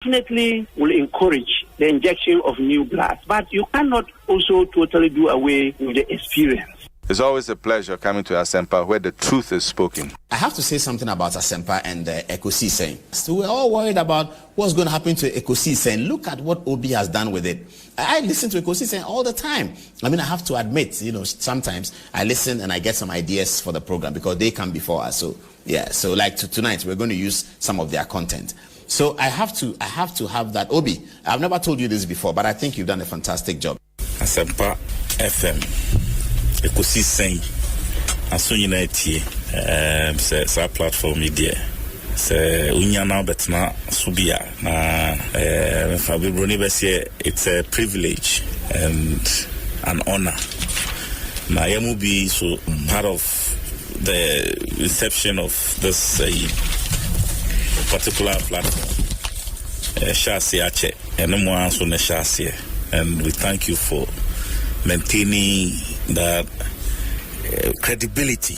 definitely will encourage the injection of new blood, but you cannot also totally do away with the experience. It's always a pleasure coming to Asempa where the truth is spoken. I have to say something about Asempa and Ekosiisen. So we're all worried about what's going to happen to Ekosiisen. Look at what Obi has done with it. I listen to Ekosiisen all the time. I mean, I have to admit, sometimes I listen and I get some ideas for the program because they come before us. So yeah, so like tonight we're going to use some of their content. So I have to have that. Obi, I've never told you this before, but I think you've done a fantastic job. Asempa FM. Ekosiisen Asunyinetie sa platform media se unyana betna subia na Fabibroni besie. It's a privilege and an honor na yamu be so part of the reception of this particular platform Shasi Ache and no one so ne Shasi, and we thank you for maintaining that credibility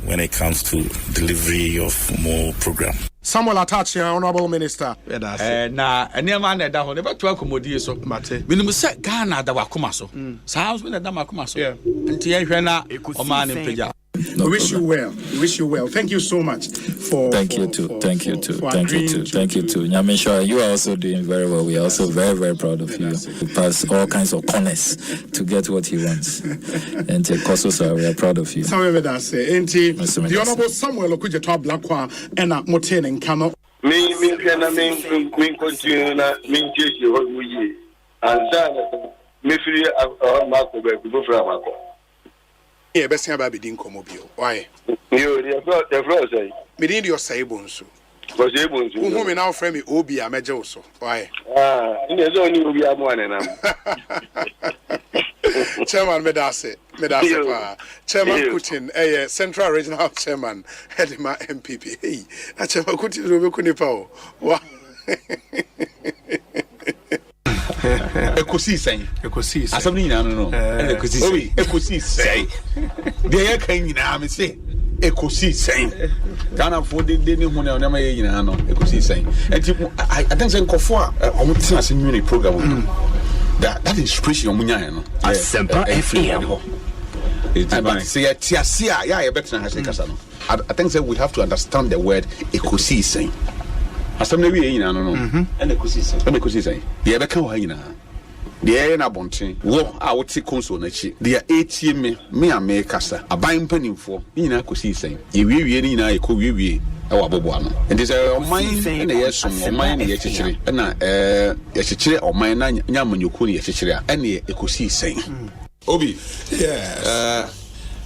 when it comes to delivery of more program. Samuel Atachi, Honorable Minister. Na eniema na da ho ne beto akomodie so mate minimum se Ghana da wakoma so saa so na da makoma so nti ye hwe na o ma ne mpagya. We wish you well. We wish you well. Thank you so much for. Thank you too. Thank you too. Nyamisha, you are also doing very well. We are also very, very proud of you. You pass all kinds of corners to get what he wants. And Kososa, we are proud of you. The Honorable Samuel Okujeto Blakwa and Moten and Kano. Me continue na me chechi ho yi. And me free Marco be go from Marco. Yeah, best thing about being Comobio. Why? You the floor say. Medin your say Bonsu. Because Bonsu. Who me now frame Obi a major also. Why? In the zone you be a one and Chairman Medase. Chairman Putin, Central Regional Chairman, Hedima MPP. Hey, a Chairman Putin Rubikunipo. Wow. Ekosiisen asam ni no ekosiisen de ya kan nyina me se ekosiisen Ghana for de ni hu na ma ye nyina no ekosiisen enti I think say nkofo a omutina se new program that inspiration omunya no Asempa FM it's say tiasia ya better ha se kasa no I think say we have to understand the word ekosiisen asam na wie nyina no and ekosiisen de be kan ho nyina de na bonten wo a wote konso na chi de etie me ame kasa aban panimfo nyina ekosiisen ye wie ni nyina ekɔ wie ɛwɔ aboboa no enti sɛ ɔman na yɛsom ɔman na yɛkyekyere na yɛkyekyere ɔman na nyamanyoko ne yɛkyekyere a ɛne ekosiisen Obi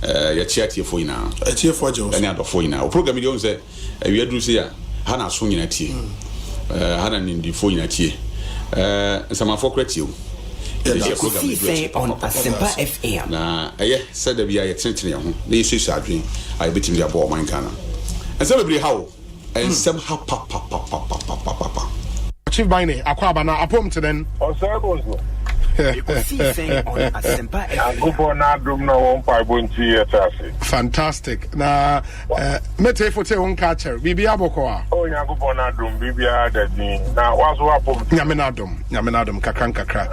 yɛkyeatie nyina atiefo agye ɛne adɔfo nyina o program de on sɛ awie duru sɛ ya ha na so nyina tie ha na ndifo nyina tie nsamafo kratie o Ekosiisen on Asempa FM na said that we are tension ho na yesu adwen I betim dia bo man kana and so be how and some ha pa Chief Bine akwaba na apom to den Osei Bonsu. Ekosiisen on Asempa FM Go na dum na won pa bonti etase. Fantastic. Na mete fote won catcher. Bibia boko a. O Nyankopon na dum bibia da din. Na waso apom. Nyame na dum kakra.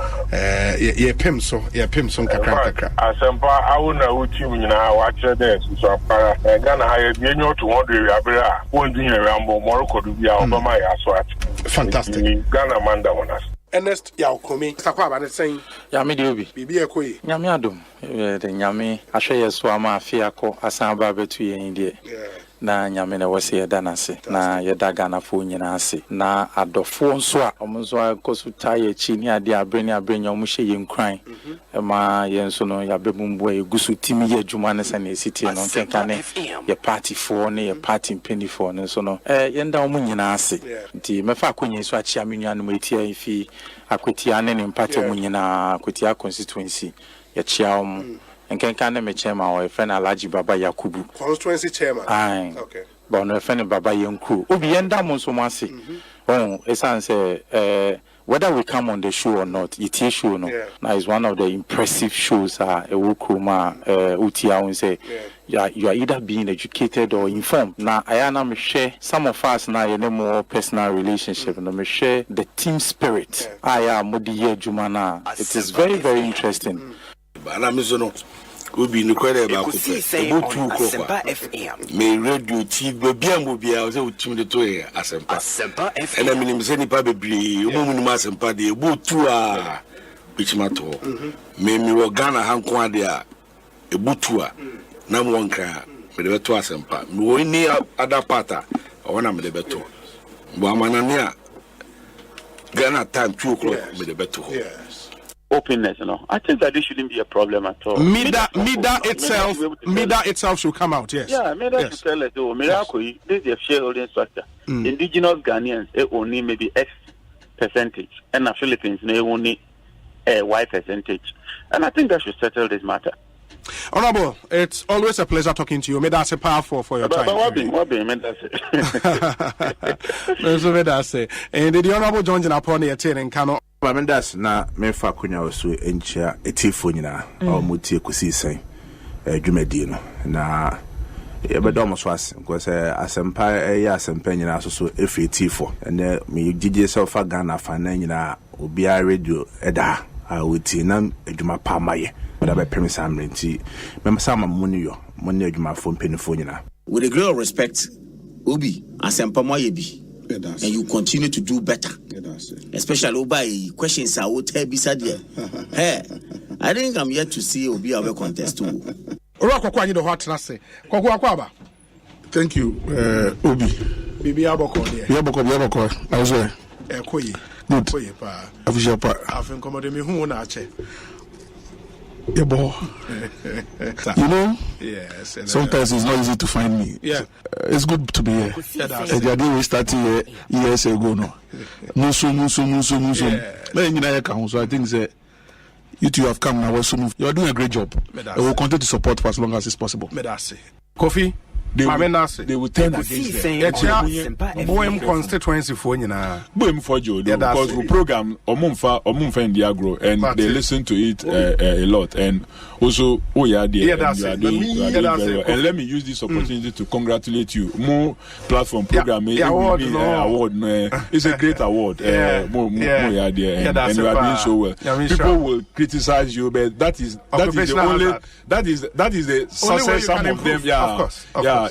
Ye pem so kakra. Asempa awuna uti nyina wa kire de so apara. Ghana ha ye bi enyo to 100 abira. Won din ye rambo moroko du bia obama ya so at. Fantastic. Ghana manda wonas. Ernest Yaokomi sakwa ba ne sen ya me de obi bibi ekoyi nyame adom de nyame ahwe yeso ama afia ko asan ba betu yen de na nyame na wose yeda nase na yeda Ghana fo nyina ase na adofo nso a omonso akosu taye chi ni ade abreni nyom hye yen kran ma yen so no ya bebumbu egusu timi ye adwuma ne se na esiti no kenka ne ye party for ne ye party penny for ne so no yenda omo nyina ase nti mefa akonye so achi amenua no metia ifi akwetia ne party omo nyina akwetia constituency ye chia Nkenka na me chairman or friend Alaji Baba Yakubu constituency chairman okay but no friend Baba Yanku obi yenda mo so mase esan say whether we come on the show or not, it is show no. Now it's one of the impressive shows. Utia say, you are either being educated or informed. Now I am share some of us now you know more personal relationship. And me share the team spirit. I am Modiye Jumana. It is very very interesting. Will be incredible about Asempa FM. May radio TV be a movie. I was able to do it. Asempa FM. And I mean, any probably woman Asempa de Butua, which matter. May me work Ghana Hanquadia, a Butua, number one car, with the two Asempa. No any other parta, or one of the better. Wamanania Ghana time 2 o'clock with the better. Openness, you know. I think that this shouldn't be a problem at all. Mida itself should come out, yes. Yeah, Mida should tell us, this is a shareholding structure. Indigenous Ghanaians only maybe X percentage, and the Philippines they only Y percentage. And I think that should settle this matter. Honorable, it's always a pleasure talking to you. May that's a powerful for your time. What be, may that's it. And the Honorable John Jinapon here in Kano. That's na me fa kunya osu enchia etifo nyina o mutie Ekosiisen dwumadi no na e bedo so ase because Asempa Asempa nyina so efi etifo and me gigi se fa Ghana fa na nyina obi a radio eda a wuti na adwuma pa maye but be premise amrenti me sama muni yo muni adwuma fo mpenifo nyina. With a great respect, Obi Asempa moye bi. And you continue to do better. Especially by questions I would tell beside you. Hey, I think I'm yet to see Obi have a contest too. Thank you, Obi. Bibi Aboko. Yaboko. I was there. Good. Official part. I've incommoded me who na che. You know, yes. Sometimes it's not easy to find me. Yeah, it's good to be here. We started years ago. No. So. I think that you two have come now. You are doing a great job. We will continue to support for as long as it's possible. Kofi. They will turn against them. Boem constituency for you now. Boem for you because we program Omumfa in the agro and they listen to it a lot and also you are doing very well. And let me use this opportunity to congratulate you. More platform program award. It's a great award. More you are there and you are doing so well. People will criticize you, but that is the only that is the success some of them. Yeah.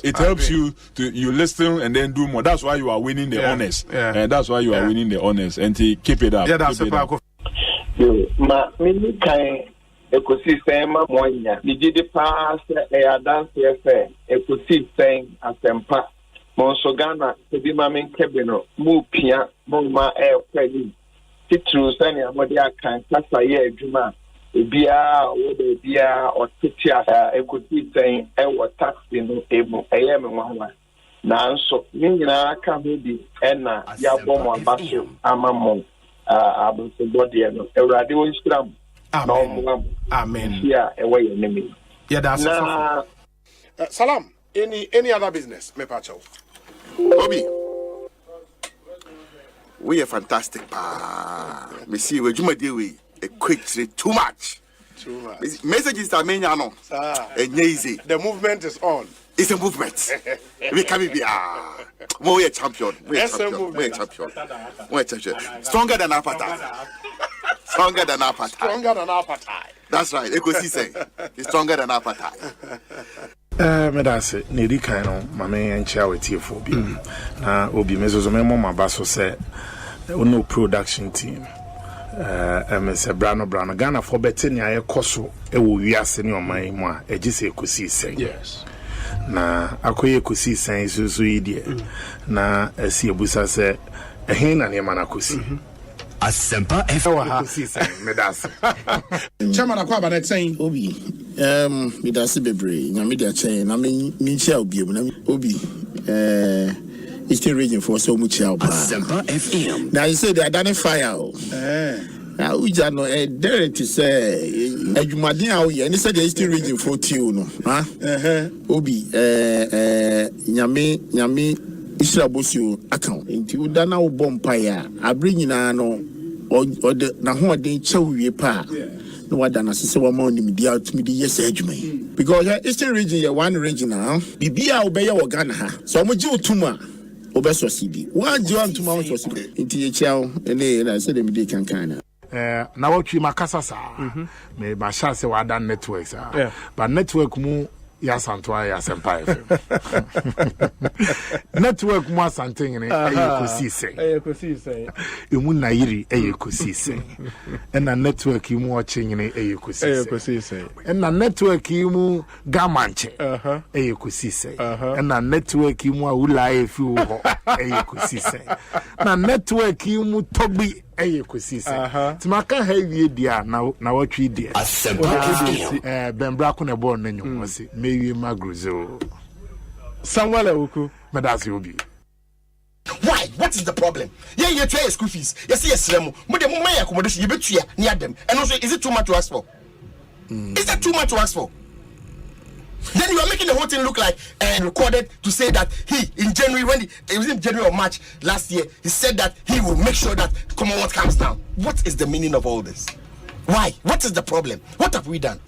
It helps you to listen and then do more. That's why you are winning the honors. And that's why you are winning the honors. And to keep it up. Yeah, that's a part. Ma mini kind Ekosiisen moya. Did the pass a dance affair? Ekosiisen Asempa. Bonsu Ghana to be mamin kebino. Mupia Moma air credit. Citrus and Amodia can Kasaya Juma. Bia or the Bia or Titia Ekosiisen or taxi no able AM1. Now, so Nina can be Enna Yabom Basu Amamon Abusabody and a radio scrum. Amen. Yeah, away enemy. Yeah, that's Salam. Any other business, me pacho. Obi. We are fantastic. Me see we juma dey we a quick too much. Messages are many no. Easy. The movement is on. It's a movement. We can be we are champion. We are champion. Stronger than appetite. Stronger than appetite. That's right. Ekosiisen is stronger than appetite. Me that's it. Nedi kind of mame and chair with you for be. Na obi mezo memo mabaso say no production team. Say Brano Ghana for better ni aye koso e wo wiase ni oman mu a egise Ekosiisen. Yes. Na akoye Ekosiisen isusu idie. Na esi ebusa se ehin na ne mana kosi. Asempa FM. Medasi. Chairman akwaba na saying Obi. Medasi bebre. Na media chain. Na me chia obi na Obi. Eastern region for so much help. Asempa FM. Now you say they identify now we just know there to say adwumaden a we any say the Eastern region for you no. Obi nyame Israel Bonsu account. Inti udana wo bompa ya abri nyina no or the na ho den chew wie pa no wada na se wa ma onim dia to me di yes adwuma because eastern region ya one region now bibia obeye wo Ghana ha so mo ji otuma obeso cd one ji one tuma so cd nti ye chiao ene na se dem di kankan na watwi makasa saa me ba sha se wada networks but network mu ya santwa ya Asempa FM network mu asanten ne Ekosiisen emu na yiri Ekosiisen na network mu ochenye Ekosiisen na network mu gamanche Ekosiisen na network mu awula efi ho Ekosiisen na network mu togbi Ekosiisen timaka ha wie dia na watwi dia Asempa bembra ko ne born nanyo wose mewie magruzo Samuel Awuku medasi obi. Why? What is the problem? Yeah, you try school fees. Yes, Remo. But the moment accommodation you bet you near them. And also, is it too much to ask for? Is that too much to ask for? Then you are making the whole thing look like recorded to say that he in January it was in January or March last year he said that he will make sure that Commonwealth comes down. What is the meaning of all this? Why? What is the problem? What have we done?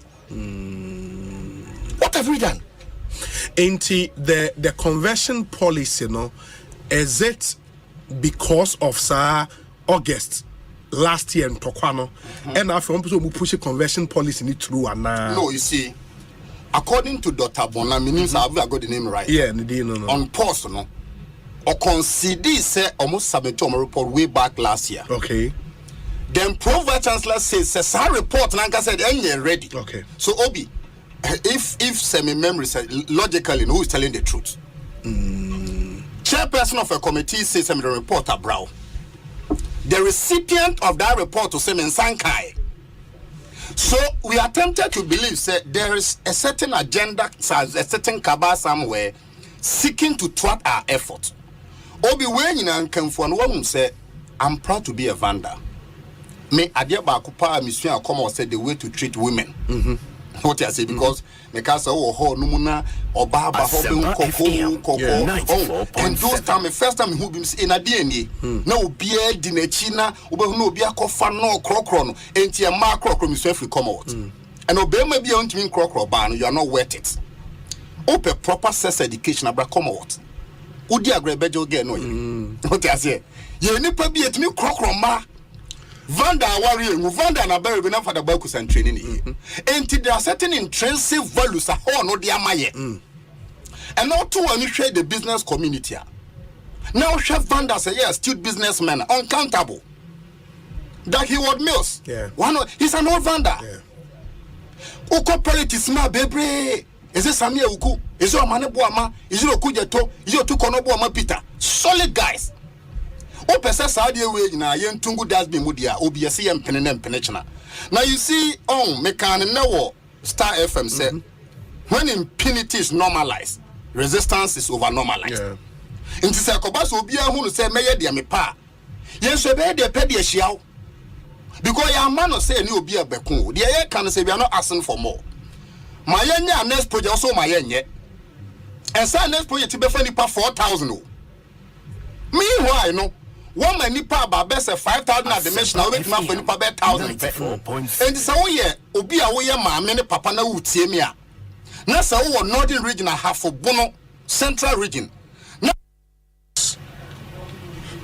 What have we done? Into the conversion policy, is it because of August last year in Tokwano and after one person who push a conversion policy through and no, you see, according to Dr. Bona, meaning I got the name right. Yeah, no. On post, or consider say almost submit a report way back last year. Okay. Then Pro Vice Chancellor says a report Nanka said and ready. Okay. So Obi, if semi memory said logically, who is telling the truth? Chairperson of a committee says the report brow. The recipient of that report to Semen Sankai. So we are tempted to believe that there is a certain agenda, a certain cabal somewhere seeking to thwart our effort. Obi when and come for one say, I'm proud to be a vandal. Me adia bakupa mission come said the way to treat women. What I say because because numuna obaba and those time first time who been in a DNA no beer dinechina no be a cofa no crocron and your macro mission free come out and obey maybe on to mean crocro ban you are not worth it. Open proper sex education abra come out. Udi agrebejo again no what I say you nipa be at me crocron ma Vanda warrior, Vanda na very enough for the Bakus and training. And there are certain intrinsic values at home, no dear Maye. And now too, when you share the business community. Now, Chef Vanda say, yes, astute businessman, uncountable. That he would mills. Yeah. He's an old Vanda. Uko politics ma baby. Is it Samia Uku? Is it Manebuama? Is it Okujato? Is it Tukonobuama Peter? Solid guys. O pesa saudi way na yen tungu das be mudia obiase yem penenem penechna. Now you see mekan newo Star FM said when impunity is normalized, resistance is over normalized. Inti se akobas obi ahunu say meye de me pa. Yen so be de pe de hyiaw. Because your man no say ni obi abekun. De ye kan say we are not asking for more. My yenya next project also my yenye. And say next project be fa nipa 4,000 o. Meanwhile no one man nipa ba best 5,000 at the mention now make for nipa be 1,000 and so we obi a we ma me ne papa na wutie me a na so we northern region half for bono central region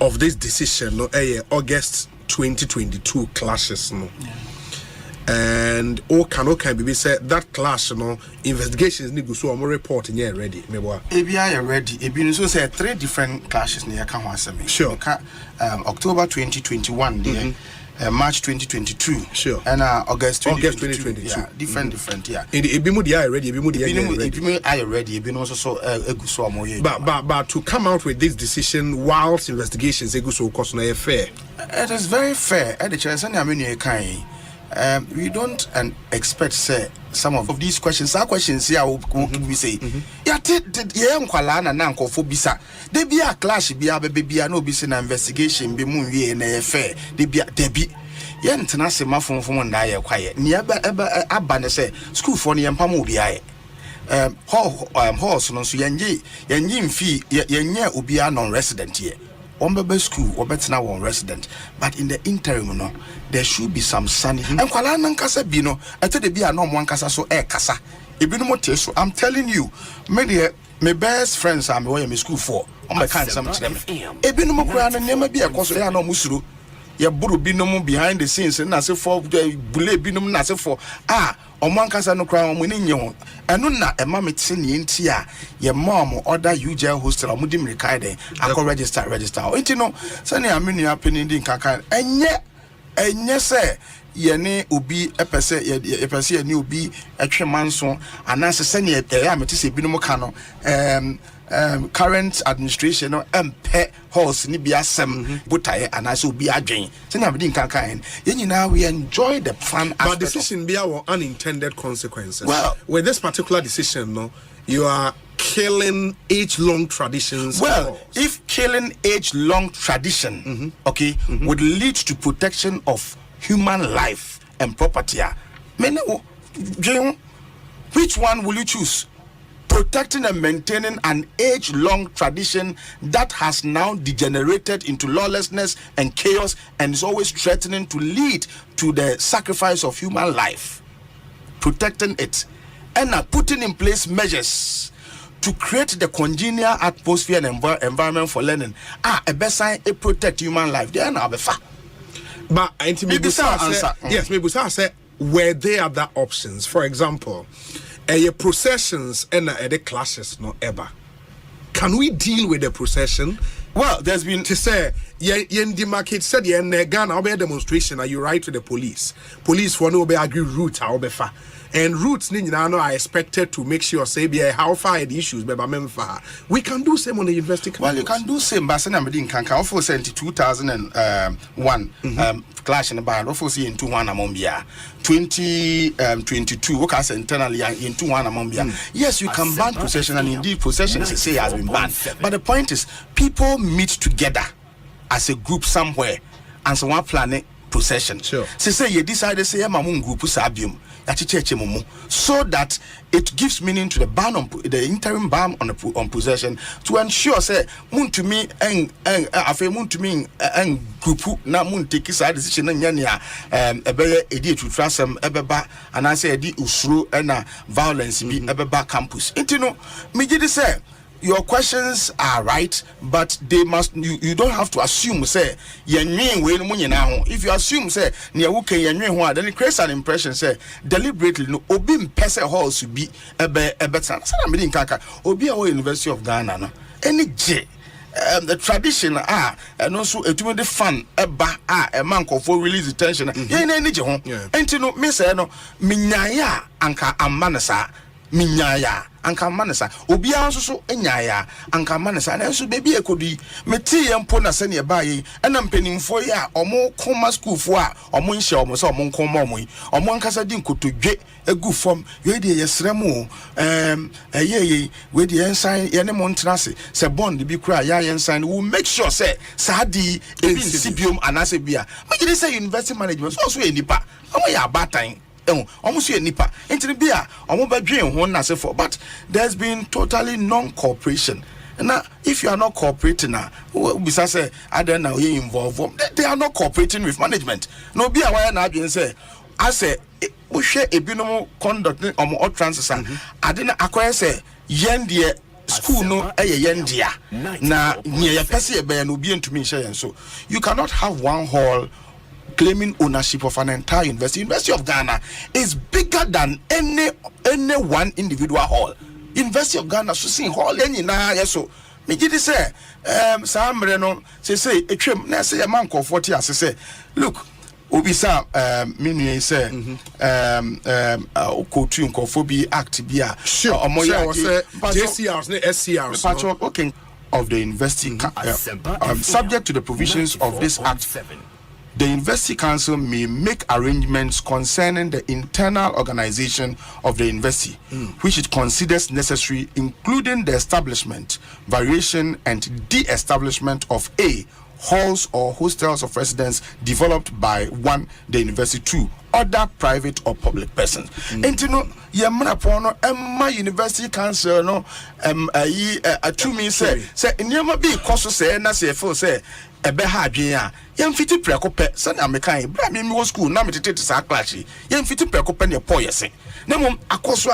of this decision no August 2022 clashes no and can be said that clash investigations need go so am report in here ready meboa ebia ready ebi so say 3 different clashes na yaka ho asem sure October 2021 there March 2022 sure and August 2022 yeah different yeah ebi mu dey ready ebi mu ready ebi no so egu so am here but to come out with this decision whilst investigations egu so cost na fair it is very fair at the chance na me no kan we don't expect say some of these questions are questions here we say ya nkwala na nkofo bisa de bia clash bia bia no bi say na investigation be mu wie na fair de bia debi ye ntena se mafonfom na ye kwaye ni aba ne say school for ne yempam obi aye horse no so yenye mfi yenye obi non resident here Ombebe school, Obetna one resident, but in the interim, no, there should be some sanity. And Kwalana Kasa Bino, I tell the Bia no one Kasa so Kasa. So I'm telling you, my best friends are going to school for. On my kind some them. Ebino Mokran and never be a cause no musuru. Ya buru binum behind the scenes and as if for the bule binum nasa for on one Kasa no crown winning you. And no a mammy tin tia, your mom or other UJ hostel or Mudim Rikaide. I can register. It you know, Sunny I mean up in Indian Kakan. And yes, sir. Yene ubi epese ani ubi etwemanso anase sene amete se binom kano current administration no empe horse ni bia sem botaye anase ubi adwen sene abedi nkankan yenyina we enjoy the fun but decision bia were unintended consequences. Well, with this particular decision no, you are killing age-long traditions. Well, if killing age-long tradition would lead to protection of human life and property, which one will you choose? Protecting and maintaining an age-long tradition that has now degenerated into lawlessness and chaos and is always threatening to lead to the sacrifice of human life. Protecting it and putting in place measures to create the congenial atmosphere and environment for learning. A best sign it protect human life. They are now befa. But maybe yes, maybe say were there other options? For example, processions and the classes no ever. Can we deal with the procession? Well, there's been to say the market said Ghana be a demonstration. Are you right to the police? Police for no be agree route how be fa. And routes are expected to make sure say how far the issues be we can do same on the university. Well, you can do same but I mean can also send 2001 clash in the bar also see in 21 Amombia 2022 work as internally in 21 Amombia. Yes, you can ban procession and indeed procession say has been banned. But the point is people meet together as a group somewhere and so one planet procession. Sure. Say you decide to say mamun group sabium so that it gives meaning to the ban on the interim ban on possession to ensure say mun to me and mun to me and group na mun take side decision nyania ebe edi to trust ebeba and I say edi usuru na violence bi ebeba campus. It you know me give say your questions are right, but they must you don't have to assume say if you assume say then it creates an impression say deliberately no obi mpese halls to be obi a University of Ghana no any j the tradition and also the fun a man for release detention and no me say no minyaya anka amanasa minyaya anka manasa obi anso enyaya anka manasa na enso baby ekodi meti yempo na se ne baayi ena mpanimfo ya omo koma school fo a omo nhye omo se omo nkoma omo yi omo ankasa di nkotodwe egu fom we de yesremu we de ensign ye ne mo ntrase se bond bi kura ya ensign we make sure say sadi ebi nsibiom anase bia me say university management so enipa omo ya abatan almost a nipa into beer almost by dream one as for but there's been totally non-cooperation. And now if you are not cooperating now besides say I don't know you involved they are not cooperating with management. No be aware now being say I say we share a binomo conduct or transits I didn't acquire say yendia school no yendia na near person be no be into me share so you cannot have one hall claiming ownership of an entire university. University of Ghana is bigger than any one individual hall. University of Ghana so see hall any na yeso me gidi say samre no say etwem na say man ko 40 as say look obisa minu say okotu nkofobi act bia omoya say JCRs na SCRs okay of the university subject to the provisions of this act. The University Council may make arrangements concerning the internal organization of the university, which it considers necessary, including the establishment, variation, and de-establishment of a halls or hostels of residence developed by one, the university, two, other private or public persons. And you know, yamna pono Emma University Council no to me say nyama bi koso say na say fo say ebe ha adwen a yemfiti prekope say na mekan bra me wo school na metete sa class yemfiti prekope ne po yese na mom akoso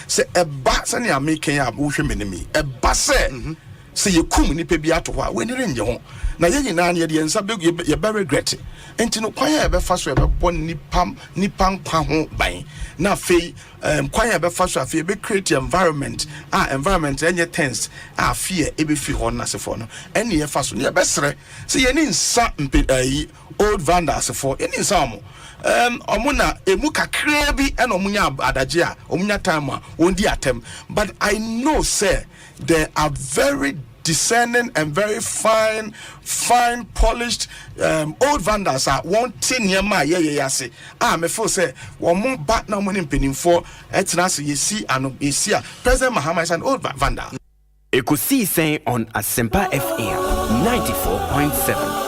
say eba say na mekan a wo hwe menemi eba say say yekum ni pe bi ato ho a we ni renje ho na ye nyina na ye de nsa be ye be regret enti no kwan ya be fa so ye be bo nipa nkwa ho ban na fe kwan ya be fa so afi be create environment environment enye tense fear e be fi ho na se for no ene ye fa so ye be sere say ye ni nsa old vandals for ye ni nsa mo omuna emu kakra bi ena omunya adaje a omunya time a ondi atem but I know say there are very discerning and very fine polished old vandals are wanting yama yase me feel say one back now money penning for etnas you see and you see President Mahama is an old vandal. Ekosiisen on Asempa FM 94.7.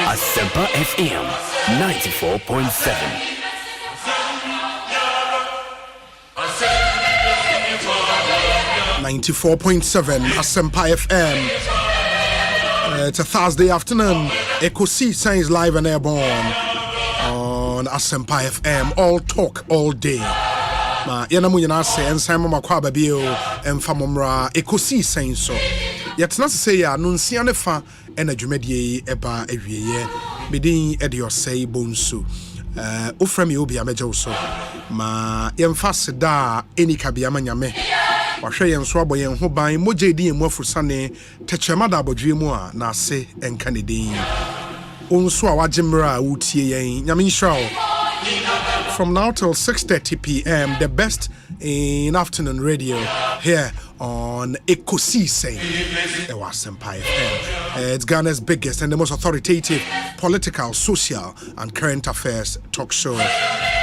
Asempa FM 94.7. Asempa FM. It's a Thursday afternoon. Ekosiisen is live and airborne on Asempa FM. All talk all day. Yana mu yana se ensan mama kwa babio emfa momra Ekosiisen so. Yet not to say ya nunsia ne fa ena dwumadie eba awieye bedin ede Osei Bonsu oframi obi ameje so ma yemfa seda eni kabia manyame wahwe yen so aboyen ho ban moje din mu afusane techema da abodwe mu a na ase enka ne din onso a wagimra wutie yen nyame nshraw. From now till 6:30 p.m. the best in afternoon radio here on Ekosiisen on Asempa FM. It's Ghana's biggest and the most authoritative political, social and current affairs talk show.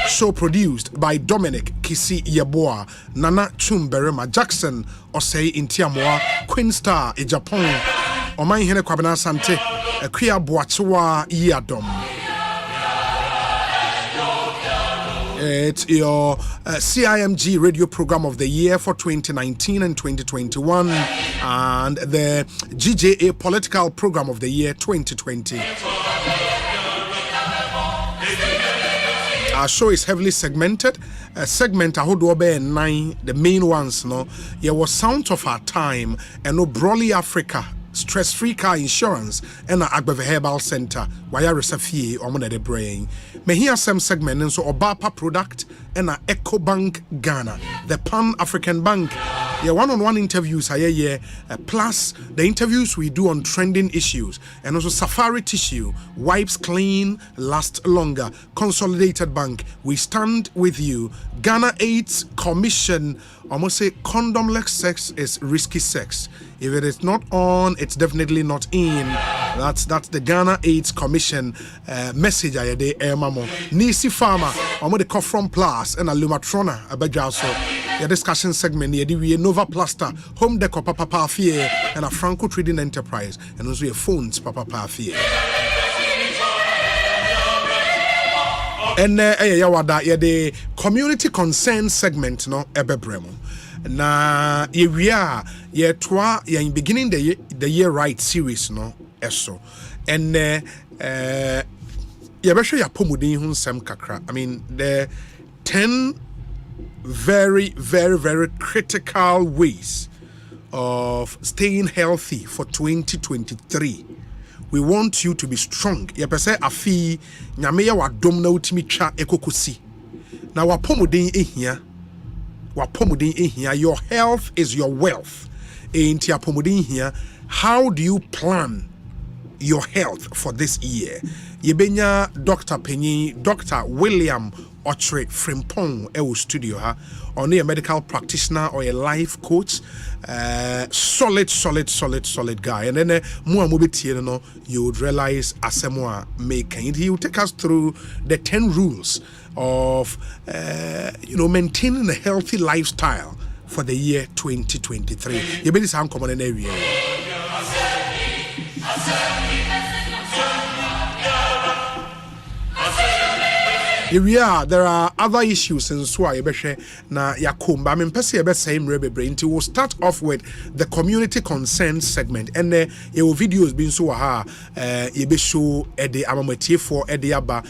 Show produced by Dominic Kisi Yeboah, Nana Chumberema Jackson, Osei Intiamoa, Queen Star in Japan, Oman Hene Kwabena Sante, Kuya Boachiwa Yadom. It's your CIMG radio program of the year for 2019 and 2021, and the GJA political program of the year 2020. Our show is heavily segmented. Segment I would be 9. The main ones, no. There was Sound of Our Time and no Broly Africa. Stress-free car insurance and Agbeve Herbal Center. Wire Resafie or the brain. May hear some segment and so Obapa product and EcoBank Ghana, the Pan-African Bank. Yeah, one-on-one interviews plus the interviews we do on trending issues and also Safari Tissue, wipes clean, last longer. Consolidated Bank, we stand with you. Ghana AIDS Commission, almost say condomless sex is risky sex. If it is not on, it's definitely not in. That's the Ghana AIDS Commission message I dey mamo. Nisi Farmer, omo the Cofron Plus and a Lumatrona abajaso. The discussion segment here we Nova Plaster, Home Decor Papa Fie and a Franco Trading Enterprise and also a phones Papa Fie. And the community concern segment no ebebremo. Na we are in beginning the year right series no eso and yebesho ya pomudin hu nsem kakra. I mean the 10 very very very critical ways of staying healthy for 2023. We want you to be strong. Yepese afi nyame ya wadom na utimi twa ekokosi. Na wapomudin ehia. Your health is your wealth. How do you plan your health for this year? Yebenya Dr. Penny, Dr. William Ochre Frimpong Ewo Studio ha. Only a medical practitioner or a life coach. Solid guy. And then you would realize Asemwa making. He will take us through the 10 rules of maintaining a healthy lifestyle for the year 2023. You better sound common in area. There are other issues in Swa na Yakumba. I mean, same brain. We'll start off with the community concern segment, and your videos being so show Eddie Amametie for Eddie Abba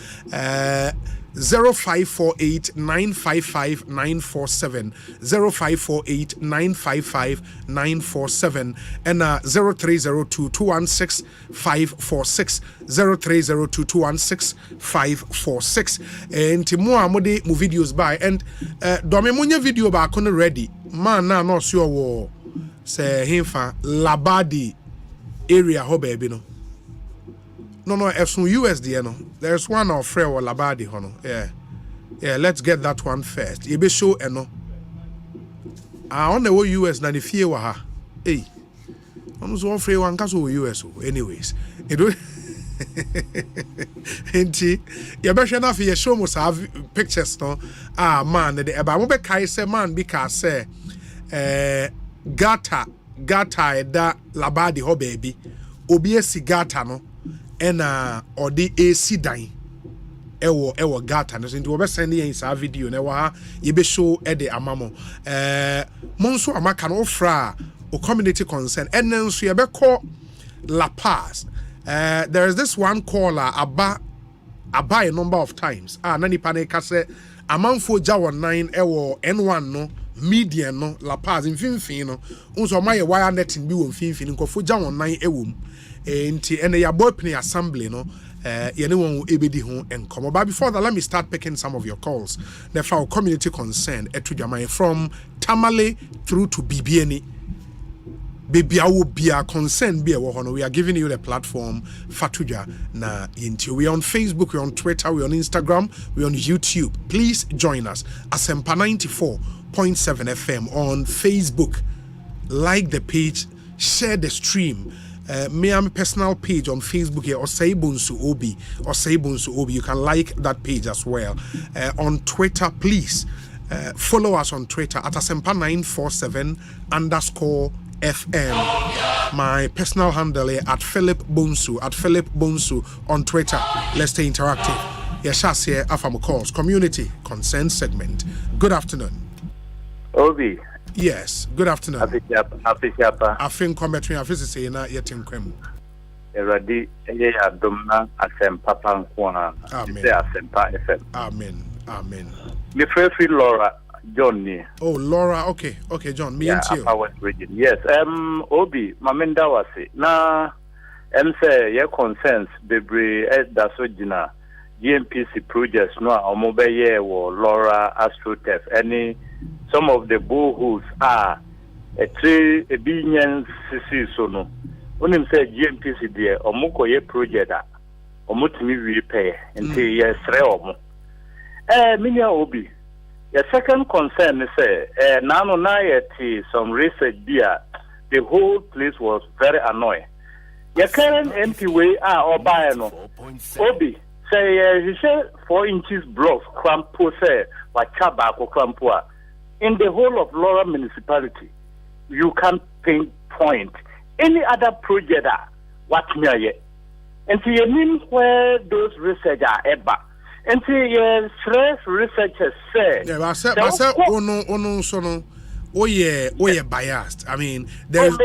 0548 955 947 0548 955 947 and 0302 216 546 0302 216 546 and Timo Amode mu videos by and Domemunya video ba kono ready man na no so wo say himfa Labadi area ho baby no it's from USD no. There's one of Frey or Labadi hono. Yeah, let's get that one first. You be show eno. On the US na the fear wa ha. Hey. Almost one Frey one kaso US. Anyways. It do Enti you be na fi show must have pictures no. Man the eba mo be kai say man because say gata da Labadi ho baby. Obi esi gata no. Or the AC dying. Ewo gata no into we send you in video na wa ye be show e de amamo monso amaka no fra o community concern and then so ye be call La Paz. There is this one caller aba a number of times nani panika say amanfo ja 9 ewo N1 no median no La Paz mfimfin no unso ma ye wire netting bi wo mfimfin nkofo ja 9 ewom enti ene ya boy play assembly no anyone ebedi ho enkomo. But before that, let me start picking some of your calls. Therefore, community concern etujamai from Tamale through to BBNE. Baby, I will be a concern. We are giving you the platform. Fatuja na yinti. We are on Facebook, we are on Twitter, we are on Instagram, we are on YouTube. Please join us. Asempa 94.7 FM on Facebook. Like the page, share the stream. Me am personal page on Facebook here, Osei Bonsu Obi. You can like that page as well. On Twitter, please follow us on Twitter at Asempa 947_FM. My personal handle here at Philip Bonsu on Twitter. Let's stay interactive. Yes, here Afam calls community concern segment. Good afternoon. Obi. Yes, good afternoon. Afisiapa. Afin commentary afisi say na yetim kwem. Eradi eye adomna Asempa pankwana. Amen. Asempa FM. Amen. Me free Laura John ni. Oh, Laura, okay, John. Me and you. West region. Yes. Obi, Mamenda wasi. Na say your concerns bebre da so gina GMPC projects no omobeye wo Laura AstroTurf. Any some of the boreholes are a billion cc so no. Onim say GMPC there omukoye project a omutimi repay until yesre omo. Minya Obi. The second concern is now some research there. The whole place was very annoying. Your current MP way or by no Obi say he said 4 inches blocks crampo say what chabako crampoa. In the whole of Laura municipality, you can't pinpoint any other project what near yet. And so you mean where those research are ever. And see, stress researchers say. Yeah, I said, oh no, oh yeah, biased. I mean, there is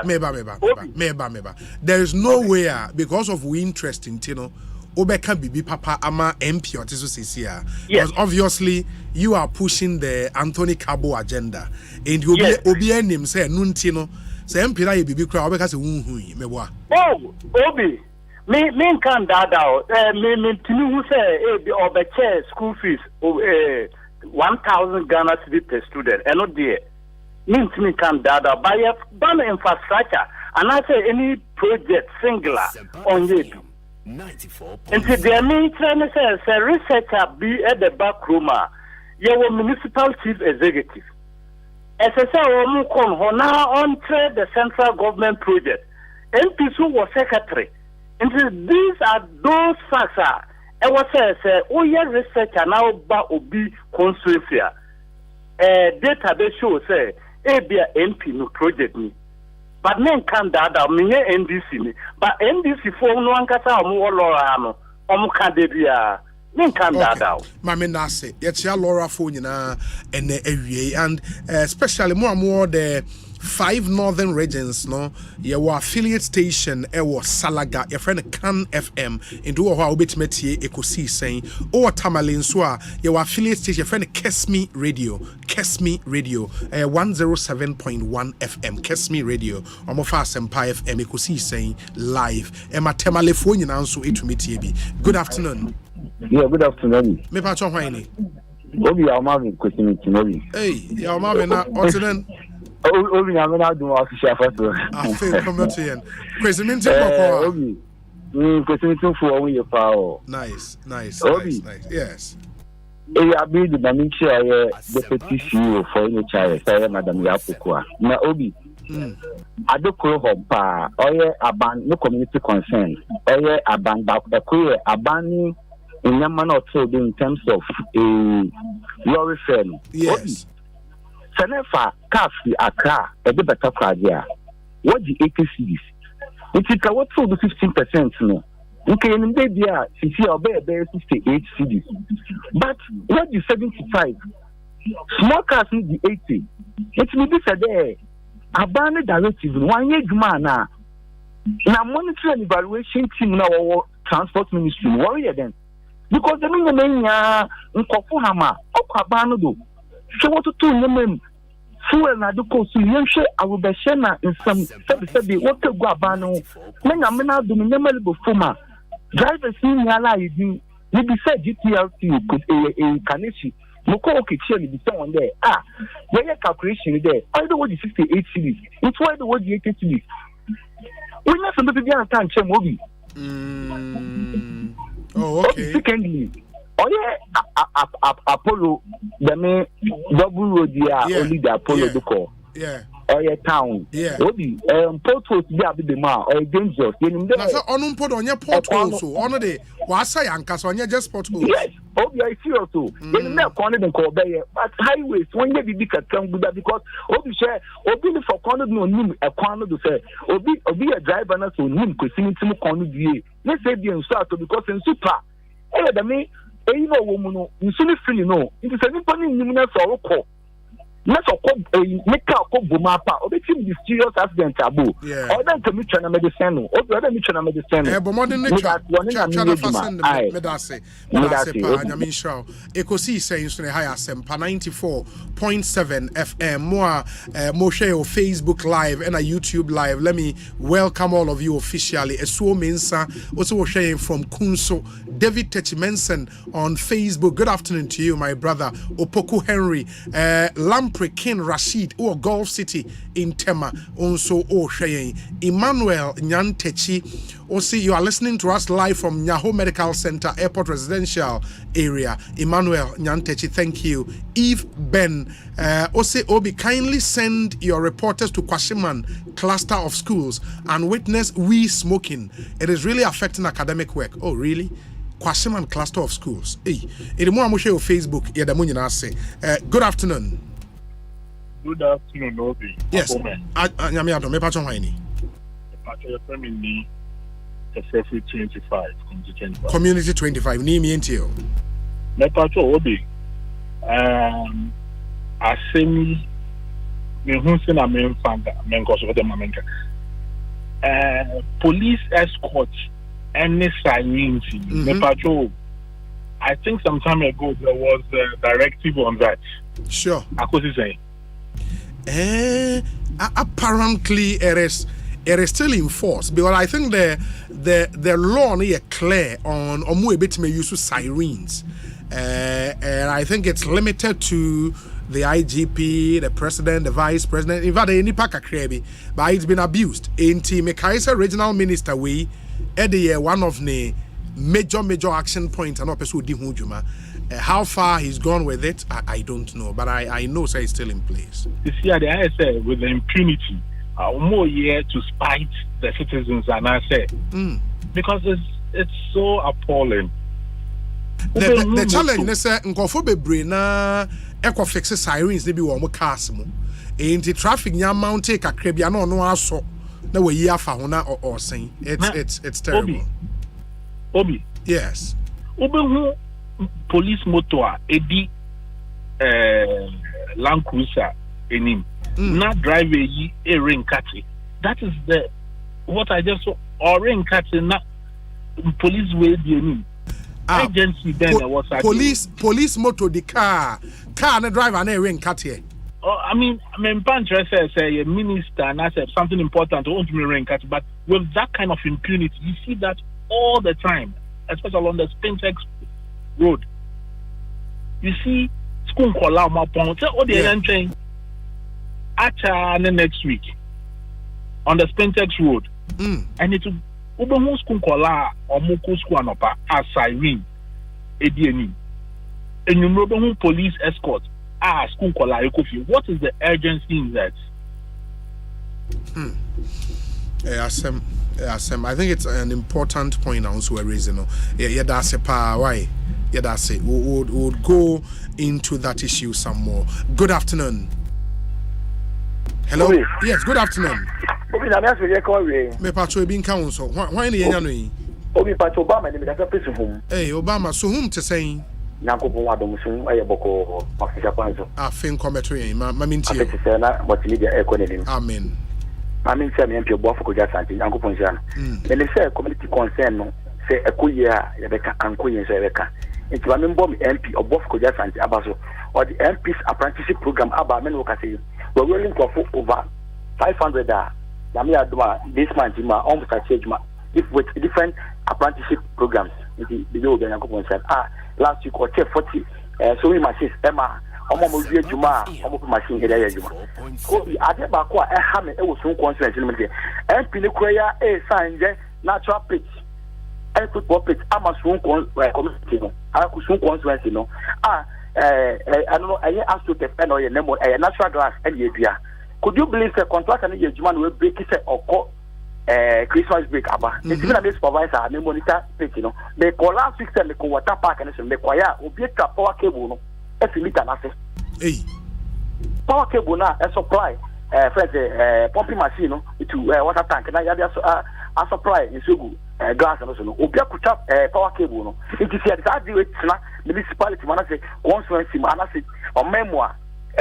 maybe. There is nowhere because of we interest in Tino. Obeka Bibi Papa Ama MP or Tisu because obviously you are pushing the Anthony Cabo agenda. And you be him say Nuntino, say MP la Bibi Kra Obeka se wunhui meboa. Oh, Obi. Me can that out. Me who say the chair school fees 1,000 Ghana cedi per student. And not there. Me can that out. By a ban infrastructure, and I say any project singular on you. And today me trying to say researcher be at the back room. You were municipal chief executive. As I say, on trade the central government project. MP was secretary. And these are those facts. I was say, oh yeah, researcher now ba obi constituency. Database show say, be MP no project me. But men can't that me NDC me. But NDC for no one kasa omo Laura no. Omo kan de bia. Men can't that out. Mame nase. Yet ya Laura phone na and and especially more the 5 northern regions no your affiliate station was Salaga your friend Can FM into how obetmetie Ekosiisen O Tamalin so your affiliate station your friend Kesmi Radio 107.1 FM Kesmi Radio omofa Asempa FM Ekosiisen live ema temale phone nyina nso etumetie bi. Good afternoon. Yeah, good afternoon. Me pa chon hwan ni? Obi ya Marvin kwesimi tinobi. Hey, ya Marvin na otinen Obi na mena do official photo. I feel come to you. Kwesimi ntiboko. Obi. Kwesimi tumfu o ye pa o. Nice. Obi. Nice. Yes. Abi the Naminchi deputy CEO for NHI, say Madam Yapukwa. Na Obi. Adokoro hompa oye aban no community concern. Oye aban ba ekoye abani in in terms of lorry fare. Yes. Senefa Kafi Accra a bit better crowd. What the 80 cities? It's what for the 15% no. Okay, in the year, you see, 68 cities. But what the 75? Small cars need the 80. It's maybe said a ban directive 1 year man now. Now, monitoring evaluation team now our transport ministry worry then. Because the main Nkofuhama, Okabano, so what to do, women, fuel na do cost, you share our Beshana in some sabi what to go abano. Men are men do memorable former. Drivers in Yala, you be said GTLT could a Kaneshi. Moko Kitchen be someone there. Where your calculation there? I don't want the 68 cities. It's why the word the 80 cities. We not some people behind time check movie. Oh, okay. Secondly, Apollo, the main double road here, only the Apollo do call. Yeah. Or your town. Yeah. Obi, portals be a bit more or dangerous. That's on put on your portals. So on the Wasa Yankas on your just portals. Yes. Obi, I see also. Then now cornered and call there. But highways when you be come with that because Obi share Obi for corner no name a corner to say Obi a driver na so name because see to corner die. Let's say the insult because in super eh da me you know wo mu no nsu ni feel no it is a nipa ni nyim na so ko na so ko make ko boma pa obeti mysterious accident abo or dan to me try na medicine no o do me try na medicine eh bo modern nature na fasen me da say pa nyame show Ekosiisen so ne high Asempa 94.7 FM mo share your Facebook live and a YouTube live. Let me welcome all of you officially. Esuo Mensa also sharing from Kunso. David Techimensen on Facebook. Good afternoon to you, my brother. Opoku Henry, Lamprekin Rashid, Gulf City in Tema, also sharing. Emmanuel Nyantechi, Osei, you are listening to us live from Nyaho Medical Center, Airport Residential Area. Emmanuel Nyantechi, thank you. Eve Ben, Osei Obi, kindly send your reporters to Kwashiman cluster of schools and witness weed smoking. It is really affecting academic work. Oh, really? Kwashiman cluster of schools. Hey, it more share Facebook. Yeah, the money say. Good afternoon. Good afternoon, Obi. Yes. Nyame adom me patcho hwan ni. Community 25. Community 25. Ni mi enti o. Me patcho Obi. Asemi me hu se na me mfanga me nkoso de mamenka. Police escort any sirens. I think some time ago there was a directive on that. Sure. Ekosiisen. Apparently it is still in force because I think the law is clear on omu ebetime use sirens. And I think it's limited to the IGP, the president, the vice president, in fact, any pack a but it's been abused. In Mekaisa regional minister we one of the major action points and how far he's gone with it, I don't know, but I know so it's still in place. You see, the ISA with the impunity, more here to spite the citizens, and I say because it's so appalling. The challenge is that nkofo bebre na eco fix sirens they be wo cars mo. Enti traffic nya mount kakra bia na ono aso na we yi afa ho na or saying it's terrible. Obi. Yes. Obi police motor edi Land Cruiser enim na driver yi ring kati. That is the what I just saw or ring kati na police way di enim. Agency then was police motor the car na driver na ring kati. I mean punch say a minister and I said something important to want me ring kati, but with that kind of impunity you see that all the time, especially on the Spintex road. You see, school call out my point. Say, oh, the entering next week on the Spintex road, and it will school call out or Moko school anopa as siren, ADNE, and you know who police escort school call out. What is the urgency in that? I think it's an important point also a reason. Yeah, that's a power. Why? Yeah, that's it. We'll go into that issue some more. Good afternoon. Hello? Obi. Yes, good afternoon. Obi, na me aso ye ko we. Me patro bin ka won so. Why na yenya no yi? Obi patro Obama ni me da pesu hom. Hey, Obama so hom te saying. Nyankopon wadom so aye boko pakisha kwanzo. Afin kometo yen ma minti. Afin se na multimedia e ko ne. Amen. I mean, say me MP Obofo ko just anti Uncle Ponsiano. Then say community concern no say ekoye a yebeka ankoye say yebeka. Nti ba me mbom MP Obofo ko just anti abaso or the MP's apprenticeship program aba men wo ka say we willing to for over 500 na me aduma this month ma almost change ma with different apprenticeship programs. Nti the do be Uncle Ponsiano last week or 40 sewing machines Emma omo mo wie djuma omo pe machine area ya djuma obi ade ba ko e ha me e wo sun conference ni me de MP ni koya e sanje natural pitch e football pitch ama sun community no a ku sun conference no I don't know aye astroturf no ye nemo natural grass e ye dua. Could you believe the contractor ni ye djuma no we break say oko Christmas break aba e ti na me supervisor me monitor pitch no me call last week say me ko water park and so me kwaya obi ka power cable no meter na se power cable na supply pumping machine no to water tank na ya a supply in Sugu, gas and also. Obia could tap power cable. It is that the municipality, when I say, constituency, and I say, or memoir.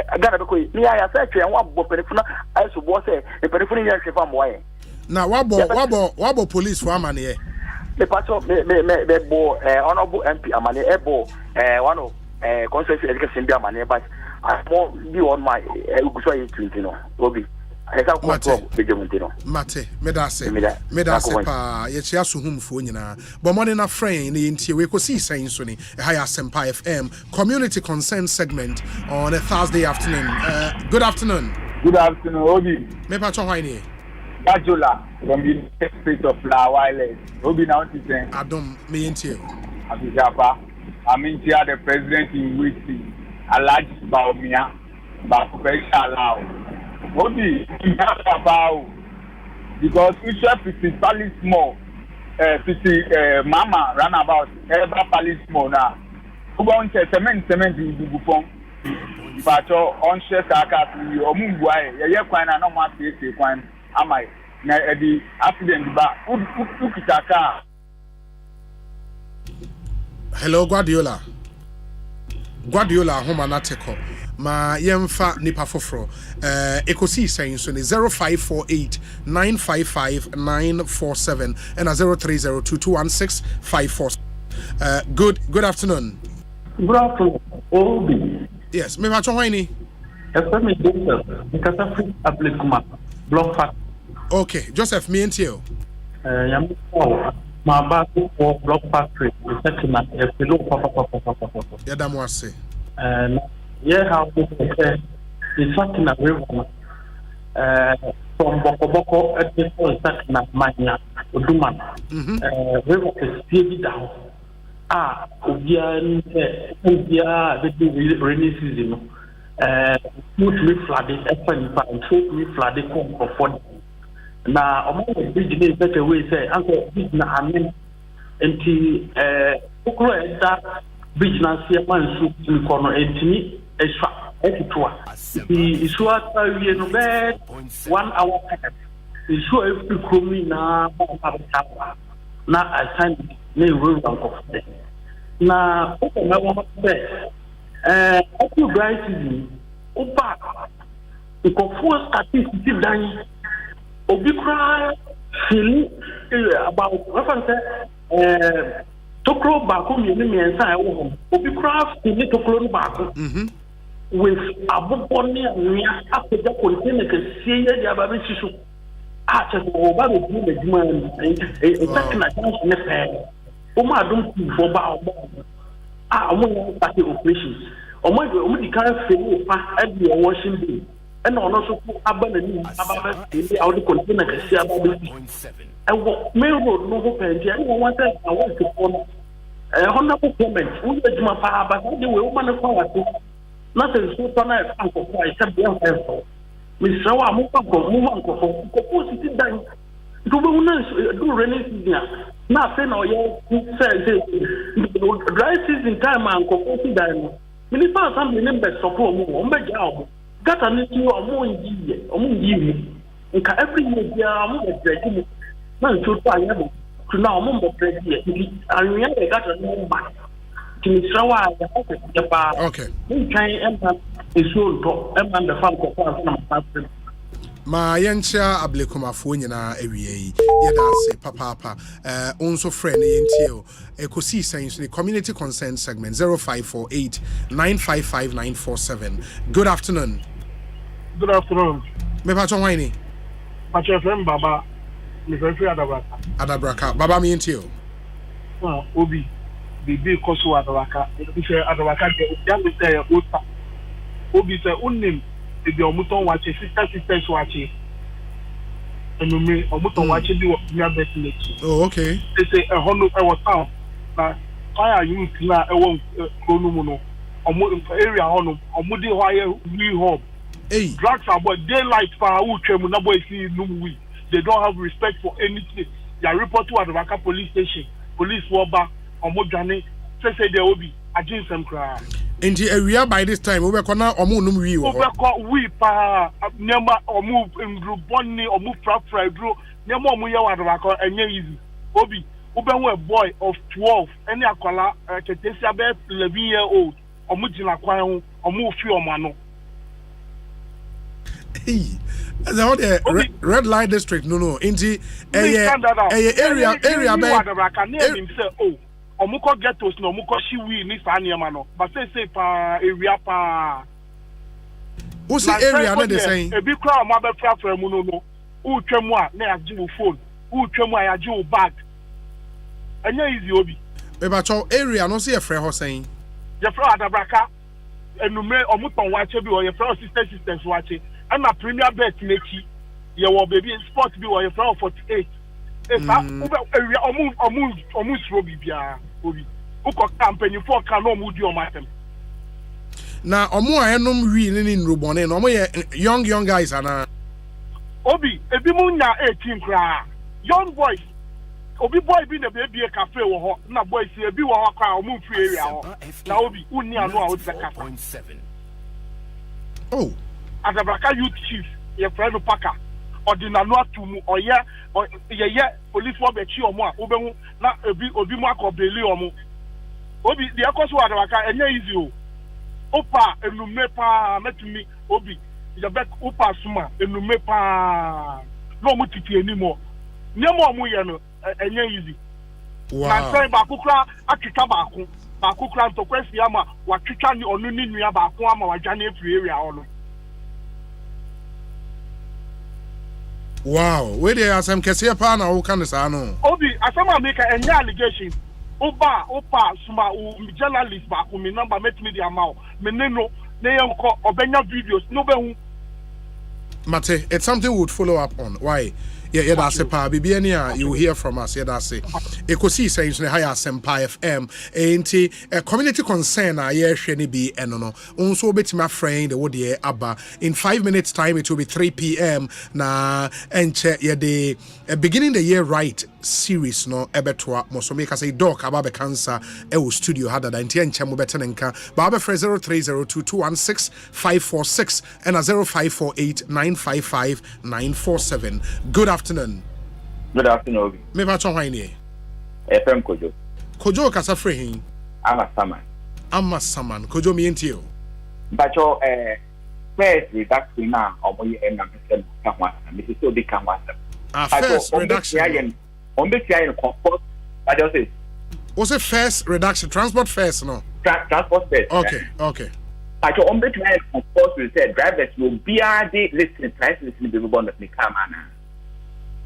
I got to go. I said, and what Penifuna, I suppose a Penifunian farm way. Now, what police for money? The pastor may bo honorable MP Amani Ebo, one of constituency education be Amani, but I won't be on my Uguay, you know, Obi. Mate, medase pa yechia so humfo nyina but money na friend ni ntie we kosi sen so ni higher Asempa FM community concern segment on a Thursday afternoon. Good afternoon. Good afternoon, Obi. Me pa cho hwan ni? Bajola from the state of La Wireless. Obi now to say Adom me ntie. Abijapa. I'm in here the president in waiting. Alaji Baumia. Ba Obi, you have about because we share 50 palace more, 50 mama run about ever palace more now. Who want to cement in the Bufon? But on share Kaka, you or Mumbai, a quine and no more say quine. Am I? Now, the accident back. Hello, Guardiola, home anateko. Ma yemfa nipa foforo Ekosiisen so ne 0548 955 947 and 0302216546. Good afternoon. Good afternoon. Obi. Yes, me ma chonwani. Efemi Joseph, because of Ablikuma block fact. Okay, Joseph me ntio. Yam ma ba for block factory. Sekina e filo papa. Yadamo ase. Yeah, how it's something that we want from Boko at this point, Sakina Mania, Uduman. We want to speed it down. Ubia, the rainy season. Food me flooded, food me flooded, for now, among the bridge, they better way say, Uncle, this na amen, and that bridge now see a man soup in corner, and Extra, is what we know bad 1 hour. Is sure if you come in now, I can't name rules of it. Now, open I want to say, I feel dry season, back. If of course, I think it's dying. Obicra feeling about reference, Tokro Bakum, you mean, and say, Obicra feeling to clone back. With Abuboni and after the container can see the Ababisu. After the Obama the demand, a second attention affair. Oma don't for Bow. I want party operations. Or my only can't feel at the washing day. And also abandon about the container can see about it. I walk mail road no open. I want to form a honorable comment. Who is my father, but the woman of power. Nothing so tonight, Uncle, I said, Miss Sawa, move on, sit down. Do rainy season. Nothing or your dry season time, Uncle, sit down. Minister, some members support more, job. Got an issue of more in year. Every year, I'm going to to now, Mumbo, I really got a number. Okay. Ma yencha ablekoma fo nyina awie yeda se papa onso friend yentio Ekosiisen so the community concern segment 0548 955 947. Good afternoon. Good afternoon. Me pa chon wani? Pa chefem baba me free adabraka baba me yentio. Obi Bibi Kosu Adawaka, Adawaka, the say Obi say unim the Omuton watch sisters watching. And me Omuton watching the near Bethlehem. Oh, okay. They say a honor our town. Now, why are you now a one chronomono? Area honor, or Moody Wire New Home. Hey, drugs are but daylight for our Tremunabo see no we. They don't have respect for anything. They report to Adawaka police station, police wobber. Omojane say there will be agin some cry. In the area by this time, we were gonna omunum we. We pa never or move in group bonny or move fry drew Nyamo mu ye wadabaka enye easy. Obi, ube a boy of 12, any akola ketesia be 11-year-old. Omu jina kwa omu fi omano. Hey, the red light district no inti area be omuko ghettos no omuko shiwi ni saniema no but say pa area pa what's the area na dey saying e bi kra o ma be fra mu no utwemu a na yaji wo phone utwemu a yaji wo bag anya easy obi e ba cho area no say e frɛ ho saying ye fra adabraka enume omuton wache bi o ye fra sisters wache and a premier bet nechi ye wo baby sport bi wo ye fra 48 esa area omu sro bibia obi uko company for kan no mu di o matem na omu a enom wi ni nrobone no omu ye young guys ana obi ebi mu nya 18 kra young boys obi boy bi na baby cafe wo ho na boys ebi wo ho kwa omu free area ho na obi unni anu a odi ka 7. Oh Azabraka youth chief ye friend paka ordinano atumu oye ye police for be chi omo a obehu na obi mu akobeli omo obi de akoso Azabraka enye easy o opa enume pa metumi obi ye be opa suma enume pa no mu titi enimo nyemo omo ye no enye easy na say ba kukra atwita ba kukra to kwesi ama watwitwa ni onu ni nua ba ko ama wadwane free area ono. Wow, where they are some kesiya pa na wo kan sa no. Obi, asama make any allegation. Opa suma journalist ba ko me number met me the amount. Me no na yenko obenya videos no be hu. Mate, it's something we would follow up on. Why? Yeah, that's a pa. Bibi any you hear from us. Yeah, that's it. Ekosiisen in higher Asempa FM. Enti community concern yeah sheni be enono. Also bit my friend the word yeah abba. In 5 minutes time it will be 3 p.m. na enche yeah the beginning the year right series no ebetwa mosomeka say doc ababe cancer studio had that enti enche mo betenenka. Ba 0302216546 and 0548955947. Good afternoon. Good afternoon. Me ba chon hwan ni? FM Kojo. Kojo kasa free hin. Amasaman. Kojo mi enti o. Bacho first reduction na omoye na person ka hwan. Me say obi ka hwan. First reduction. On be tia in comfort. I just say. Was it first reduction? Transport first no? Transport first. Okay. Bacho on be tia in comfort we say drivers will be listen price listen be born that me come na.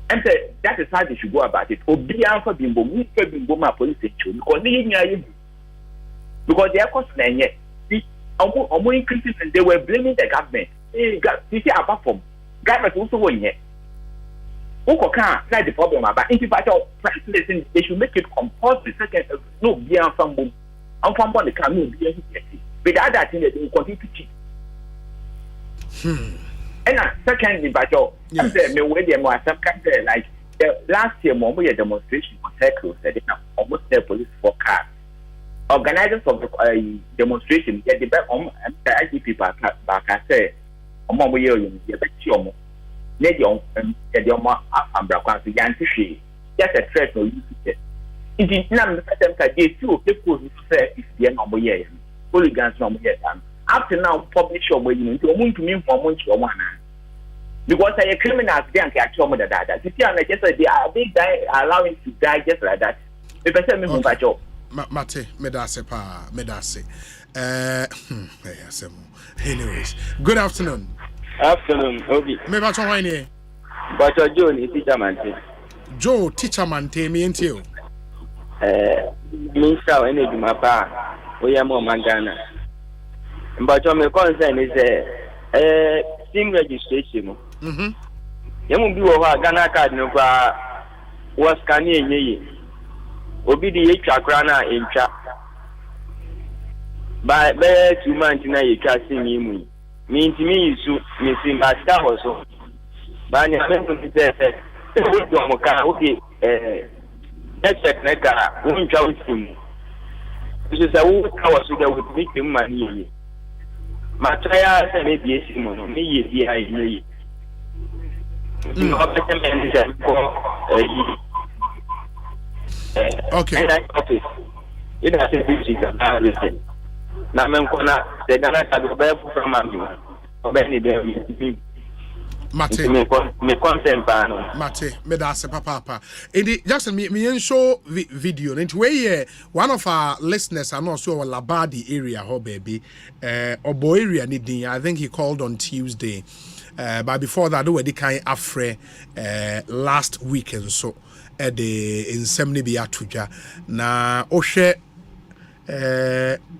And that is how they should go about it. Obia for bimbo, we for bimbo ma police station because they are costing yet. See, increases and they were blaming the government. You see, apart from government also won yet. Oko can't the problem about if price listen, they should make it compulsory. Second, no beer from boom. I'm from one the car, no beer. But the other thing that they will continue to cheat. And secondly, but I'm saying, me wait there more. Some kind of like last year, more a demonstration for circles that they have almost their police for cars. Organizers of the demonstration, they debate on the IGP back. I say, more we are in the Betiomo. Lady on the Oma Ambra, the Yantishi. Just a threat no use it. It is not the first time they still people who say it's the normal year. Hooligans normal year time. After now, publish your way into a moon to me for one. Because I a criminal then can actually more than that. You see, I just they are big guy allowing to die just like that. If I say me move job. Mate, medase. Anyways, good afternoon. Afternoon, Obi. Me ba chon hwan But Joe ni teacher mante. Joe teacher mante me enti o. Me saw any duma pa. We am Mangana. But your concern is SIM registration. Yamu bi wo ha Ghana card no kwa was scan ye. Obi di etwa kra na entwa. Ba be 2 months na ye twa SIM yi mu. Me ntimi yisu me SIM ba sta ho so. Ba nya me ko ti se wo do mo ka okay check na ka wo ntwa wo SIM. This is a wo ka wo so da wo mi tim ma ni ye. Ma try say me bi SIM no me ye bi ai ni. Okay. It has a big listen. Now, I'm going to say that I will bear from my Mate, me da se papa. Edi Jackson me show video. Into where one of our listeners are not sure Labadi area, ho baby, Obo area ni I think he called on Tuesday. But before that, we did kind afre last weekend so at the in Semni Biatuja na Oshe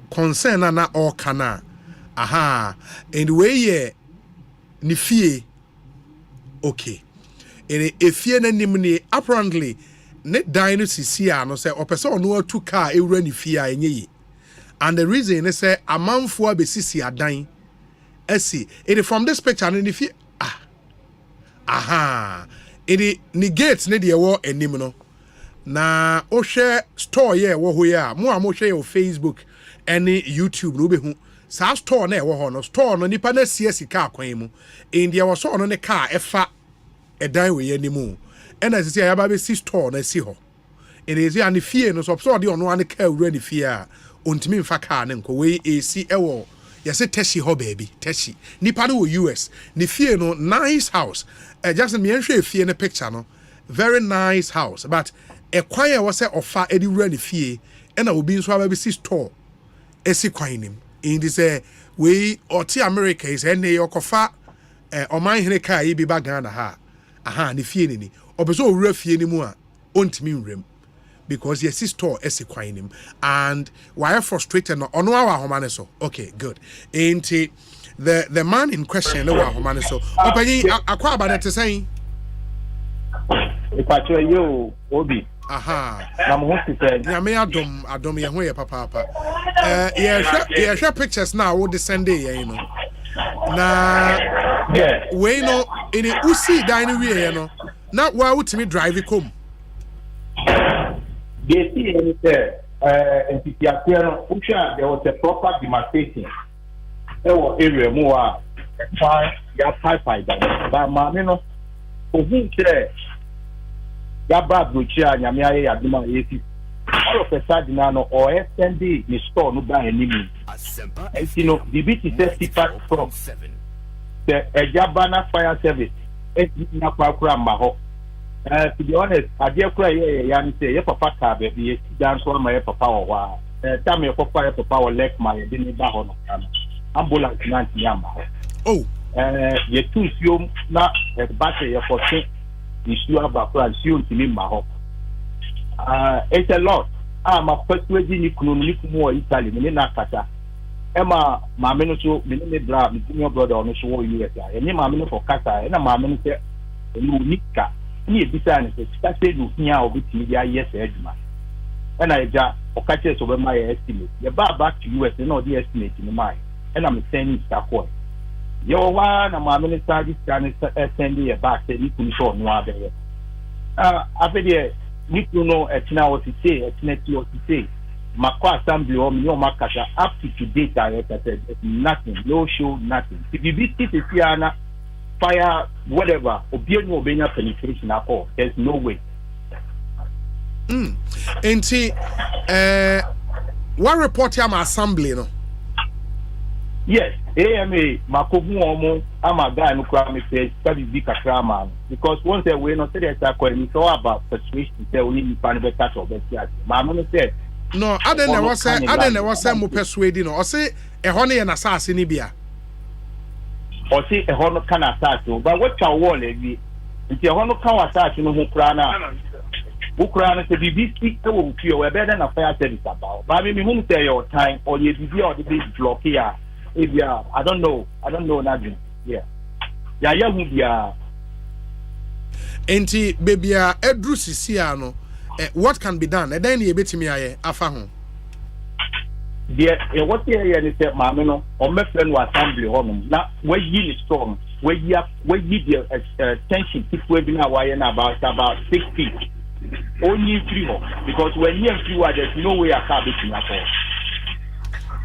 concern na all kana. Aha, and where ni fie. Okay. If na nimni apparently ne dan no sisia no say opese ono atu car ewura ni fie a enye. And the reason is say amanfo abesisi adan esi it from this picture no ni fie aha it ni gate ne de wo enim no na o share store ye wo ho ya mo a mo share your Facebook any YouTube no be hu sa store na e wo ho no store no nipa na sie sika akwan mu India was on the car efa a dan we animu and as say aba be si store na si ho it is ya ni fie no so so de ono an car wura ni fie a ontimi mfa car ne nko we AC ewo yese teshi ho baby teshi nipa no US ni fie no nice house Jackson me nhwe fie ne picture no very nice house but e kwan e was say ofa edi wura ni fie and obi nso aba be si store esi kwan nim in this we oti America is ene yokofa oman hene ka yi bi ba Ghana ha aha ne fie ni obeso owura fie ni mu a ontimi nwrem because your sister esi kwan nim and why frustrated no ono awa homane so okay good enti the man in question no wa homane so opanyi akwa abane te sen ipacho yo obi aha na mo hosi say na me adom ye ho ye papa ye hwe pictures na wo de Sunday ye no na we no in usi dan we ye no na wa utimi drive come they see any in Titiaquero Usha there was a proper demarcation there was area more ya pipe but mama no who say ya bad brucha nyame aye aduma yesi all of a sudden now or extend the store no buy any you know the BT says from the Ejabana fire service na kwakura maho to be honest adiekura ye ya say ye papa ka be ye dance for my papa wa time ye papa wa left my dey ba ho no ambulance na nyama oh ye too siom na battery ye for issue about France you to me ma it's a lot I'm a persuading you kuno Italy me na kata Emma maame no so me ne bra me senior brother no so US ya ni maame no for kata na maame no say no nika ni e bisa ne say no hia obetimi dia yes eduma na eja okache so be my estimate ye back to US na the estimate ni mai na me send it akọ yo wa na maame no charge scan send ye back say ni kunu so no abeye afede ni kunu etina o ti say etina ti o ti say Makwa assembly or me makata up to date I said nothing, no show, nothing. If you visit the fire, whatever, obenya penetration at all. There's no way. Enti what report am assembly no? Yes, AMA makobu omo ama guy no kwa me say study big akrama because once they we no say that it's all about persuasion say we need pan better or better. Ma no say no, I don't know what say mo persuade no. O say e ho ne na asase ni bia. O say e ho no kan asase, but what ka wall e bi. Nti e ho no kan asase no ho kra na. Wo kra na say BBC e wo fie we be na fire service about. But me hu say your time or ye bibi or the big block here. E bia, I don't know nothing. Yeah. Ya hu bia. Enti bebia edru sisia no. What can be done? And then you bet me afa ho. Yeah, what here is that mamino or my friend was assembly home. Now where you storm, where you the tension keep waving away about 6 feet. Only 3 because when you have 3 there's no way I can be at all.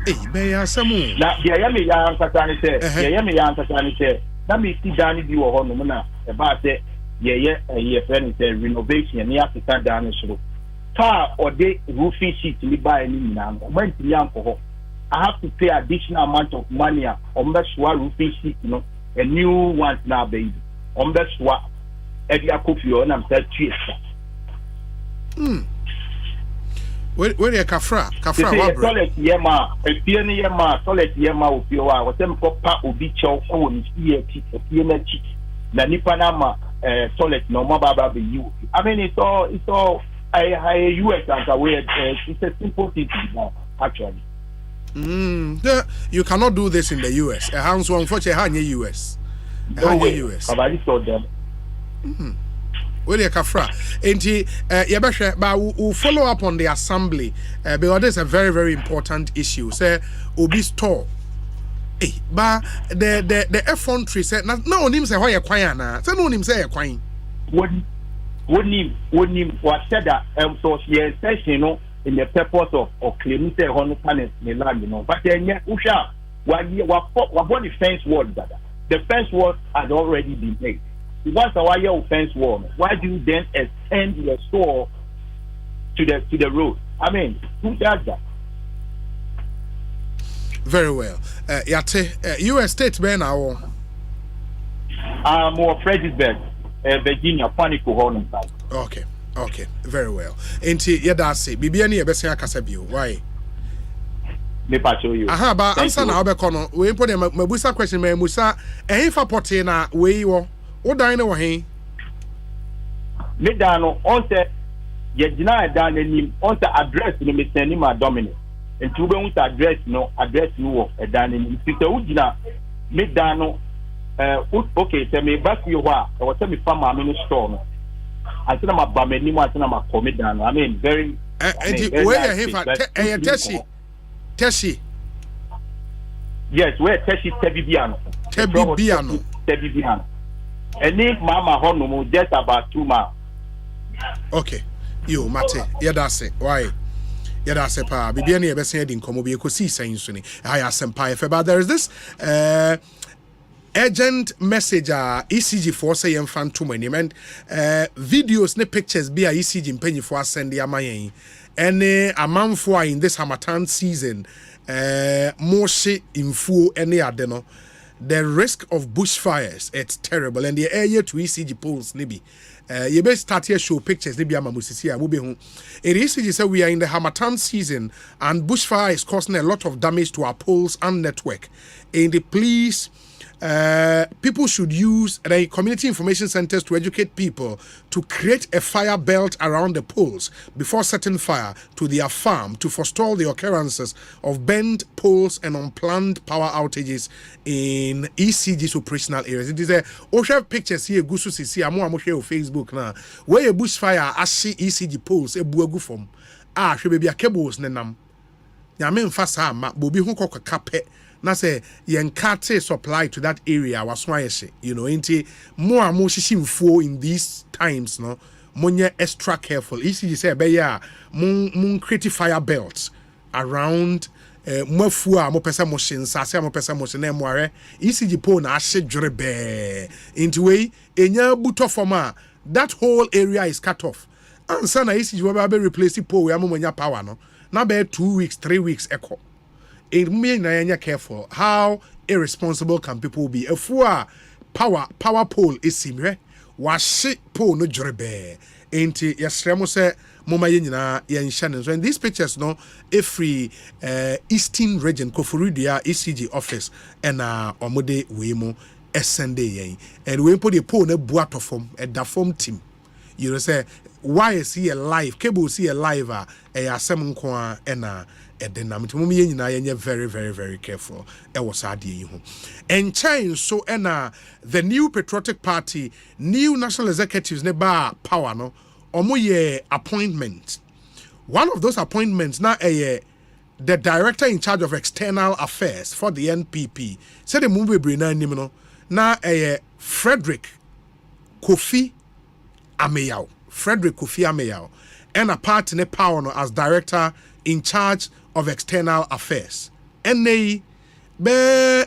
Hey, be asamu. Now the yami ya ansatani say, the yami ya ansatani say, na me see Danny do home na about a friend is a renovation and you have to stand down and show. Car or day roofing sheet to buy any now. When to young for I have to pay additional amount of money on the roofing sheet, you know, a new one now, baby. On the swap, every coffee on I'm said cheese. Where you kafra solid yema, a peony yema, solid yema of your was them for part of beach of own ear teeth, a peony cheek. The Nipanama solid no more baby you. I mean, it's all I US as a way. It's a simple thing now, actually. You cannot do this in the US. A house one for a US. US. I saw them. Where you kafra? But we'll follow up on the assembly because this is a very, very important issue. Say Obi store. But the F1 said no him say why you quiet na. Say no him say you quiet. Wouldn't him what said that so she says you know in the purpose of claiming say honor panels in the land, you know. But then usha what the fence wall brother. The fence wall had already been made. Once a wire fence wall, why do you then extend your store to the road? I mean, who does that? Very well. Yate, US state ben now. More Fredericksburg, Virginia, Panico Horn. Okay, very well. Enti yedase, bibiani ebese akasabio. Why? Aha, ba answer na obekono. We put them mabusa question me musa ehifa pote na we wo. Wo dan na wo hen? Me dan no on say ye gina dan anim on say address no me send ma Dominic. Enti ube un address no wo e dan anim. Sita wo gina me dan no okay, say me back you wa e wo say me farm am no store no. Asina ma ba me nim asina ma come dan no. I mean very enti we ye hefa Teshi. Yes, where Teshi Tebibiano. And Mama Honomo just about 2 miles. Okay. You, Mate, Yadase. Why? Yadase pa. Bibiani ebese in komo bi Ekosiisen suni. I Asempa but there is this urgent message ECG for say fan too many and videos ne pictures be ECG mpenyi for send ya mayen. Any amount for in this Hamatan season, more shit in full any adeno. The risk of bushfires, it's terrible. And the area to ECG polls, maybe. You best start here show pictures, maybe I'm a musician. It ECG said we are in the Hamatan season and bushfire is causing a lot of damage to our poles and network. And the police. People should use the community information centers to educate people to create a fire belt around the poles before setting fire to their farm to forestall the occurrences of bent poles and unplanned power outages in ECG's operational areas. It is a Osha pictures here, Gusu Sisi, Amo share on Facebook now, where a bushfire ashi ECG poles, a buagu form. Should be a cables nenam. Yamen fasa ma bobi hunko kape. Na say yenkate supply to that area was why you know inti more and more shishimfo in these times no monye extra careful ECG say be ya mun create fire belts around mafua mo pesa mo shinsa mo pesa mo na moare ECG pole na ahye dwere be inti we enya buto forma that whole area is cut off ansa na ECG we be replace pole we amonya power no na be 2 weeks 3 weeks echo. It means na careful. How irresponsible can people be? If we are power pole is similar, washi pole no jrebe. Enti yasremo se moma yenyina yenhya so in these pictures no every eastern region Koforidua ECG office and omode we mo SND yen. And we put the pole na buato form at the form team. You know say why is he alive? Cable see alive asem nko a dynamic very, very, very careful. And change so the new patriotic party, new national executives ne ba power no omo appointment. One of those appointments now the director in charge of external affairs for the NPP said the movie brina nimno na Frederick Kofi Ameyao and a part in power no as director in charge of external affairs. And they be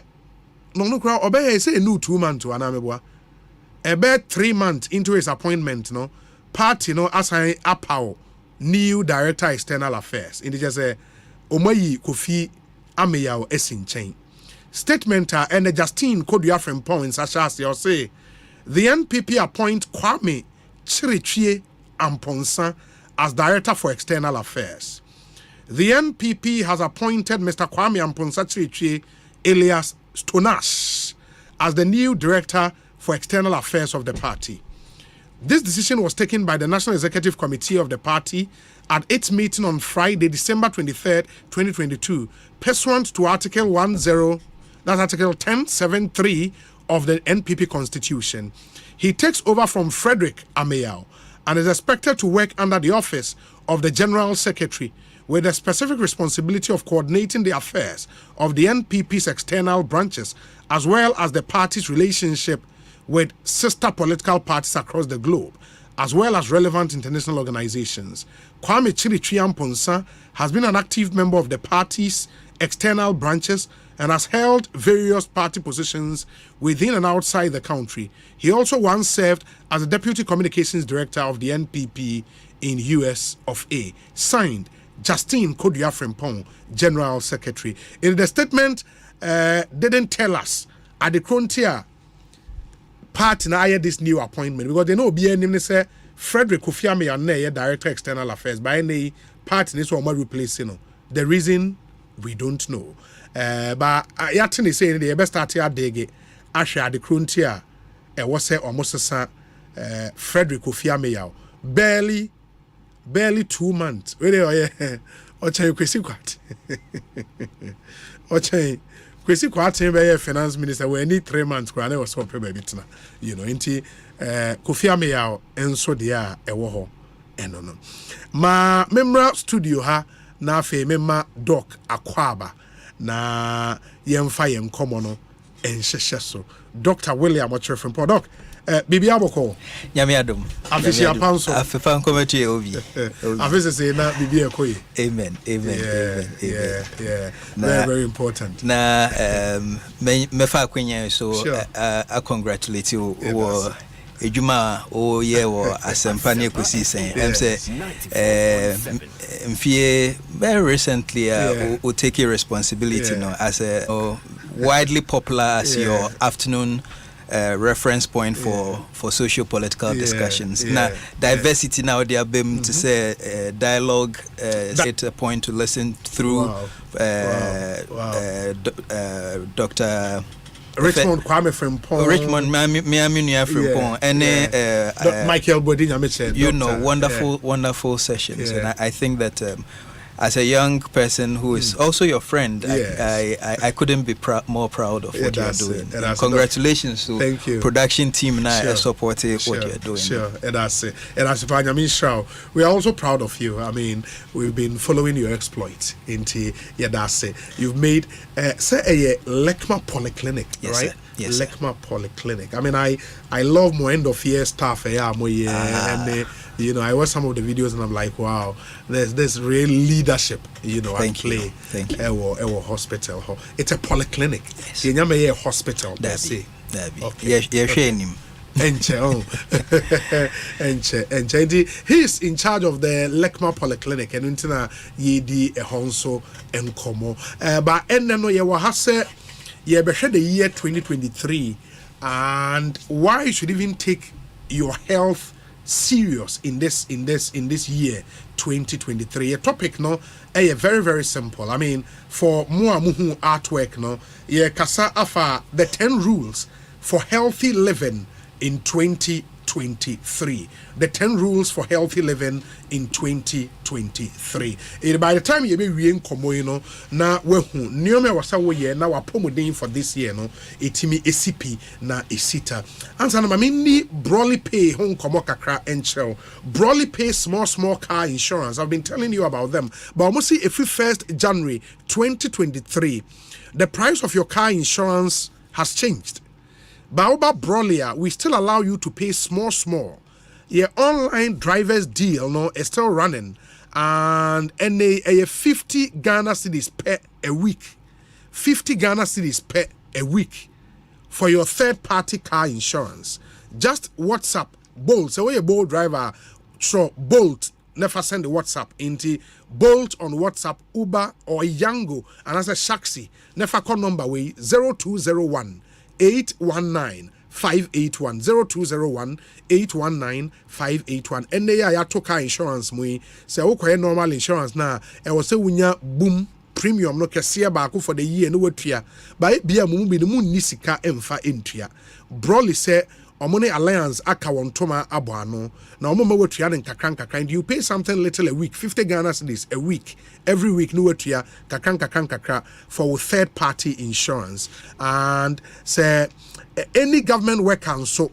no crowd obey say a new 2 man to anameboa. About 3 months into his appointment, no party no assign Apao new director external affairs. In the just Omayi Kofi Ameyao Esin chain. Statement and Justine Kodua from points such as you say the NPP appoint Kwame Chirichie Amponsa as director for external affairs. The NPP has appointed Mr. Kwame Amponsa Chirichie alias Stonash as the new director for external affairs of the party. This decision was taken by the National Executive Committee of the party at its meeting on Friday, December 23rd, 2022, pursuant to Article 1073 of the NPP Constitution. He takes over from Frederick Ameyao and is expected to work under the office of the General Secretary with the specific responsibility of coordinating the affairs of the NPP's external branches as well as the party's relationship with sister political parties across the globe, as well as relevant international organizations. Kwame Chirichie Amponsa has been an active member of the party's external branches and has held various party positions within and outside the country. He also once served as the Deputy Communications Director of the NPP in US of A. Signed, Justine Kodua Frimpong, General Secretary. In the statement, didn't tell us at the frontier party now this new appointment because they know BNM say Frederick Kofi Ameyao Director External Affairs by any party this one replacing. The reason we don't know. But Yatin is saying the best start here dege Asha the frontier was say almost Frederick Kofi Ameyao barely 2 months. Really Ochai Kwesi Kwat. Ochai Kwesi Kwat be finance minister we need 3 months kwa na was so pay baby tna. You know, inti Kofi Ameyao enso dia ewo ho eno no. Ma memra studio ha na afi memma doc Akwaba na yemfa yenkomo no enhyehye so. Dr. William Ochre from Doc Bibi Aboko. Nyame adom. Afisi apanso. Afefa nkomatu ye obi. Afisi say na bibi ekoyi. Amen. Yeah. Very important. Na mefa kwenya so I congratulate you or ejuma o ye wo Asempa na Ekosiisen. Em say mfie very recently o take a responsibility no as a widely popular as your afternoon reference point for socio-political discussions. Now, diversity now they are being to say dialogue, it's a point to listen through. Dr. Richmond Kwame Frimpong. Richmond Miaminia Frimpong. And Michael Bodin, you know, wonderful sessions. And I think that as a young person who is also your friend, I couldn't be more proud of what you're doing. Congratulations to the production team now supporting what you're doing. Sure, and that's it. And as Benjamin Shaw, we are also proud of you. I mean, we've been following your exploits into Yadase. You've made say a Lekma Polyclinic, right? Sir. Yes, Lekma Polyclinic. I mean, I love more end of year stuff. And you know, I watch some of the videos and I'm like, wow, there's real leadership. You know, Thank you. Our hospital. It's a polyclinic. Yes. You know, a hospital. That's it. Yes, he's in charge of the Lekma Polyclinic and Untina Yedi Ehonso and Komo. But and then you have said the year 2023 and why you should even take your health serious in this year 2023. A topic no very very simple. I mean for more muhu artwork no kasa afa the 10 rules for healthy living in 2023. The 10 rules for healthy living in 2023. By the time you be reading komo you know na wehu niome wasa wo ye na wapomodin for this year no etimi esipi na esita ansa na mami Broly Pay hon komo kakra enchel Broly Pay small car insurance. I've been telling you about them, but almost see if 1st January 2023 the price of your car insurance has changed. Baoba Brolia, we still allow you to pay small. Your online driver's deal no is still running and a 50 Ghana cedis per a week. 50 Ghana cedis per a week for your third party car insurance. just WhatsApp Bolt. So when you Bolt driver, sure Bolt never send the WhatsApp into Bolt on WhatsApp, Uber or Yango, and as a Shaxi, never call number way 0201 819 581 0201 819 581. And they are to car insurance. We say, okay, normal insurance now. I was say, when boom premium no kesiya baako for the year no watua. By bia mu bi no mu nisika emfa entua. Broly say, Omone Alliance aka wontoma aboano na omoma wetua ne kakran you pay something little a week 50 Ghana cedis a week every week no wetua kakran for third party insurance and say any government worker so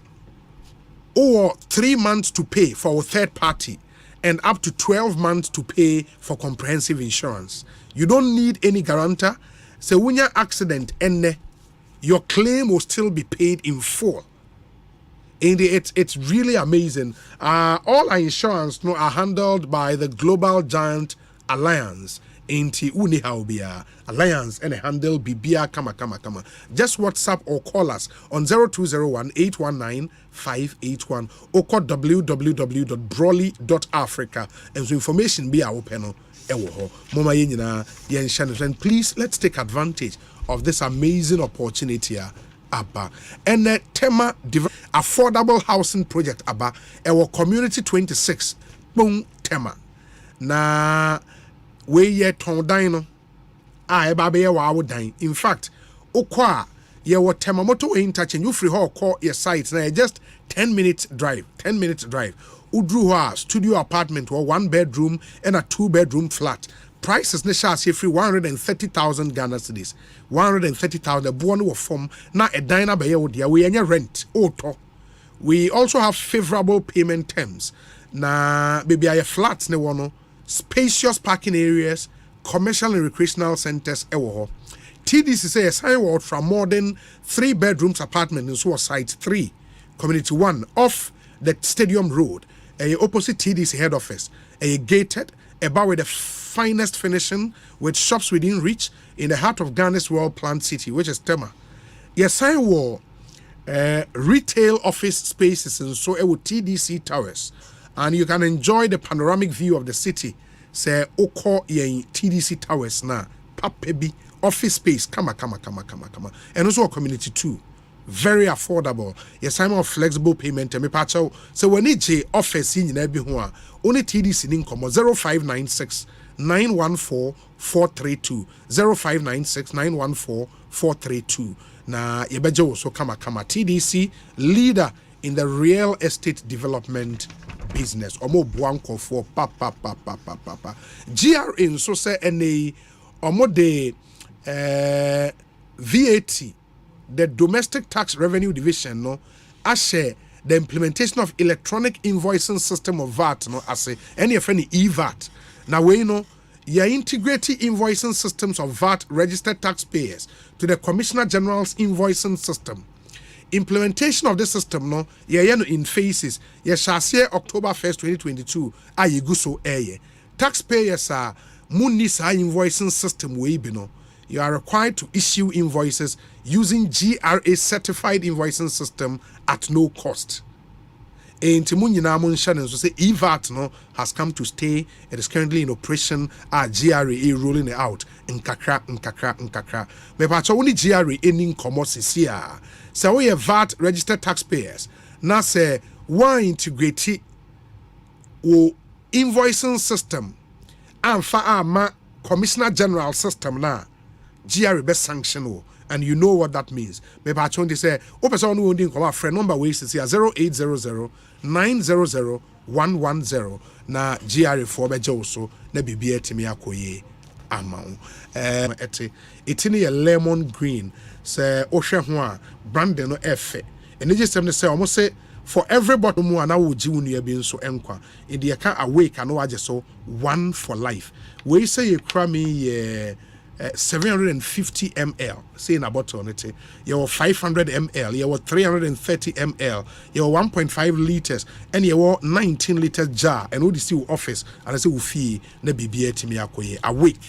or 3 months to pay for third party and up to 12 months to pay for comprehensive insurance. You don't need any guarantor. So when your accident ende, your claim will still be paid in full. And it's really amazing. All our insurance are handled by the Global Giant Alliance. Inti Unihaubia Alliance and handle Bibia kama. Just WhatsApp or call us on 0201 819 581 or call www.broly.africa and so information be our panel. Mama Yenina Yen and please let's take advantage of this amazing opportunity. Abba and the Tema affordable housing project Abba our community 26 boom Tema na we ye ton dino eba be wa dine. In fact okwa ye wo Tema moto interchange you free call your site na just 10 minutes drive udru studio apartment or 1 bedroom and a 2 bedroom flat. Prices ne shall say free 130,000 Ghana cedis. 130,000 born of form na a diner by your we any rent auto. We also have favorable payment terms. Na baby a flats ne wono spacious parking areas, commercial and recreational centers ewo. TDC say a sign word from more than 3 bedrooms apartment in so site 3 community 1 off the stadium road a opposite TDC head office a gated about with the finest finishing with shops within reach in the heart of Ghana's world planned city, which is Tema. Yes, sign wall retail office spaces and so with TDC towers, and you can enjoy the panoramic view of the city. Say Oko ye TDC towers na papebi office space kama, and also a community too. Very affordable. Yes, I'm of flexible payment. So when it's office in every one, only TDC income 0596 914 432 0596 914 432. Na yebejo so kama TDC leader in the real estate development business. Omo buanko for papa. GRN so say any omo de VAT. The Domestic Tax Revenue Division no share the implementation of electronic invoicing system of VAT no as any e-VAT. Now we know you integrating invoicing systems of VAT registered taxpayers to the Commissioner General's invoicing system. Implementation of this system no in phases. Shall say October 1st, 2022. Ayiguso eye. Taxpayers are munisa invoicing system we no. You are required to issue invoices using GRA certified invoicing system at no cost. And Timunyinamun Shannon so say EVAT no has come to stay. It is currently in operation at GRA rolling it out in kakra. Me pacho only GRA ending commerce here. So we have VAT registered taxpayers. Now say one integrate o invoicing system and fa Commissioner General system na. GRA best sanction and you know what that means. Me patron they say o person who ndin come friend number we is 0800 900 110 na GRA for bejo so na bibia timi akoye amount etini a lemon green say ohwe ho a brand no efe and just them say almost say for everybody mu ana wo ji wonu bi nso enkwa e de ka awake ano age so one for life we say you kra me 750 ml say in a bottle on it you 500 ml you 330 ml you 1.5 liters and you 19 liters jar and what you see office and I say fee na bibia timi akoye awake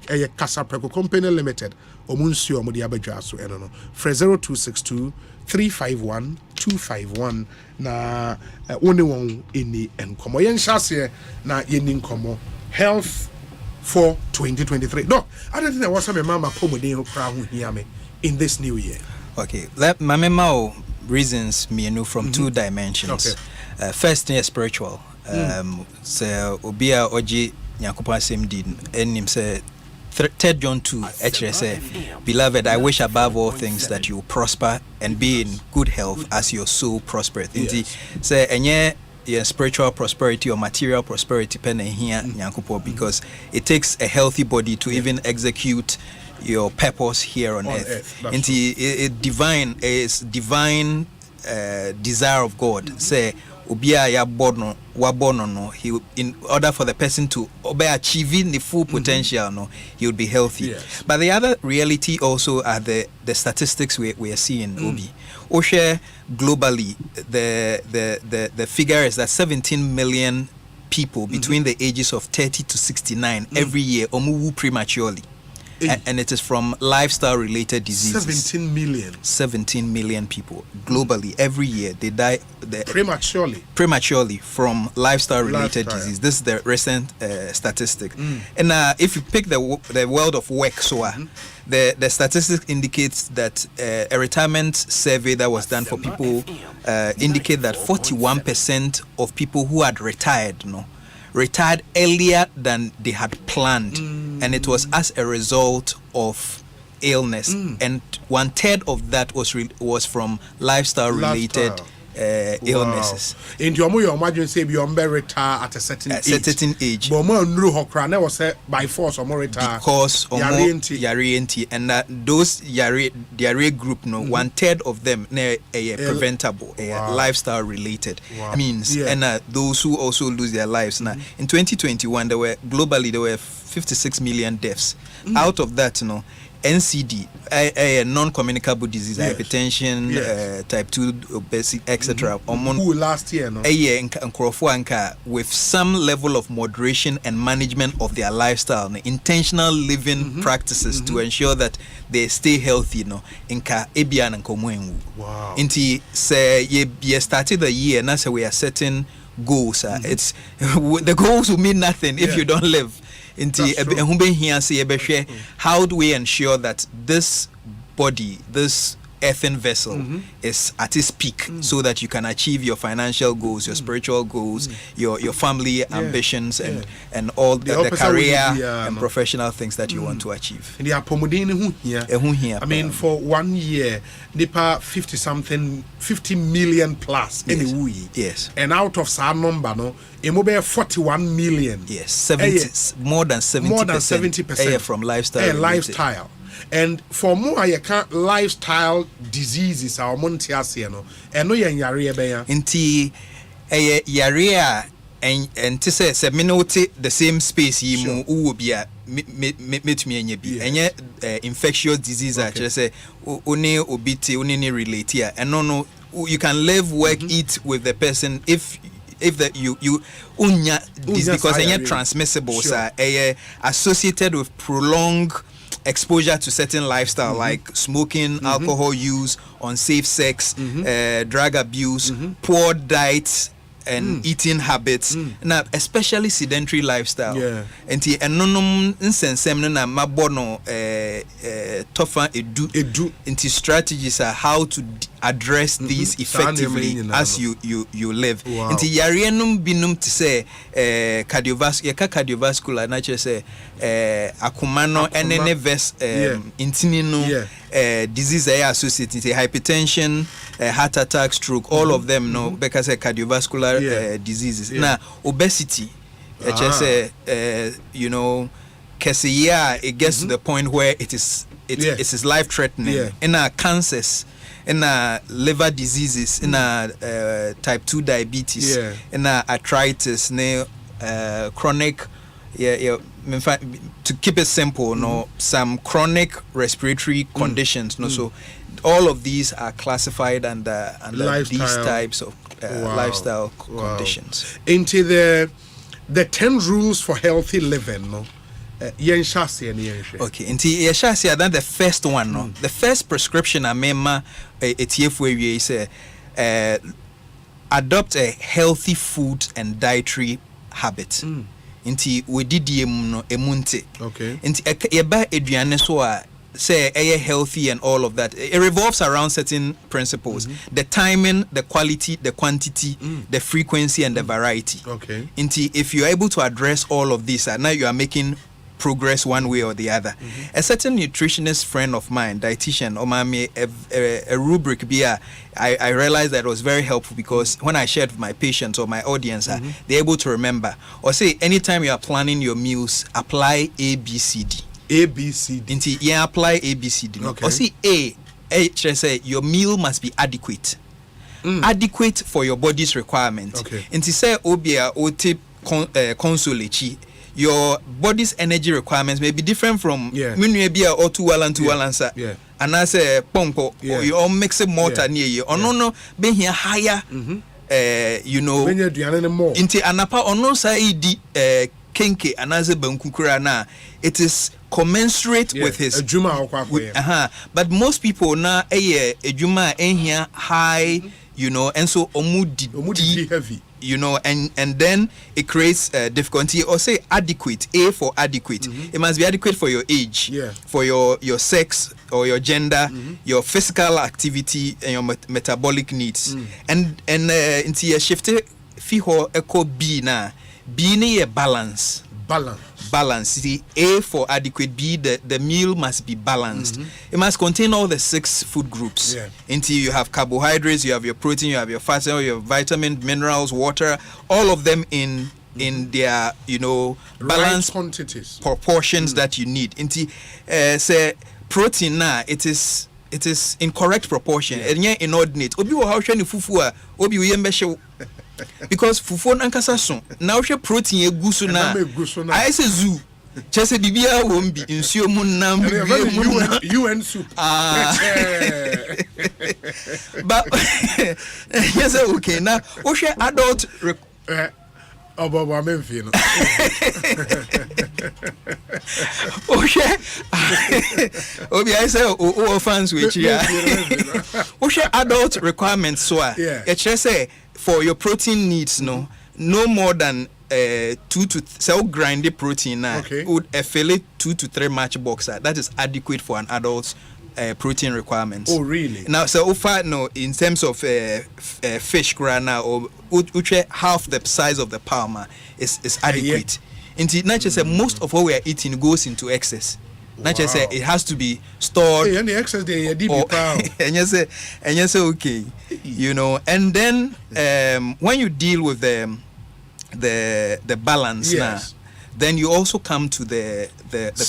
a Casa Preco Company Limited omunsi omudi abadwa so eno no 0262 351 0251 na one one any enkomo yen shase na yen nkomo health for 2023. No, I don't think there was some mama pomodin who hear me in this new year. Okay, let my reasons me know from two dimensions. Okay. First, spiritual. So obia oji nyakupa same did enim say 3 John 2 actually say, beloved, I wish above all things that you prosper and be in good health as your soul prospereth. Yes. Say enye your spiritual prosperity or material prosperity pen here nyakupo, because it takes a healthy body to even execute your purpose here on earth. And it divine desire of God. Say Ubia ya born no, he, in order for the person to be achieving the full potential, no, he would be healthy. Yes. But the other reality also are the statistics we are seeing. Obi Oshe globally, the figure is that 17 million people between the ages of 30 to 69 every year omuwu prematurely. And it is from lifestyle related diseases. 17 million people globally every year they die prematurely from lifestyle related disease. This is the recent statistic. And if you pick the world of work, the statistics indicates that a retirement survey that was done for people indicate that 41% of people who had retired retired earlier than they had planned, and it was as a result of illness, and 1/3 of that was from lifestyle related illnesses. In your imagine say you retire at a certain age. But more was by force or more retire because yari and those yari group 1/3 of them preventable lifestyle related means, and those who also lose their lives. Now in 2021 there were 56 million deaths. Out of that, NCD, a non-communicable disease, hypertension, type 2 obesity, etc. Last year, with some level of moderation and management of their lifestyle, intentional living practices to ensure that they stay healthy. Wow. Inti say ye started the year, and that's we are setting goals. It's the goals will mean nothing if you don't live. How do we ensure that this body, this earthen vessel is at its peak, so that you can achieve your financial goals, your spiritual goals, your family ambitions, and all the career and professional things that you want to achieve. I mean, for 1 year, nipa 50 million plus. Yes. And out of that number, it 41 million. Yes, more than 70% from lifestyle. And for more lifestyle diseases our montias and no yare inti yare and to say the same space you will be a infectious disease just say only obiti only relate here, and no you can live, work, eat with the person if that you unya this, because any transmissible associated with prolonged exposure to certain lifestyle like smoking, alcohol use, unsafe sex, drug abuse, poor diet and eating habits, now especially sedentary lifestyle. Enti enonum nsensem na mabono tofa edu into strategies are how to address these effectively as you live. Enti yarienum binum to say cardiovascular nature say akumano enene ves intinino disease associated hypertension, heart attack, stroke, all of them because cardiovascular diseases. Now obesity, it gets to the point where it is life threatening. In our cancers, in our liver diseases, in our type 2 diabetes, in our arthritis, chronic to keep it simple, some chronic respiratory conditions, so all of these are classified under these types of lifestyle conditions. Into the 10 rules for healthy living, okay, then the first one, the first prescription I remember ETF where you say adopt a healthy food and dietary habit. Inti we did no emunte. Okay. Inti yeba eduane so a say healthy and all of that. It revolves around certain principles: the timing, the quality, the quantity, the frequency, and the variety. Okay. Inti if you are able to address all of these, now you are making progress one way or the other. A certain nutritionist friend of mine, dietitian, Omami, a rubric I realized that it was very helpful, because when I shared with my patients or my audience, they're able to remember. Or say, anytime you are planning your meals, apply ABCD. ABCD. Yeah, apply ABCD. Okay. Or see, say your meal must be adequate. Adequate for your body's requirement. Okay. And to say, Obia, Ote, Consolechi, your body's energy requirements may be different from Minuebia or Tuwalansa. Yeah. And I say Ponko, or you all mix it mortar near you. Or no, being here higher, you know, into Anapa or no Saidi Kenke and as a Bankukura na. It is commensurate with his but most people now a Juma in here high, you know, and so omudi heavy. You know, and then it creates difficulty. Or say adequate, A for adequate. It must be adequate for your age, for your sex or your gender, your physical activity, and your metabolic needs. And into your shift fiho echo B na B ni a balance. See, A for adequate, B the meal must be balanced. It must contain all the 6 food groups. Until you have carbohydrates, you have your protein, you have your fats, you have vitamin, minerals, water, all of them in their, you know, balanced quantities, proportions that you need. Until say protein na it is in correct proportion and yeah inordinate. Obi wo how hwe ni fufu a obi wo yembe because fufu nankasa so na hwe protein egusu na I say zoo chese bibia won bi nsuo mu nam UN soup but yes okay now hwe adult Obobo amemfi no Obi I say o fans we here adult requirements so it say for your protein needs no more than 2 to so grind the protein would a fillet 2 to 3 matchbox that is adequate for an adult's protein requirements. Oh really? Now so far no in terms of fish grana or half the size of the palm is adequate. Not just most of what we are eating goes into excess. Not just it has to be stored. And the excess they and you say okay, you know. And then when you deal with the balance now, then you also come to the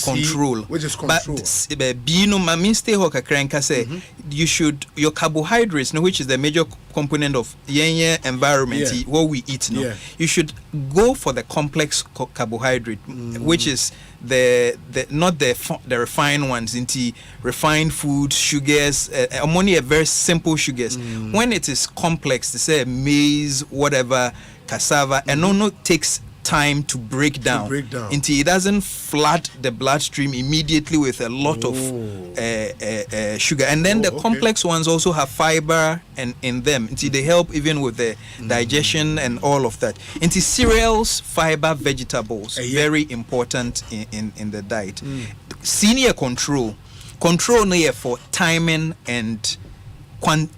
control, which is control. But no mami stay hoka krenka say you should your carbohydrates, no, which is the major component of environment what we eat. No, you should go for the complex carbohydrate, which is the not the refined ones, into refined food, sugars, only a very simple sugars. When it is complex, they say maize, whatever, cassava, and no takes time to break down until it doesn't flood the bloodstream immediately with a lot of sugar. And then the complex ones also have fiber in them until they help even with the digestion and all of that. Into cereals, fiber, vegetables, very important in the diet. Senior control here for timing and quantity.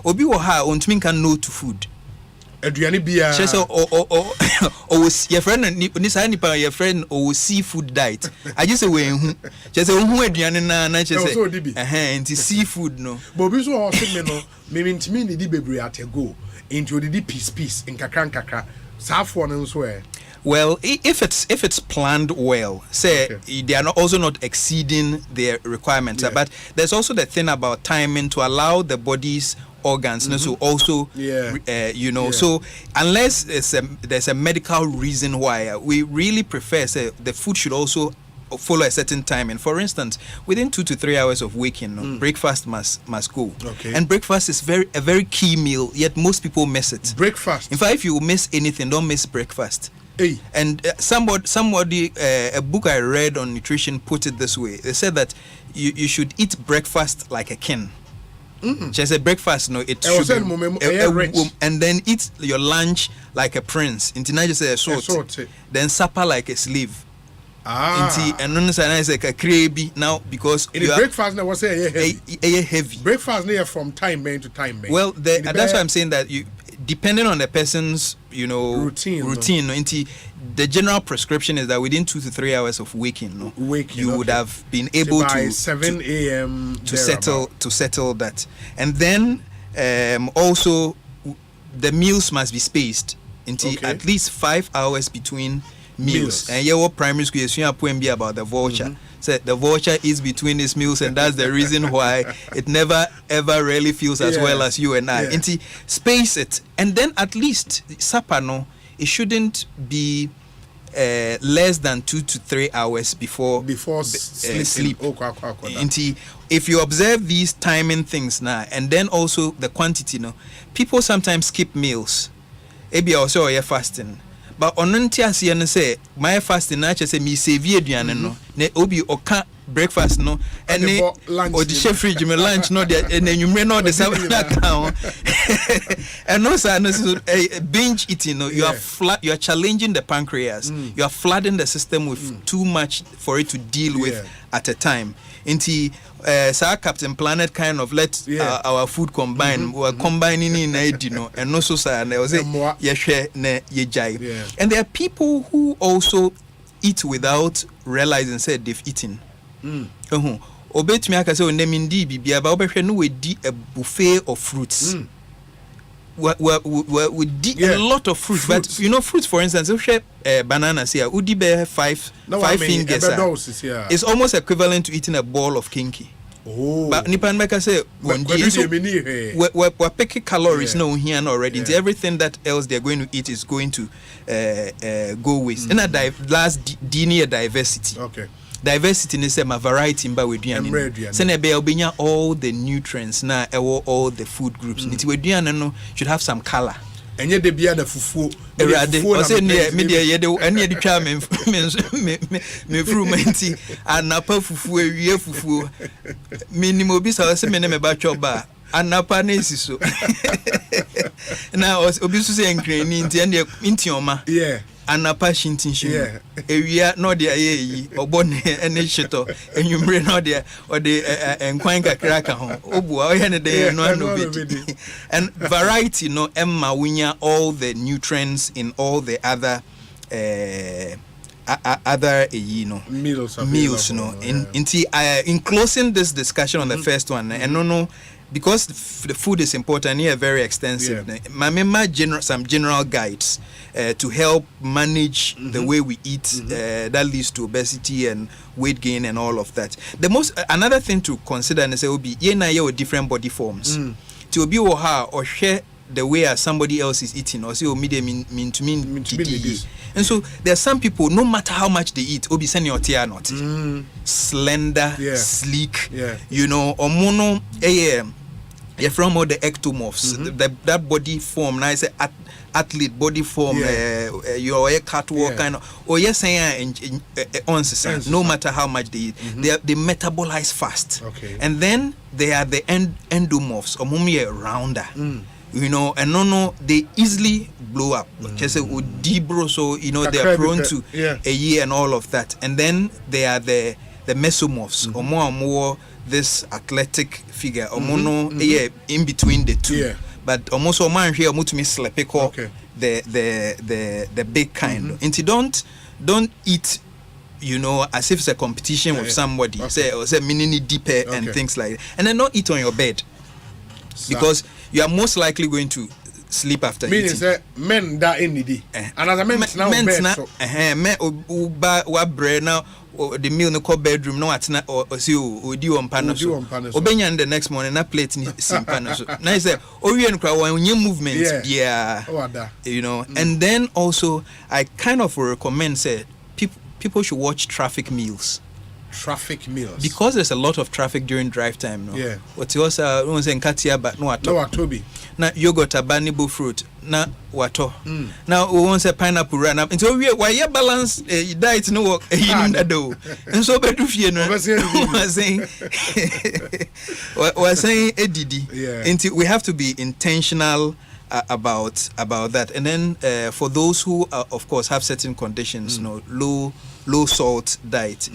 Obi wo ha ontumi kan no to food. Aduane bia chese your friend ni say nipa your friend o seafood diet. I just say we hu chese hu aduane na chese nti seafood no but bi so o se me no me ntimi ni di bebre atego into di piece in kakra safo no so well, if it's planned well, say they are also not exceeding their requirements. But there's also the thing about timing to allow the body's organs, so also, you know, so unless there's a medical reason why, we really prefer the food should also follow a certain time. And for instance, within 2 to 3 hours of waking, breakfast must go. And breakfast is a very key meal, yet most people miss it. Breakfast. In fact, if you miss anything, don't miss breakfast. And somebody a book I read on nutrition put it this way. They said that you should eat breakfast like a king. Just a breakfast, no, it should be, and then eat your lunch like a prince. Into not just a sort. Then supper like a slave. And then I say a crabby now because breakfast now was heavy. Breakfast near from time man to time man. Well, that's why I'm saying that you, depending on the person's routine. The general prescription is that within 2 to 3 hours of waking, you would have been able by 7 a.m. to settle that, and then also the meals must be spaced into at least 5 hours between meals. And your primary school is be about the vulture. So the vulture is between his meals, and that's the reason why it never ever really feels as well as you and I. Into space it, and then at least supper it shouldn't be less than 2 to 3 hours before sleep. If you observe these timing things now, and then also the quantity, people sometimes skip meals. Maybe also you're fasting. But on Nuntia say my fasting nature say me save aduane ne obi oka breakfast and or the chef fridge me lunch and then you may know the same account. And also binge eating, you are challenging the pancreas. You are flooding the system with too much for it to deal with at a time. Captain Planet kind of let our food combine. We are combining in and also and there are people who also eat without realizing said they've eaten. Obet me aka say onemindi bibia ba obehwe no we di a buffet of fruits. We di a lot of fruits, but fruits, for instance, if you bananas here, would be five fingers. It's almost equivalent to eating a ball of kinky. But Nipan Meka say we're picking calories now here and already. Everything that else they're going to eat is going to go waste. And last diversity. Diversity is a variety mba we duane. Sene be obenya all the nutrients na all the food groups. Nti we duane no should have some color. Enye de bia na fufuo. Erade o se ne media ye de ene de twa me frumenti anapa fufuo ewie fufuo. Minimo obi sa se me ne me ba choba. Anapa na esiso. Na obi so se enkrani nti ene intioma. Anapa shintin ewia no de ayi obone ene shito enwumre no de o de enkwan kakra ka ho obu o ye ne de no be. And variety emma wunya all the nutrients in all the other meals in closing this discussion on the first one and because the food is important here, very extensive. Some general guides to help manage the way we eat that leads to obesity and weight gain and all of that. Another thing to consider and say obi ye na ye different body forms. To obi or share the way as somebody else is eating or say mean to mean. And so there are some people, no matter how much they eat, obi senior tia not slender, sleek, or mono you're from all the ectomorphs, that body form, nice athlete body form, you're a catwalk kind of, or yes, no matter how much they eat, they metabolize fast. And then they are the endomorphs, or mummy rounder. And they easily blow up. Just say debro, so they are prone to a year and all of that. And then they are the mesomorphs, or more this athletic figure, or mono in between the two. But almost all man here to me slepeko the big kind. And don't eat as if it's a competition with somebody. Say mini deeper and things like that. And then don't eat on your bed. Because you are most likely going to sleep after eating. Meaning men that in the and as a men now the meal no call bedroom no atna or see odi on panel so obenya the next morning na plate ni simpana so na say owie no kra wan movement and then also I kind of recommend say people should watch traffic meals. traffic meals. Because there's a lot of traffic during drive time. No? Yeah. What you also say nkatia but no ato. No atobi. Na yogurt abanibo fruit na wato. Now we want say pineapple run up. So we why you balance diet no work do. And so bedu fie no. We're saying edidi. Yeah. We have to be intentional about that. And then for those who of course have certain conditions, low salt diet.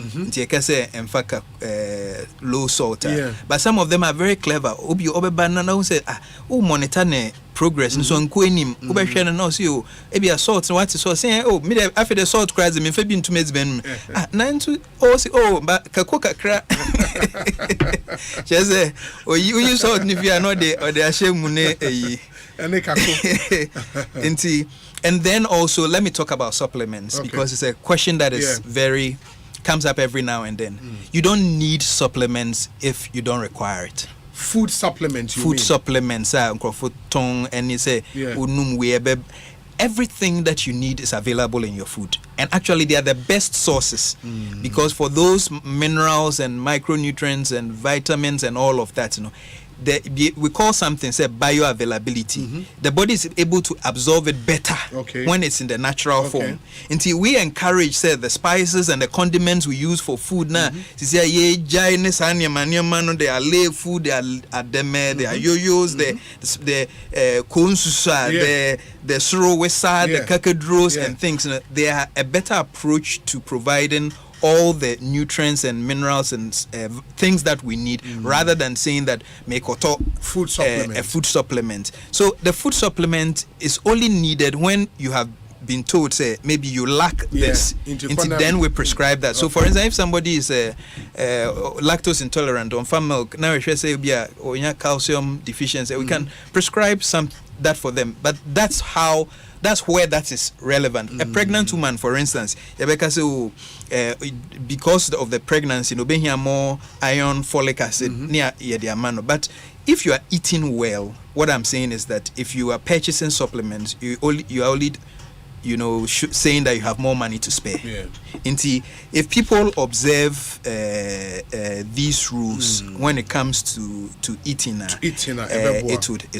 Low salt. But some of them are very clever. Obi banana say monitor ne progress so nko enim obehwe no say e a salt what so say me after the salt cries me fa bi ntum ezben na ntu say but kakra say you salt ni via no de or the ashemu ne eyi and then also let me talk about supplements because it's a question that is very comes up every now and then. You don't need supplements if you don't require it. Food supplements, food supplements, and you say everything that you need is available in your food, and actually they are the best sources because for those minerals and micronutrients and vitamins and all of that, we call something say bioavailability. The body is able to absorb it better when it's in the natural form. Until we encourage say the spices and the condiments we use for food now. They are lay food, they are ademe, they are yo-yos, the konsusa, the surowesa, the kakadros and things. They are a better approach to providing all the nutrients and minerals and things that we need, rather than saying that make a food supplement. So the food supplement is only needed when you have been told, say, maybe you lack this. Then we prescribe that. So for instance, if somebody is lactose intolerant on farm milk, now we should say or calcium deficiency, we can prescribe that for them. But that's where that is relevant. A pregnant woman, for instance, because of the pregnancy, being more iron, folic acid near the man. But if you are eating well, what I'm saying is that if you are purchasing supplements, you are only saying that you have more money to spare. If people observe these rules when it comes to eating, it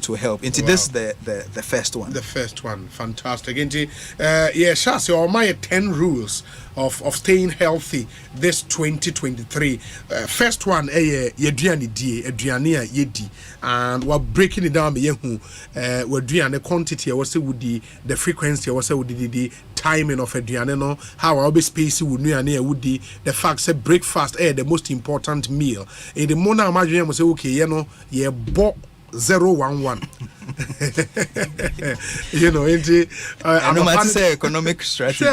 will help. This is the first one. The first one, fantastic. Shasi, or my 10 rules of staying healthy this 2023. First one, yedi, and we're breaking it down. We're doing the quantity. What's the frequency? What's the timing of aduane? How I'll be spacing would the fact that breakfast the most important meal. In the morning, imagine I say, okay, bought 011. Say economic strategy.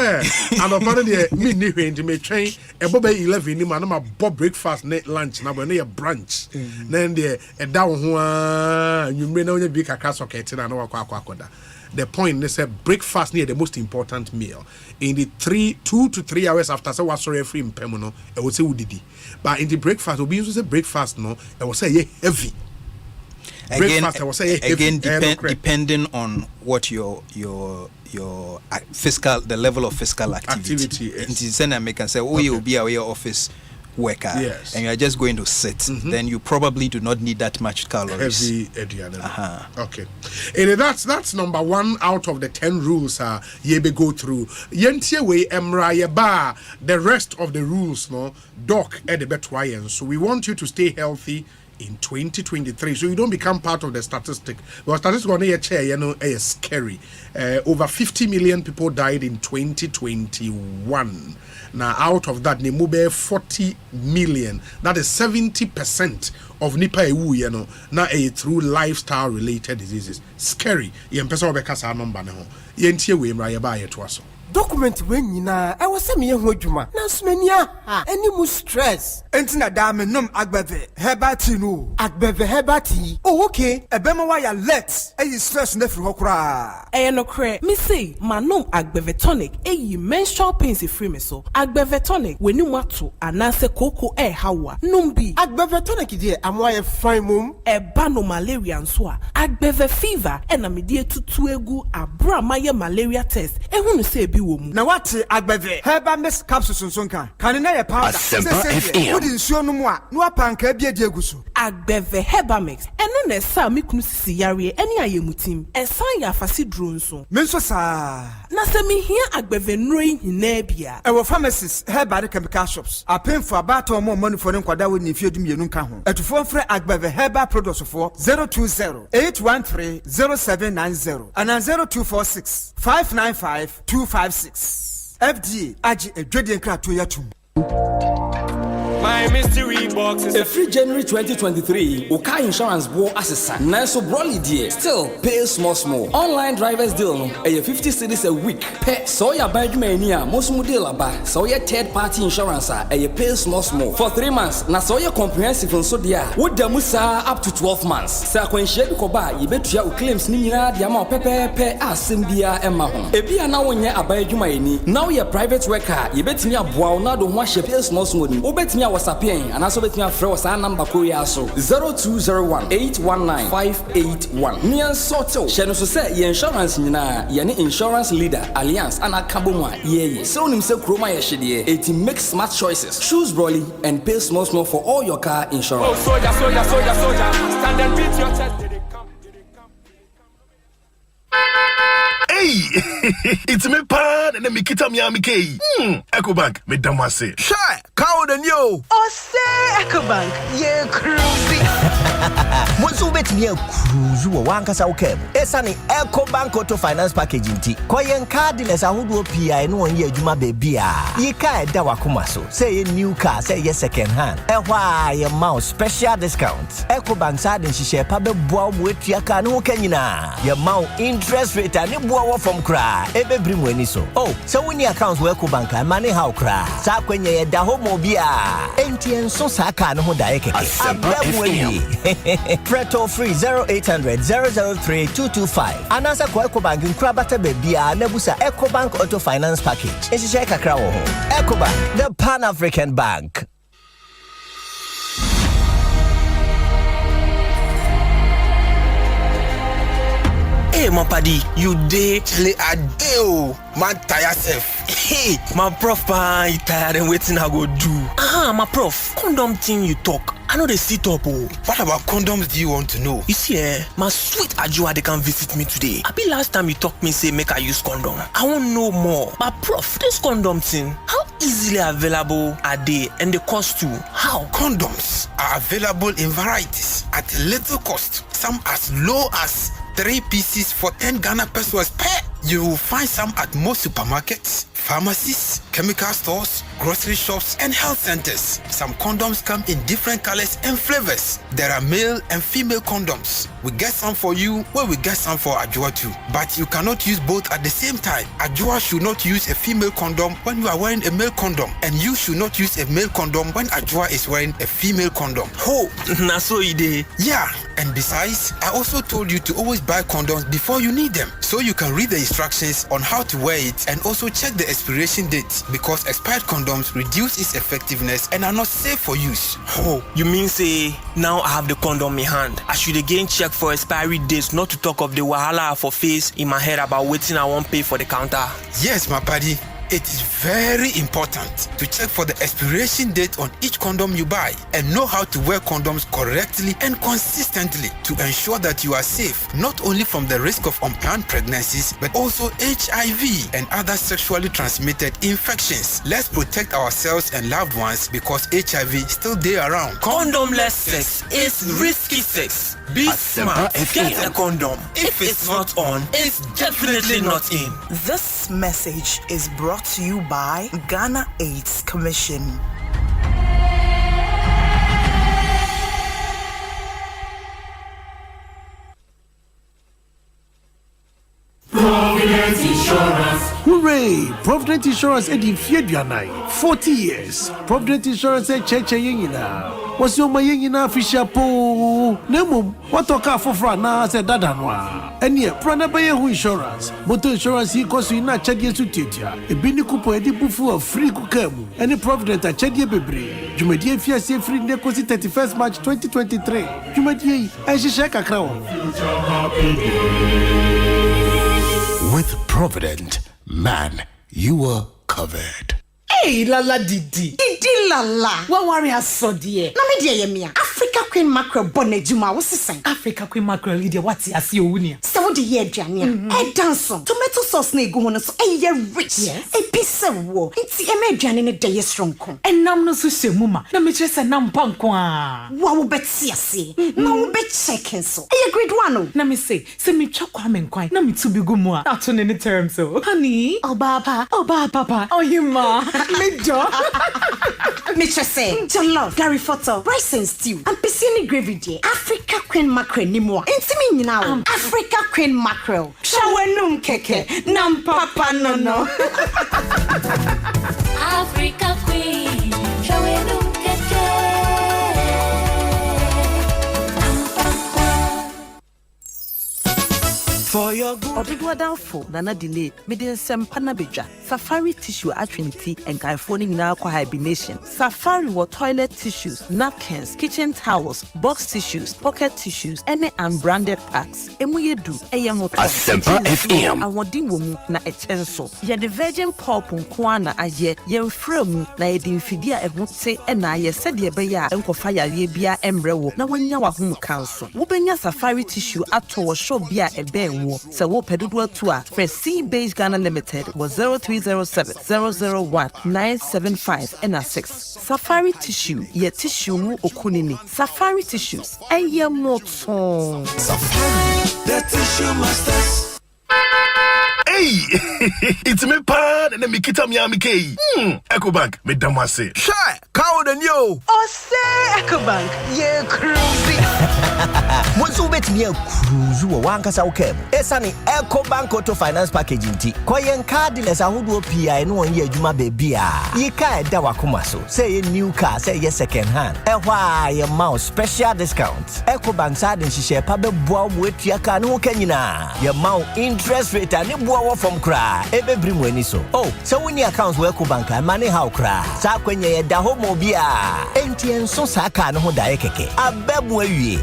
And apparently, me into me train a bob 11 in my bob breakfast net lunch now near brunch. Then a down you may know big a castle and no. The point is that breakfast near the most important meal. In the 2 to 3 hours after so was sorry free in Pemono, I would say udidi. But in the breakfast, we used to say breakfast no, I would say heavy. Depending on what your fiscal, the level of fiscal activity is. And I can say, you'll be away office worker, and you are just going to sit, then you probably do not need that much calories. Heavy Okay. And that's number 1 out of the 10 rules yebe go through. Yentie we emra yeba the rest of the rules doc at the betwayen. So we want you to stay healthy in 2023, so you don't become part of the statistic. Because statistics on a chair, is scary. Over 50 million people died in 2021. Now, out of that, Nemube 40 million. That is 70% of Nipa ewu, now through lifestyle related diseases. Scary. Yempesa obekasa number ne ho. Yentie we mra yeba yeto aso. Document when nyina I was me ho adwuma na smania any mu stress entina da me nom agbeve hebati no agbeve hebati oh okay ebema wa ya let stress na firi hokra no kre me say manom agbeve tonic menstrual pains free me so agbeve tonic weni mu ato anase koko hawa nom bi agbeve tonic die amwa ye fine mum eba no malaria nso a agbeve fever na me die tutu egu abra maye malaria test ehunu say bi wo mu. Na what agbeve herbal mix capsules nso nka. Kan na ye powder. Asempa FM. Wodi nsuo no mu a, no apanka bia di agusu. Agbeve herbal mix. Eno na sa me kunu sisi yare eni ayemutim. Esan ya afasi duro nso. Me nso sa. Na se me hia agbeve nro hina bia. Ewo pharmacies herbal chemical shops. Apen for about o mo manufo ne nkwada we ni fie dum yenu nka ho. Etufo mfre agbeve herbal products for 020-813-0790 and 0246-595-256. FDA Aji Edwedian Krato Yatum. My mystery box is every January 2023. Oka Insurance Bo Assessa. Nanso Broly dear. Still pay small. Online drivers deal no. 50 cedis a week. Pay so ya badjumania most mu deal aba. So ya third party insurance pay small for 3 months. Na so ya comprehensive nso dia. Wo da musa up to 12 months. Sa kwenhye bi koba ye betua o claims ni nyina dia ma pepepe asem bia ema ho. Ebia na wonye abadjumani. Now ya private worker ye betimi aboa na do ho ahye pay small ni. Wo betimi WhatsApp and also between friend was our number Korea so 0201-819-581. Nian Soto. Shano so say ye insurance nyina ye ne insurance leader alliance and akabomwa ye. So nim se kroma ye hye it makes smart choices. Choose Broly and pay small for all your car insurance. Oh soldier. Stand and beat your chest. Hey, it's me pan and me kita mi amike. Ecobank me damase. Shy, cow the new. Osei Ecobank, ye cruisy. Bonsu bet me cruise wo wankasa ukem. Esani Ecobank auto finance package nti. Koyen cardless ahudu PI no won ye adwuma bebia. Ye ka eda wakoma so. Say ye new car, say ye second hand. Ehwa ye mouse special discount. Ecobank side nhihye pa be boa mo etua ka no kanyina. Ye mouse interest rate ani boa from cry. Ebe bring weni so. Oh, so when your accounts work bank and money how cry. Sa kwenye ye da homo bia. Entien so sa ka no ho da yeke. Preto free 0800-003-225. Anasa kwa Ecobank nkrabata bebia nebusa Ecobank Auto Finance Package. Eshishe kakra wo ho. Ecobank, the Pan-African Bank. Hey, my paddy, you day chile a day, man, tire yourself. Hey, my prof, you tired and waiting I go do. My prof, condom thing you talk. I know they sit up. What about condoms do you want to know? You see, my sweet Ajua, they can visit me today. I be last time you talk me say make I use condom. I want know more. But prof, this condom thing, how easily available are they and the cost too? How? Condoms are available in varieties at little cost. Some as low as 3 pieces for 10 Ghana pesos per. You will find some at most supermarkets, pharmacies, chemical stores, grocery shops, and health centers. Some condoms come in different colors and flavors. There are male and female condoms. We get some for you, where we get some for Ajua too. But you cannot use both at the same time. Ajua should not use a female condom when you are wearing a male condom. And you should not use a male condom when Ajua is wearing a female condom. Oh, na so ide. Yeah, and besides, I also told you to always buy condoms before you need them. So you can read the instructions on how to wear it and also check the expiration date, because expired condoms reduce its effectiveness and are not safe for use. Oh, you mean say now I have the condom in hand, I should again check for expiry dates, not to talk of the wahala for face in my head about waiting I won't pay for the counter? Yes, my buddy. It is very important to check for the expiration date on each condom you buy and know how to wear condoms correctly and consistently to ensure that you are safe, not only from the risk of unplanned pregnancies, but also HIV and other sexually transmitted infections. Let's protect ourselves and loved ones, because HIV still there around. Condomless sex is risky sex. Be smart. Get a condom. If it's not on, it's definitely not in. This message is brought to you by Ghana AIDS Commission. Providence Insurance. Hooray! Provident Insurance edi Fiedwanai. 40 years. Provident Insurance cheche yengina. Was your my yengina official po? Nemum, what oka for na se dadanwa. Enya pranaba ye insurance. Motor insurance he cost you na chadie su titia. E bini kupo edi bufu of free kukemu. Any Provident a chadie bebre. Jumedie fiase free nekosi 31st March 2023. Jumedie aishisha kakrawo. With Provident, man you are covered. Hey, Lala Didi. Didi Lala. What worry has so dear? Na me dear yemia. Africa Queen Mackerel bonnet juma was saying. Africa Queen Mackerel Lydia what's as you unia. So the year Jania. A dance tomato sauce ne go on so a rich. Yes. A piece of war. It's a major in a day strong con. And nam no sushi muma. Na me just a nam pankwa. Wow bet see. No bet checking so. A great one. Na me say me chokwa men quite. Na me to be good more. Not on any terms so. Honey. Oh baba. Oh you ma. Mitcha say, jollof, Gary photo, rice and stew, and piscine gravy day. Africa Queen Mackerel ni more. Intimi now. Africa Queen Mackerel. Shawenum keke, nam papa no. Africa Queen, shawenum keke. For your good. Obigwa downfall, nana delay, median sempana beja. Safari tissue at Trinity and California now hibernation. Safari were toilet tissues, napkins, kitchen towels, box tissues, pocket tissues, any unbranded packs. Emuye do, Asempa FM. I want womu na echenso. Ya the virgin pulp unkwana aye, ye fremu na ye dinfidia evote ena ye said ye beya enkofaya ye bia embrewo na wanya wa home council. Wubenya safari tissue ato wa show bia ebe so wo pedudu to for C-Base Ghana Limited was 0307-001-975 and 6. Safari tissue, ye tissue mu okunini. Safari tissues, and ye moton. Safari, the tissue masters. Hey, it's me pan and me kita miami kei. Ecobank, me damase. Shy, cow than you. Osei Ecobank, ye cruisy. Bonsu bet me a cruise wanka sa ukem. Esani Ecobank Auto Finance Package inti. Kwa yen cardless ahudu PI no one ye juma baby a. Ye ka da wakoma so. Say ye new car, say ye second hand. Ehwa ye mouse special discounts. Ecobank sa den shishe pa be boa wetua ka no kanyina. Ye mount interest rate ani boa from cry. Ebe brim weni so. Oh, so when your accounts work Ecobank money how cry. Sa kwenye ye da homo bia. Enti enso sa ka no ho da keke. Abebu awie.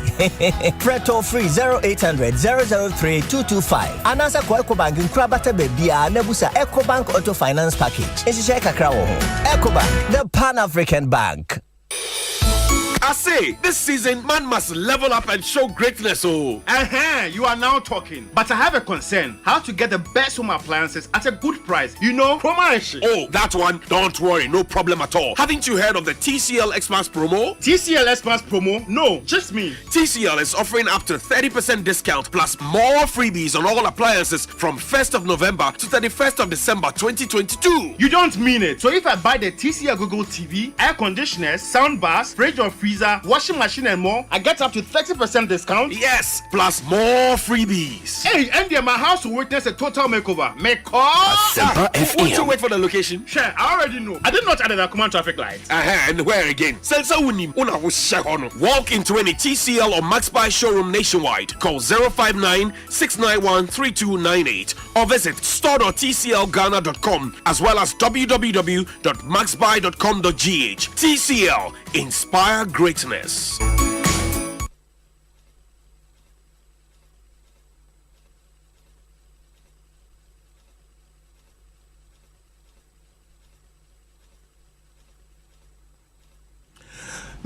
Preto free 0800-003-225. Anasa kwa Ecobank nkrabata bebia nebusa Ecobank Auto Finance Package. Eshishe kakra wo. Ecobank, the Pan-African Bank. I say, this season, man must level up and show greatness, oh. You are now talking. But I have a concern. How to get the best home appliances at a good price. You know, promotion. Oh, that one, don't worry, no problem at all. Haven't you heard of the TCL Xmas promo? TCL Xmas promo? No, just me. TCL is offering up to 30% discount plus more freebies on all appliances from 1st of November to 31st of December 2022. You don't mean it. So if I buy the TCL Google TV, air conditioners, sound bars, fridge or freezer, washing machine and more, I get up to 30% discount? Yes, plus more freebies. Hey, and my house will witness a total makeover. Asempa FM. Won't you wait for the location? Sure, I already know. I did not add the command traffic lights. And where again? Walk into any TCL or Max Buy showroom nationwide. Call 059-691-3298 or visit store.tclghana.com as well as www.maxbuy.com.gh. TCL, inspire greatness.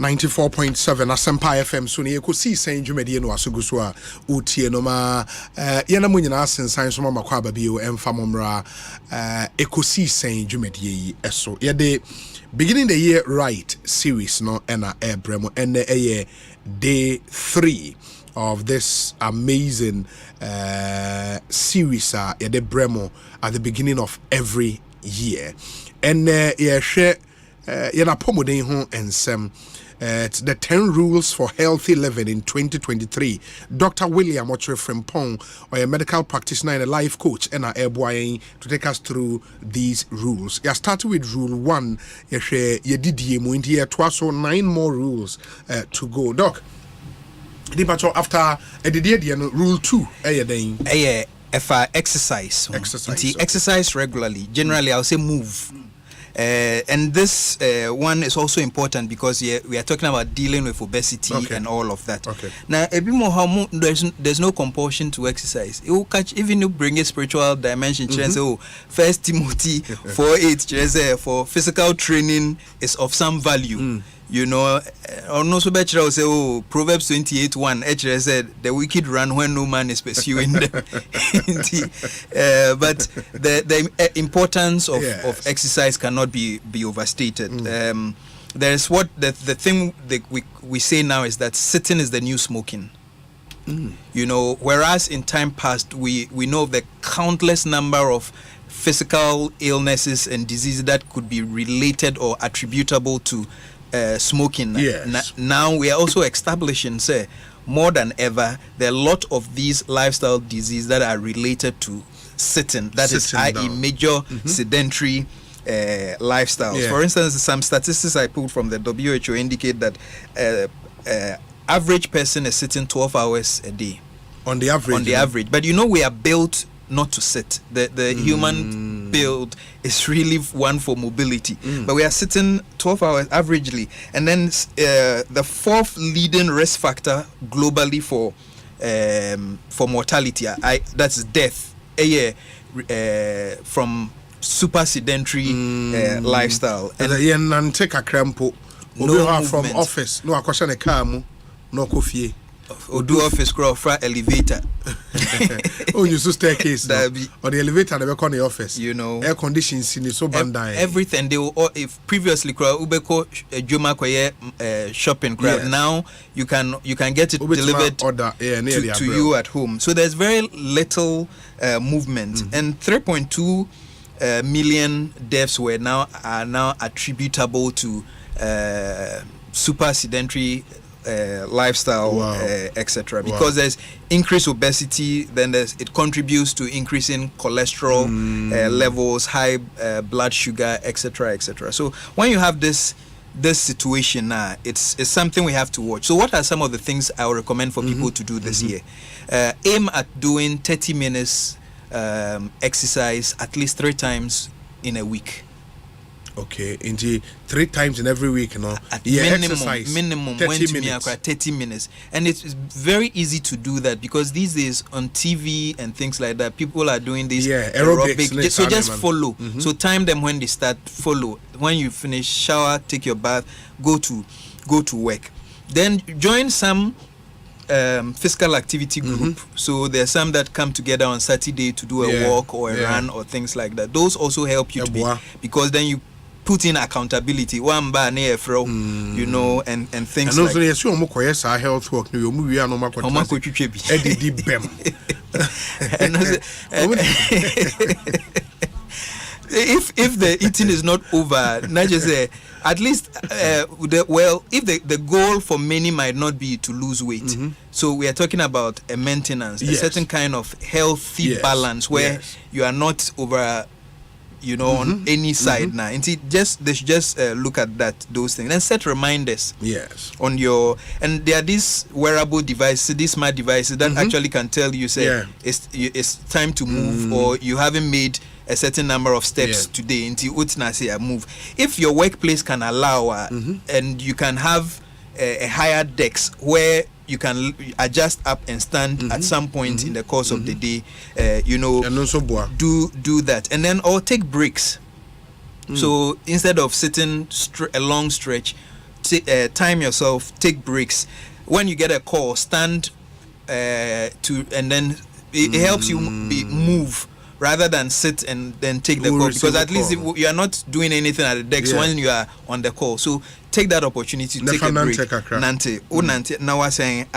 Asempa FM so ne Ekosiisen dwumadi no asogu so a utie no ma yana mu nyina sensan so ma kwa ba bio emfa momra Ekosiisen dwumadi yi eso ye de beginning the year right series no ena ebremo ene eye day 3 of this amazing series ye de bremo at the beginning of every year and ye hwe yana pomoden ho ensem. It's the 10 rules for healthy living in 2023. Dr. William Ochre Frimpong, or a medical practitioner and a life coach, and our airboy to take us through these rules. You started with rule 1. You did here twice or 9 more rules to go. Doc, after rule 2, if I exercise regularly, generally I'll say move. And this one is also important because we are talking about dealing with obesity and all of that. Now, a bit more, there's no compulsion to exercise. You catch, even you bring a spiritual dimension. So, 1 Timothy 4:8 for physical training is of some value. You know, also better say, Proverbs 28:1. Actually said, the wicked run when no man is pursuing them. But the importance of exercise cannot be overstated. There's what the thing that we say now is that sitting is the new smoking. You know, whereas in time past we know of the countless number of physical illnesses and diseases that could be related or attributable to smoking. Now we are also establishing, say, more than ever, there are a lot of these lifestyle diseases that are related to sitting. That is, i.e., major sedentary lifestyles. For instance, some statistics I pulled from the WHO indicate that average person is sitting 12 hours a day. On the average. But you know, we are built not to sit. The human build is really one for mobility. But we are sitting 12 hours averagely. And then the fourth leading risk factor globally for mortality, that's death. From super sedentary lifestyle. And take a crampo. No from office. No, I question a car. No coffee. Or do office grow for elevator. Oh, you so staircase or the elevator never come the office. You know, air conditions in the so bandai. Everything they will, if previously ubeko juma koye shopping crowd. Now you can get it delivered to you at home. So there's very little movement, and 3.2 million deaths are now attributable to super sedentary lifestyle, etc. Because there's increased obesity, then it contributes to increasing cholesterol levels, high blood sugar, etc., etc. So when you have this situation now, it's something we have to watch. So what are some of the things I would recommend for people to do this year? Aim at doing 30 minutes exercise at least 3 times in a week. Okay, indeed, 3 times in every week, you know. Minimum 30 minutes. And it's very easy to do that because these days on TV and things like that, people are doing these aerobics. So just follow. So time them when they start, follow. When you finish, shower, take your bath, go to work. Then join some physical activity group. So there are some that come together on Saturday to do a walk or a run or things like that. Those also help you because then you put in accountability. One bar near fro, you know, and things like that. And also, yes, our health work. You move no matter if the eating is not over, not just at least if the goal for many might not be to lose weight. So we are talking about a maintenance, a certain kind of healthy balance where you are not over, you know, on any side now. And they should just look at those things and set reminders. On your, and there are these wearable devices, these smart devices that actually can tell you, say, it's time to move, or you haven't made a certain number of steps today until say move. If your workplace can allow and you can have a higher desk where you can adjust up and stand at some point in the course of the day, you know, and also do that, and then or take breaks. So instead of sitting a long stretch, time yourself, take breaks. When you get a call, stand and then it helps you move rather than sit and then take the call, because at least you are not doing anything at the desk when you are on the call. So take that opportunity to take a break. Nante now we're saying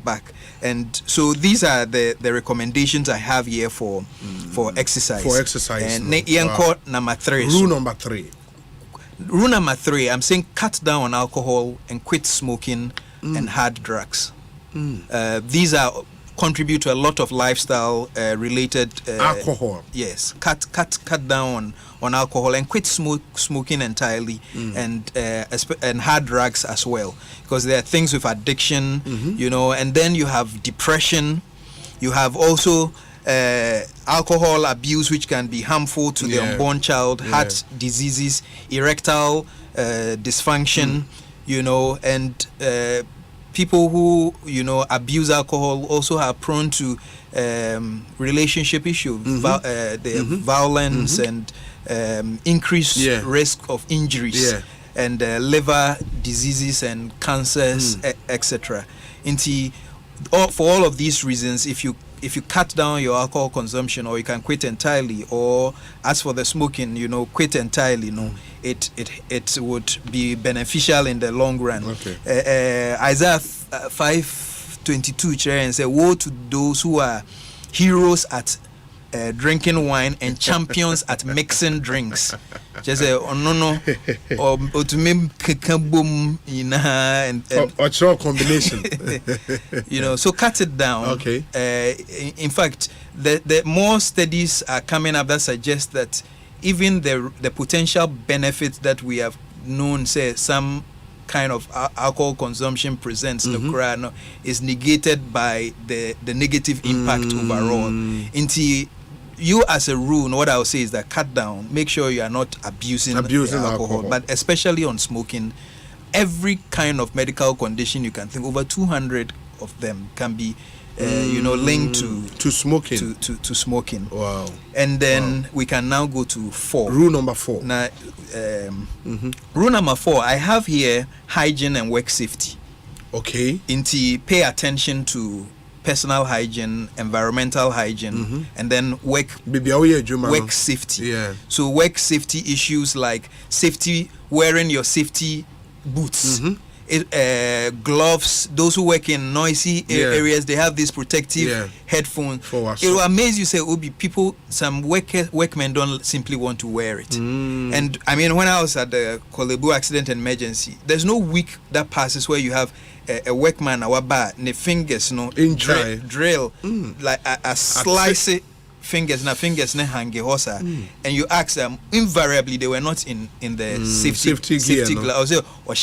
back. And so these are the recommendations I have here for exercise. And number 3. Rule number 3, I'm saying cut down on alcohol and quit smoking and hard drugs. These contribute to a lot of lifestyle related alcohol. Yes, cut down on alcohol and quit smoking entirely, and hard drugs as well, because there are things with addiction, you know. And then you have depression, you have also alcohol abuse, which can be harmful to the unborn child, heart diseases, erectile dysfunction, and people who abuse alcohol also are prone to relationship issues, violence and increased risk of injuries and liver diseases and cancers, etc. For all of these reasons, if you cut down your alcohol consumption, or you can quit entirely, or as for the smoking, quit entirely, it would be beneficial in the long run. Isaiah 5:22 and say, woe to those who are heroes at drinking wine and champions at mixing drinks. Just say, no, or to me, or combination. So cut it down. Okay. In fact, the more studies are coming up that suggest that even the potential benefits that we have known, say some kind of alcohol consumption presents is negated by the negative impact overall. You as a rule, what I'll say is that cut down, make sure you are not abusing alcohol, but especially on smoking. Every kind of medical condition you can think, over 200 of them can be linked to smoking. To smoking. Wow. And then we can now go to 4. Rule number 4. Now, rule number 4, I have here hygiene and work safety. Okay. Pay attention to personal hygiene, environmental hygiene, and then work safety. So work safety issues like wearing your safety boots, gloves. Those who work in noisy areas, they have these protective headphones. It will amaze you, say, Obi, some workmen don't simply want to wear it. And I mean, when I was at the Kolebu accident and emergency, there's no week that passes where you have a workman the fingers drill like a slice fingers hang and you ask them, invariably they were not in the safety glove. Or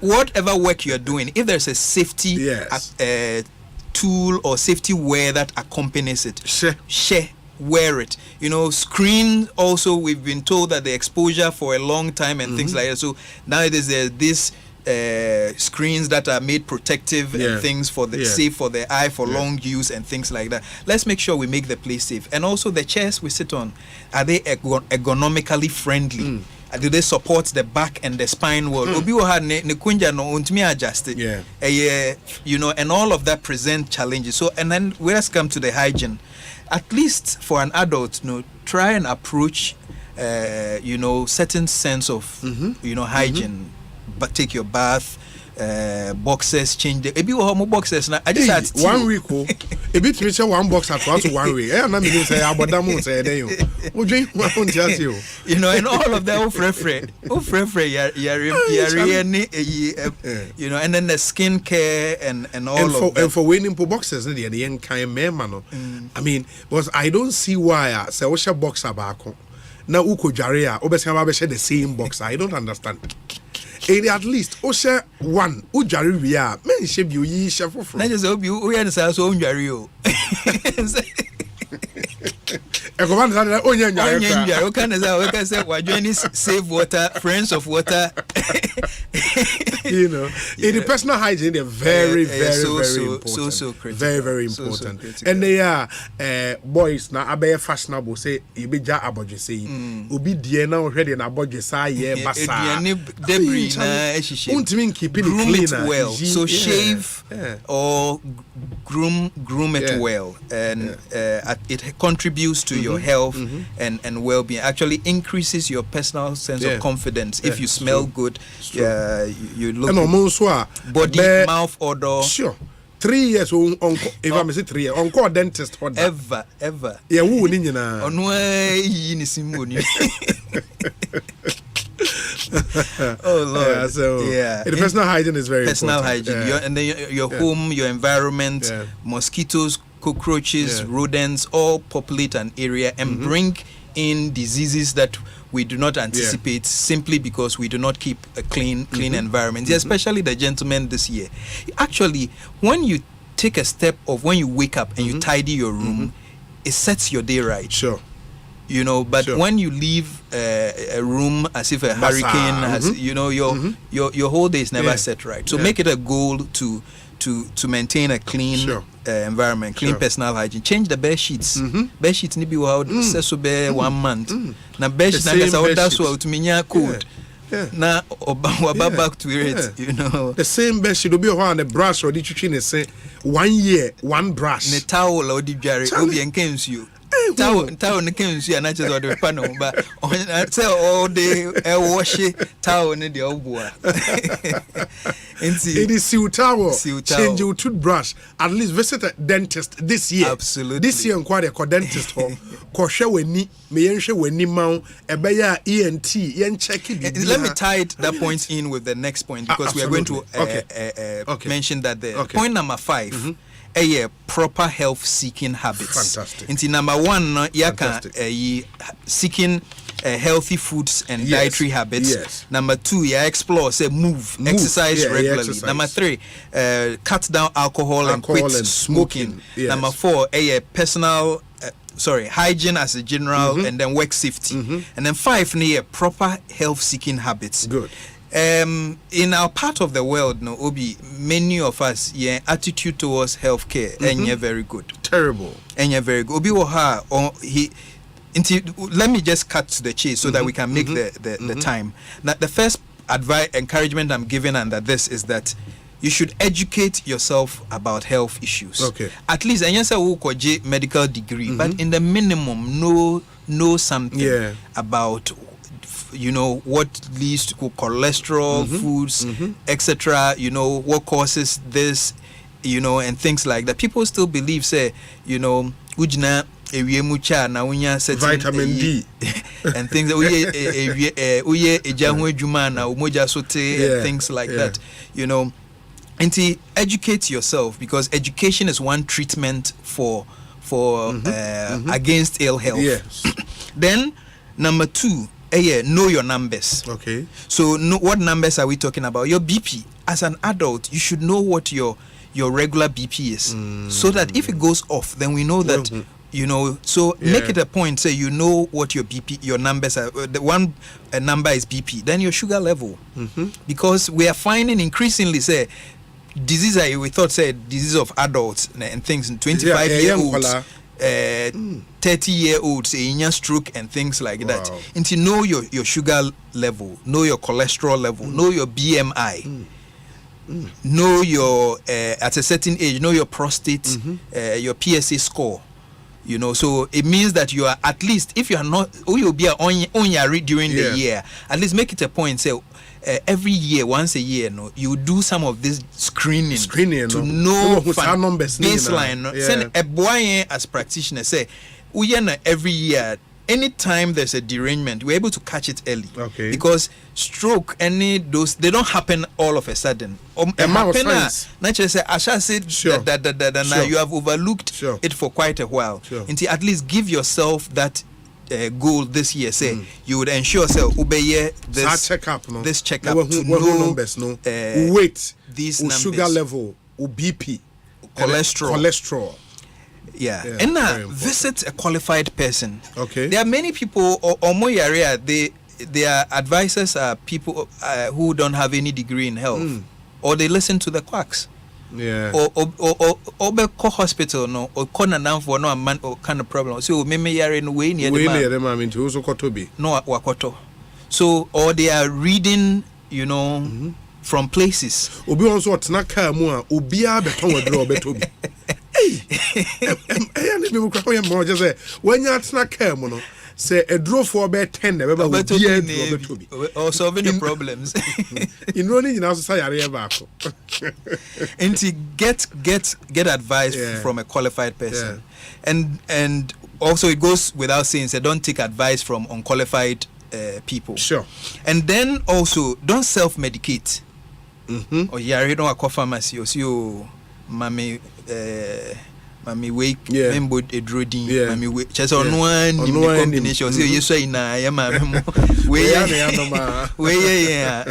whatever work you're doing, if there's a safety tool or safety wear that accompanies it, wear it. Screen also, we've been told that the exposure for a long time and things like that. So nowadays there's this screens that are made protective and things for the safe for the eye for long use and things like that. Let's make sure we make the place safe. And also the chairs we sit on, are they ergonomically friendly? Do they support the back and the spine wall? Obi had ne kunja no untimi adjusted. And all of that present challenges. So and then let's come to the hygiene. At least for an adult, try and approach certain sense of hygiene. But take your bath, boxers, change the boxers now. I just had 1 week. A bit richer 1 box at 1 week. And all of that and then the skin care and all of that. And for winning for boxers, the end kind man. I mean, because I don't see why say what's your boxer back. Now uko jaria, obviously the same boxer. I don't understand. At least Osei one ujari wia men shape you yi chef for. Na just obi o yan sa so unjari o. E go man say onya njari. O can say we join Save Water, Friends of Water. In the personal hygiene, they're very important. So critical. Very important. And they are boys now abe fashionable say ibija aboje say obi die na ohwede na aboje say ye basa. Debris na ehihie. Untimi keep it clean well. So shave or groom it well, and it contributes to your health and well-being. Actually increases your personal sense of confidence. If you smell good, you look body, mouth odor. Sure. 3 years on if I say 3 years on call dentist ever. Yeah, who ni nyina. Ono yi ni simoni. Oh Lord. The personal hygiene is very personal important. Hygiene. And then your home, your environment, mosquitoes, cockroaches, rodents all populate an area and bring in diseases that we do not anticipate simply because we do not keep a clean environment, especially the gentlemen this year. Actually, when you take a step of when you wake up and you tidy your room, it sets your day right. Sure. You know, but when you leave a room as if a hurricane has, you know, your whole day is never set right. So make it a goal to maintain a clean environment, clean personal hygiene. Change the bed sheets. Bed sheets need be out 1 month. Now bed sheets that's what to me cold. Now back to it, you know. The same bed sheet will be on the brush or the chicken say 1 year, 1 brush. The towel or the jarry obi encames you. Towel encames you and I just order panel, but I tell all day wash towel in the old boy. It is seal towel. Change your toothbrush. At least visit a dentist this year. Absolutely. This year, inquire a dentist home. Kosha weni, meyenshe weni mau, ebeya ENT, yen check it. Let me tie that point in with the next point because we are going to mention that there. Point number 5. Proper health seeking habits. Fantastic. Into number 1, seeking healthy foods and dietary habits. Yes. Number 2, explore, move, exercise regularly. Exercise. Number 3, cut down alcohol and quit smoking. Yes. Number 4, personal hygiene as a general, and then work safety. And then 5, proper health seeking habits. Good. In our part of the world, many of us, attitude towards healthcare, and very good. Terrible. And very good. Obi let me just cut to the chase so that we can make the time. Now, the first encouragement I'm giving under this is that you should educate yourself about health issues. Okay. At least, and yes, I will medical degree, but in the minimum, know something about, you know, what leads to cholesterol, foods, etc. You know, what causes this, you know, and things like that. People still believe, say, you know, ujna ewimucha na unya certain vitamin D and things that uye ejahu ejuma na umoja sote and things like that. You know, and to educate yourself, because education is one treatment for against ill health. Yes. Then number 2. Know your numbers. Okay. So what numbers are we talking about? Your BP. As an adult, you should know what your regular BP is, so that if it goes off, then we know that you know. So make it a point. Say you know what your BP, your numbers are. The one number is BP. Then your sugar level, because we are finding increasingly disease. We thought disease of adults and things in 25-year-olds. 30-year-olds in stroke and things like that. And to know your sugar level, know your cholesterol level, know your BMI, know your at a certain age, know your prostate, your PSA score. You know, so it means that you are, at least if you are not, you'll be on your during the year. At least make it a point. Say every year, once a year, you do some of this screening to know baseline. Send a boy as practitioner say, every year, anytime there's a derangement, we're able to catch it early. Okay. Because stroke, they don't happen all of a sudden. Naturally, say, Asha said that now you have overlooked it for quite a while. Until at least give yourself that goal this year. Say you would ensure yourself obey this checkup to know numbers, weight, these numbers, sugar level, BP, cholesterol. Yeah. And now visit a qualified person. Okay. There are many people or more area, their advisors are people who don't have any degree in health, or they listen to the quacks. Yeah. Or be hospital no or corner down for no man or kind of problem. So maybe you are in way near the man to also kotobi. No wakoto. So or they are reading, you know, from places. Obi also what na car mu a obi a beton we draw betobi. Hey, me ko ya mo je say when you atna car mu no say a draw for be 10 na be ba betobi. Or solving the problems. You know ni na so say yare ba ko. And to get advice from a qualified person. And also it goes without saying, so don't take advice from unqualified people. Sure. And then also don't self-medicate. Or you don't go pharmacy or see mami mami we membo edrodin mami we chese ono an ni combination so yeso ina ya mami mo we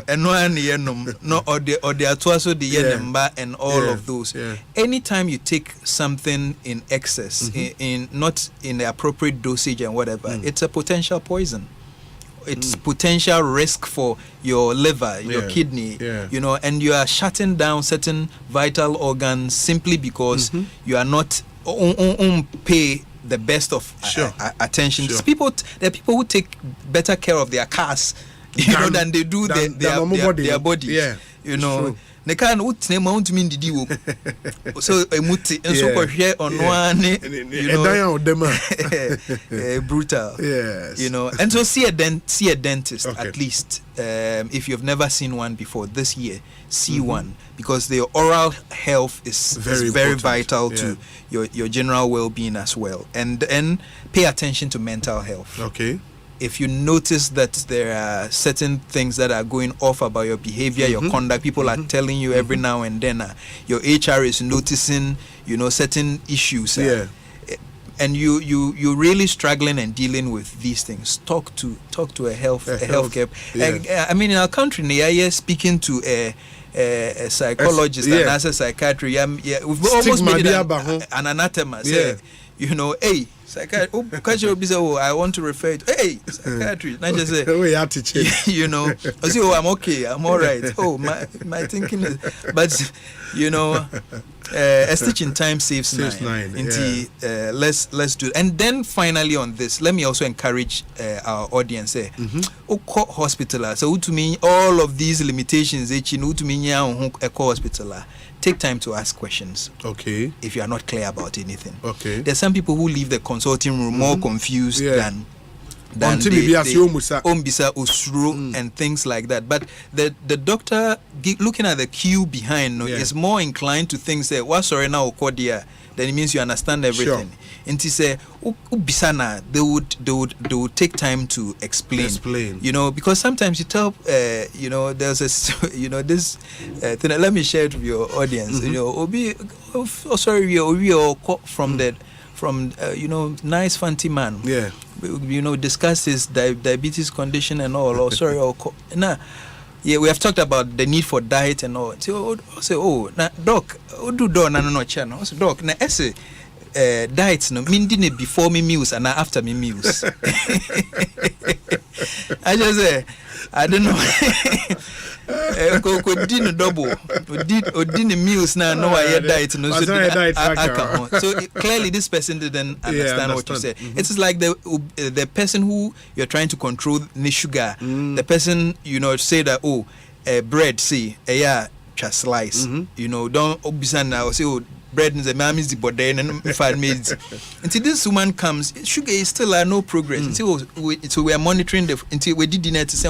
eno an ye nom no ode atoa so de ye nemba and all of those. Anytime you take something in excess, in not in the appropriate dosage and whatever, it's a potential poison. It's potential risk for your liver, your kidney, you know, and you are shutting down certain vital organs simply because you are not pay the best of attention. There are people who take better care of their cars, you know, than they do their bodies. You know. Ne kan utne mount min didi wo so emuti enso ko hwe ono ane you know brutal, you know. And so see a dentist at least, if you've never seen one before this year, see one, because the oral health is very vital to your general well-being as well. And pay attention to mental health. If you notice that there are certain things that are going off about your behavior, your conduct, people are telling you every now and then, your HR is noticing, you know, certain issues, and you really struggling and dealing with these things, talk to a healthcare. I mean, in our country, speaking to a psychologist and as a psychiatrist, we've almost made it an anathema. You know, hey, psychiatrist, I want to refer to, hey, psychiatrist. Not just say, you know, I say, I'm okay, I'm all right. My thinking is, but you know, a stitch in time saves nine. Let's do it. And then finally on this, let me also encourage our audience. Hospital. So to me, all of these limitations, to me, hospital. Take time to ask questions. If you are not clear about anything. There's some people who leave the consulting room more confused than Ombisa Usru and things like that. But the doctor, looking at the queue behind, is more inclined to think, say, what's sorry now, Kodia? Then it means you understand everything. And he say, Ubisana, they would take time to explain. You know, because sometimes you tell, you know, there's this thing. Let me share it with your audience. You know, from you know, nice fancy man. You know, discuss his diabetes condition and all. We have talked about the need for diet and all. So, doc, no channel. So, doc, na esse diets no mean before me meals and after me meals. I just say, I don't know. Did double did meals now no I diet no so clearly this person didn't understand what you said. It's like the person who you're trying to control the sugar, the person, you know, say that bread see slice, you know, don't obisa now say bread in the mam is the body and if I made until this woman comes, sugar is still no progress. Until we are monitoring until we did dinner to say,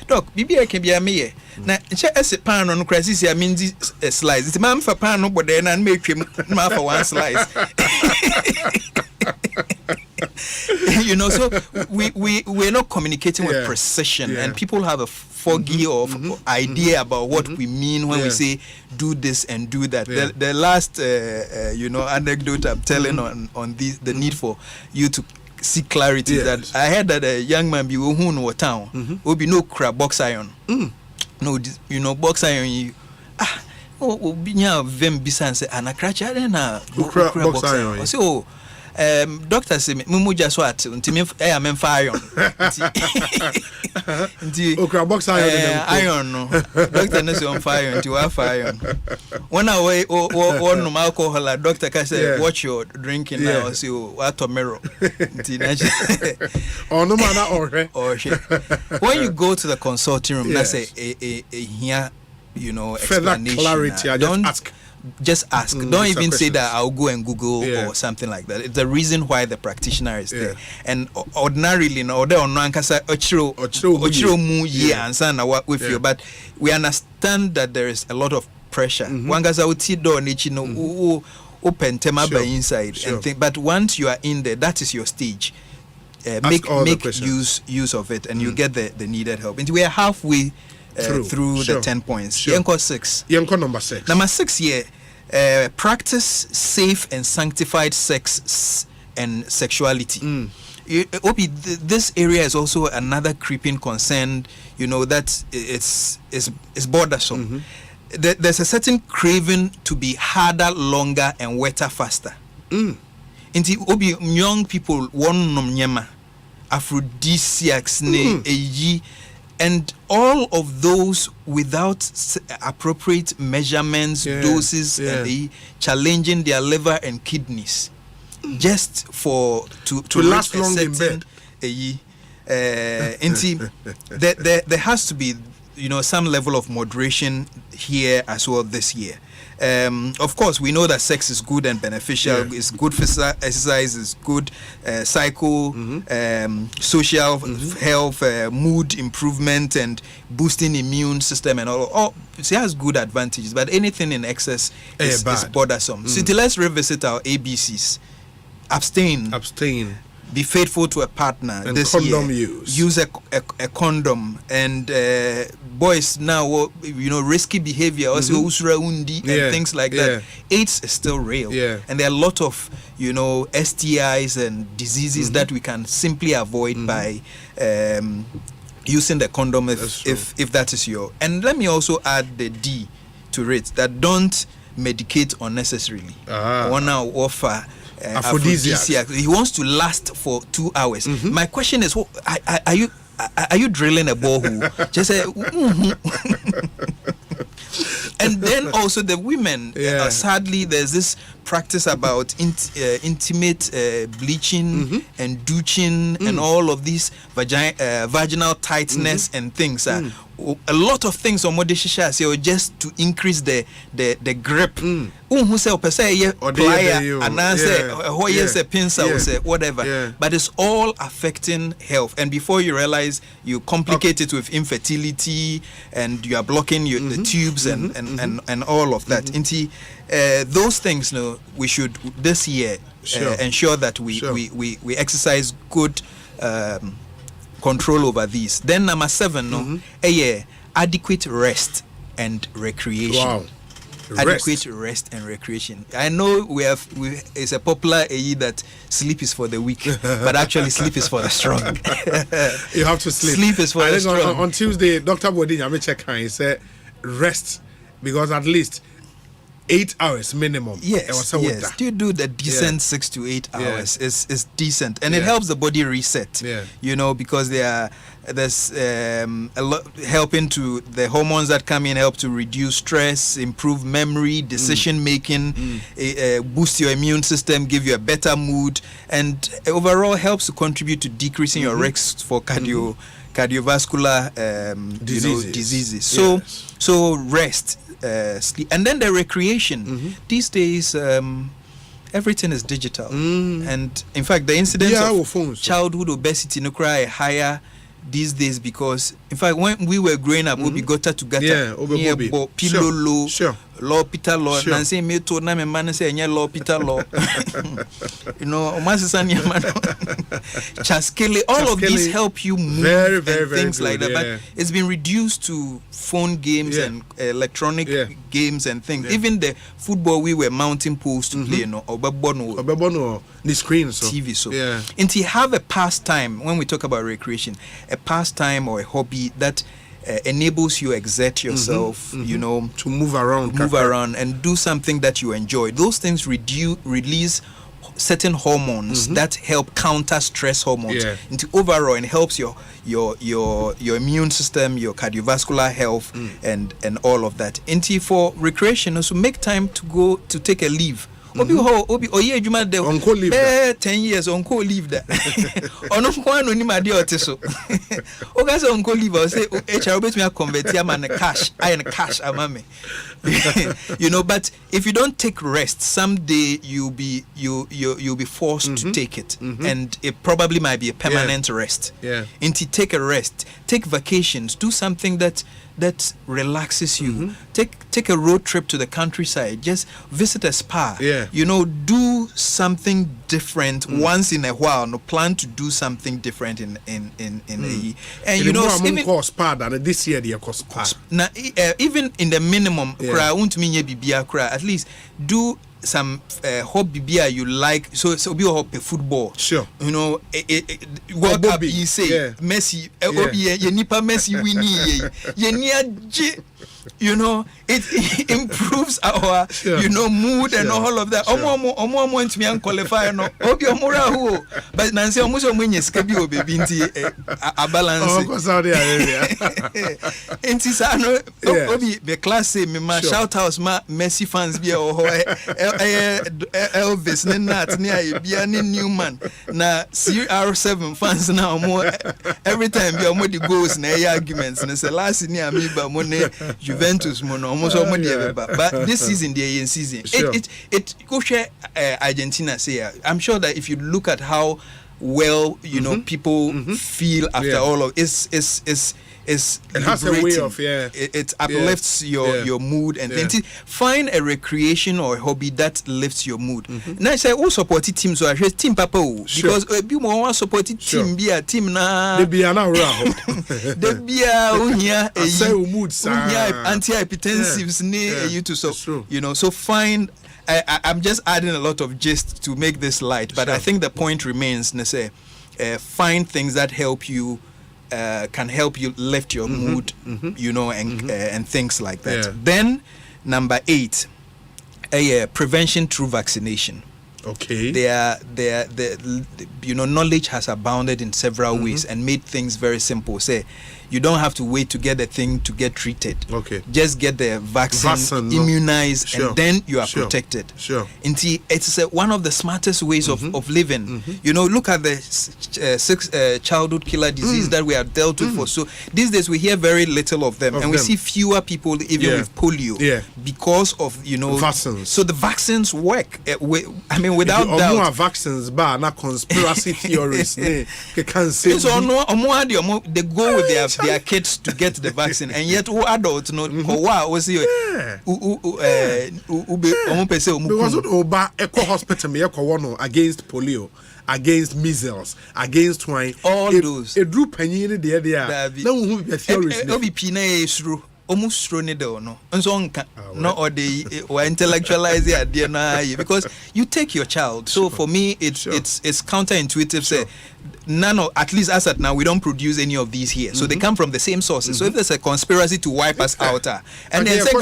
doc, BB can be a me. Now, as a pan on crisis, I mean, this slice. It's a man for pan, no, but then I make him for one slice. You know, so we're not communicating with precision, and people have a foggy idea about what we mean when we say do this and do that. The last you know, anecdote I'm telling on the need for you to seek clarity that I heard that a young man be who know town will be no crab box iron. No, you know, box iron you be nya vem bisanse anakracha na box iron. So doctor say me just what ntimi am fire nti okra box iron no doctor no say on fire nti wa fire when away one no alcohol doctor can say watch your drinking now say what tomorrow nti na no man or when you go to the consulting room that's a here, you know, explanation, clarity. Just ask. Don't even say that I'll go and Google or something like that. It's the reason why the practitioner is there. And ordinarily, no, they on nankasa ochiro mu ye answer na work with you. But we understand that there is a lot of pressure. Wangasa uti do nichi no open tema by inside and think. But once you are in there, that is your stage. Make use of it, and you get the needed help. And we are halfway through the 10 points. Yenko 6. Yenko number 6. Number 6 here. practice safe and sanctified sex and sexuality. Obi, this area is also another creeping concern, that it's bothersome. There's a certain craving to be harder, longer, and wetter faster. Inti Obi, young people want nyama, aphrodisiacs, and all of those without appropriate measurements, doses, and they challenging their liver and kidneys. Just to last long in bed. There has to be some level of moderation here as well this year. Of course, we know that sex is good and beneficial. It's good for exercise. It's good cycle, social health, mood improvement, and boosting immune system and all. It has good advantages, but anything in excess is bothersome. So let's revisit our ABCs. Abstain. Be faithful to a partner. And this condom year. use. Use a condom. And boys now, risky behavior, also and things like that. AIDS is still real. And there are a lot of, STIs and diseases that we can simply avoid by using the condom if that is your. And let me also add the D to it, that don't medicate unnecessarily. One now offer aphrodisiac. He wants to last for 2 hours. My question is, are you drilling a borehole? Just say, And then also the women. Sadly, there's this practice about intimate bleaching and douching and all of these vaginal tightness and things. A lot of things on modeshisha say just to increase the grip. Who say plier and say pencil say whatever. But it's all affecting health. And before you realize, you complicate it with infertility and you are blocking the tubes and all of that. Those things, we should this year ensure that we exercise good control over these. Then number 7, adequate rest and recreation. Wow. Adequate rest and recreation. I know it's a popular that sleep is for the weak, but actually sleep is for the strong. You have to sleep. Sleep is for the strong. On Tuesday, Dr. Bodin, he said rest, because at least 8 hours minimum. Yes. Do do the decent 6 to 8 hours. Is decent, and it helps the body reset. Because there's a lot helping to the hormones that come in, help to reduce stress, improve memory, decision making, boost your immune system, give you a better mood, and overall helps to contribute to decreasing your risks for cardiovascular diseases. So rest. Sleep. And then the recreation. These days, everything is digital. And in fact, the incidence of childhood obesity no cry higher these days, because in fact when we were growing up, we got together pillow law Peter law and say me to na me man say law Peter law chaskele, all of these help you move very things very like that, but it's been reduced to phone games and electronic games and things. Even the football we were mounting poles to play, Obebono the screen, so TV, so and to have a pastime. When we talk about recreation, a pastime or a hobby that enables you exert yourself, to move around and do something that you enjoy. Those things release certain hormones that help counter stress hormones into overall, and helps your immune system, your cardiovascular health, and all of that. And for recreation, also make time to go to take a leave. Obi 10 years uncle leave that. Ono kwa no ni made oteso. Oga say uncle leave, I say HR bet me convert am and cash amame. But if you don't take rest, someday you'll be forced to take it, and it probably might be a permanent rest. And to take a rest, take vacations, do something that relaxes you. Take a road trip to the countryside, just visit a spa. Do something different once in a while. No, plan to do something different in a year. And you know, even cost part and this year they cost part. Now, even in the minimum, at least do some hobby beer you like, so be a football. Sure. You know, World Cup you say Messi, Messi winning. You know, it improves our you know mood and all of that. Omo want me and qualify no. Obi omura who, but Nancy omuso mwenye skebi obebi nti a balance. Oh, Saudi Arabia. Nti sa no obi be class say me ma shout out ma Messi fans be Elvis Nenat near bia ni Newman na CR7 fans now more every time be omo the goals na arguments na say last ni amiba mo ne Juventus mono almost but this season the season it go share Argentina say I'm sure that if you look at how well you know people feel after all of it has a way of it uplifts your mood and then find a recreation or a hobby that lifts your mood. Now I say all supported teams so I say team papa because be more supported team be a team na they be na they be unya mood antihypertensives near you to so you know so find I'm just adding a lot of gist to make this light but I think the point remains say find things that help you can help you lift your mood, you know, and things like that. Yeah. Then, number 8, prevention through vaccination. Okay. You know, knowledge has abounded in several ways and made things very simple. Say, you don't have to wait to get the thing to get treated. Okay. Just get the vaccine immunized, and then you are protected. Sure. It's one of the smartest ways of living. You know, look at the 6 childhood killer disease that we have dealt with for. So these days we hear very little of them, and we see fewer people even with polio because of vaccines. So the vaccines work. I mean, without doubt. More vaccines, but not conspiracy theories. They can say so they go with their kids to get the vaccine, and yet who adults know because Oba Eco Hospital me against polio, against measles, against swine, all those. A group penny there. No who be theories. No be pina is through. Almost thrown it down, no. And so on, no, or they or intellectualize the idea because you take your child. So for me, it's counterintuitive. Say none of, at least as at now, we don't produce any of these here. So they come from the same sources. So if there's a conspiracy to wipe us out, and then say,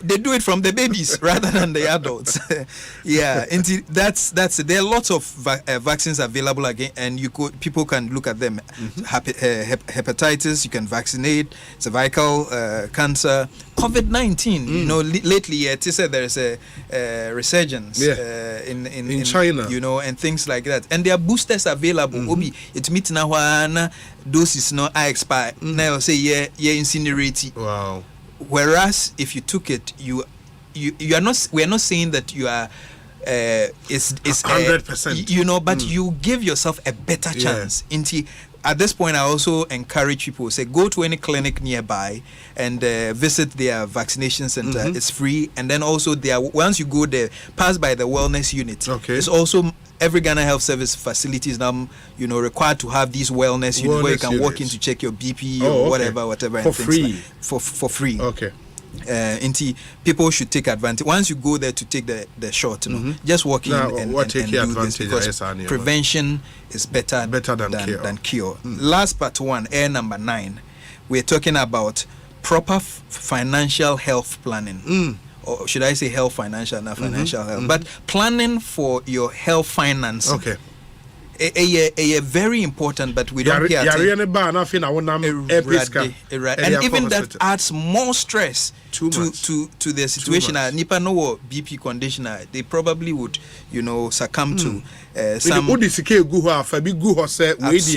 they do it from the babies rather than the adults. And that's it. There are lots of vaccines available again, and people can look at them. Hepatitis, you can vaccinate, cervical cancer, COVID-19. You know, lately it said there is a resurgence in China, you know, and things like that. And there are boosters available. Obi, it meets now one doses no I expire. Now say incinerate. Wow. Whereas if you took it, you are not. We are not saying that you are. It's 100%. You know, but you give yourself a better chance. At this point, I also encourage people say go to any clinic nearby and visit their vaccination center. It's free, and then also once you go there, pass by the wellness unit. Okay. It's also every Ghana Health Service facilities now, you know, required to have these wellness units where you can walk in to check your BP or whatever, for free. For free. Okay. People should take advantage. Once you go there to take the shot, just walk in and do this, because prevention is better than cure. Last but one, number 9, we're talking about proper financial health planning. Or should I say health financial, not financial health, but planning for your health finance. Okay. A very important, but we don't hear it. And even that adds more stress to the situation. Nipa no BP conditioner, they probably would, you know, succumb to some.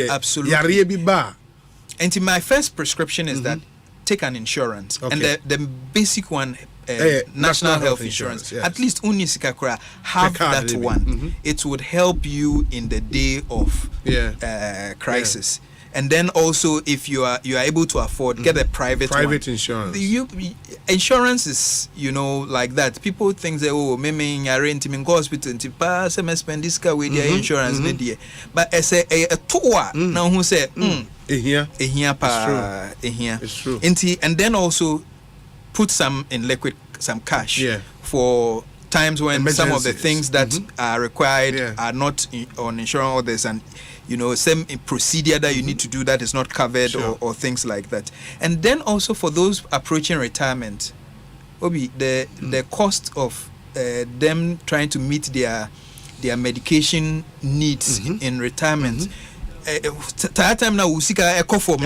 Absolutely. And my first prescription is that take an insurance, and the basic one. National health insurance. At least Unisikakura have that one. It would help you in the day of crisis. And then also, if you are able to afford, get a private insurance. Insurance is, like that. People think that maybe I rent him in hospital, spend this car with their insurance, but as a tour now who say, it's true. And then also put some in liquid, some cash for times when some of the things that are required are not on insurance orders, and some procedure that you need to do that is not covered, or things like that. And then also for those approaching retirement, Obi, the cost of them trying to meet their medication needs in retirement. Time now usika ekofom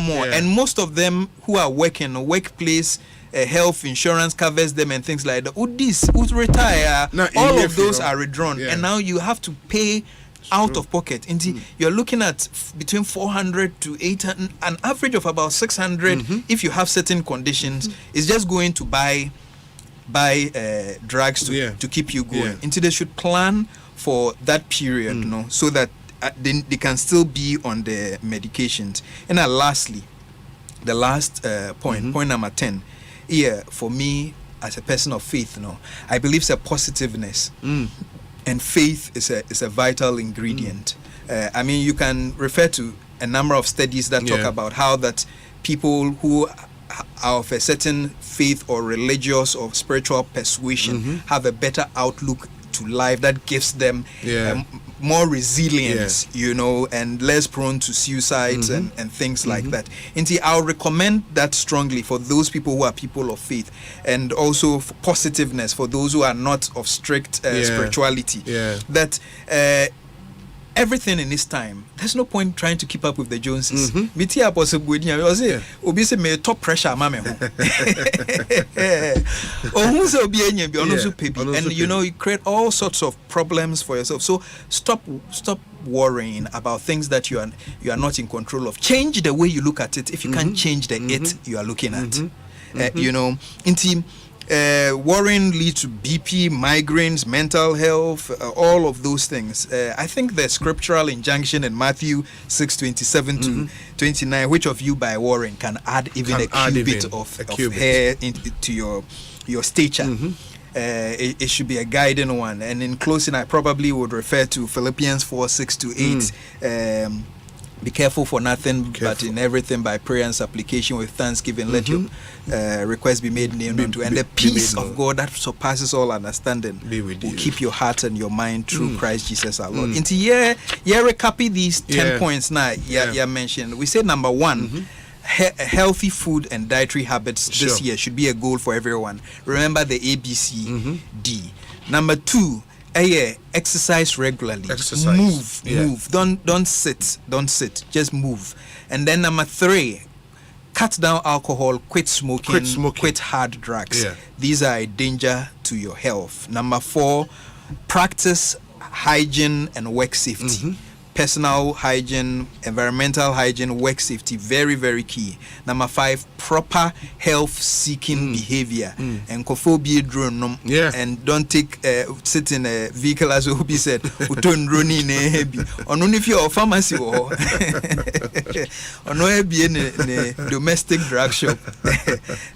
more, and most of them who are working workplace health insurance covers them and things like that. Would retire, all of those are withdrawn, and now you have to pay out of pocket. Indeed, you're looking at between 400 to 800, an average of about 600 if you have certain conditions. It's just going to buy drugs to keep you going. Until they should plan for that period, so that they can still be on the medications. And lastly, the last point number 10, for me as a person of faith, I believe it's a positiveness, and faith is a vital ingredient. I mean, you can refer to a number of studies that talk about how that people who are of a certain faith or religious or spiritual persuasion have a better outlook to life that gives them more resilience, and less prone to suicides and things like that. And I'll recommend that strongly for those people who are people of faith, and also for positiveness for those who are not of strict spirituality. That everything in this time, there's no point trying to keep up with the Joneses. May top pressure, and you create all sorts of problems for yourself. So stop worrying about things that you are not in control of. Change the way you look at it if you can't change the it you are looking at. Worrying leads to BP, migraines, mental health, all of those things. I think the scriptural injunction in Matthew 6:27 to 29, which of you by worrying can add even a cubit of hair to your stature. It should be a guiding one. And in closing, I probably would refer to Philippians 4:6-8. Be careful for nothing, but in everything by prayer and supplication with thanksgiving, let your requests be made known unto, and the peace of God that surpasses all understanding will keep your heart and your mind through Christ Jesus our Lord. Into recap these 10 points now. Mentioned. We said number 1. Healthy food and dietary habits this year should be a goal for everyone. Remember the ABCD. Number 2, exercise regularly. Move. Don't sit. Just move. And then number 3, cut down alcohol, quit smoking, quit hard drugs. These are a danger to your health. Number 4, practice hygiene and work safety. Personal hygiene, environmental hygiene, work safety, very, very key. Number 5, proper health-seeking behavior. And and don't sit in a vehicle, as Obi said, if you're a pharmacy or in a domestic drug shop.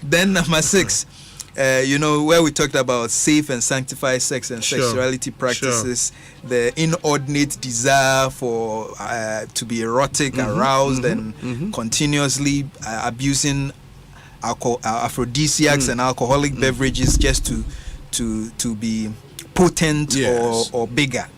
Then number 6, where we talked about safe and sanctified sex and sexuality practices, the inordinate desire for to be erotic, aroused, and continuously abusing aphrodisiacs and alcoholic beverages just to be potent or bigger.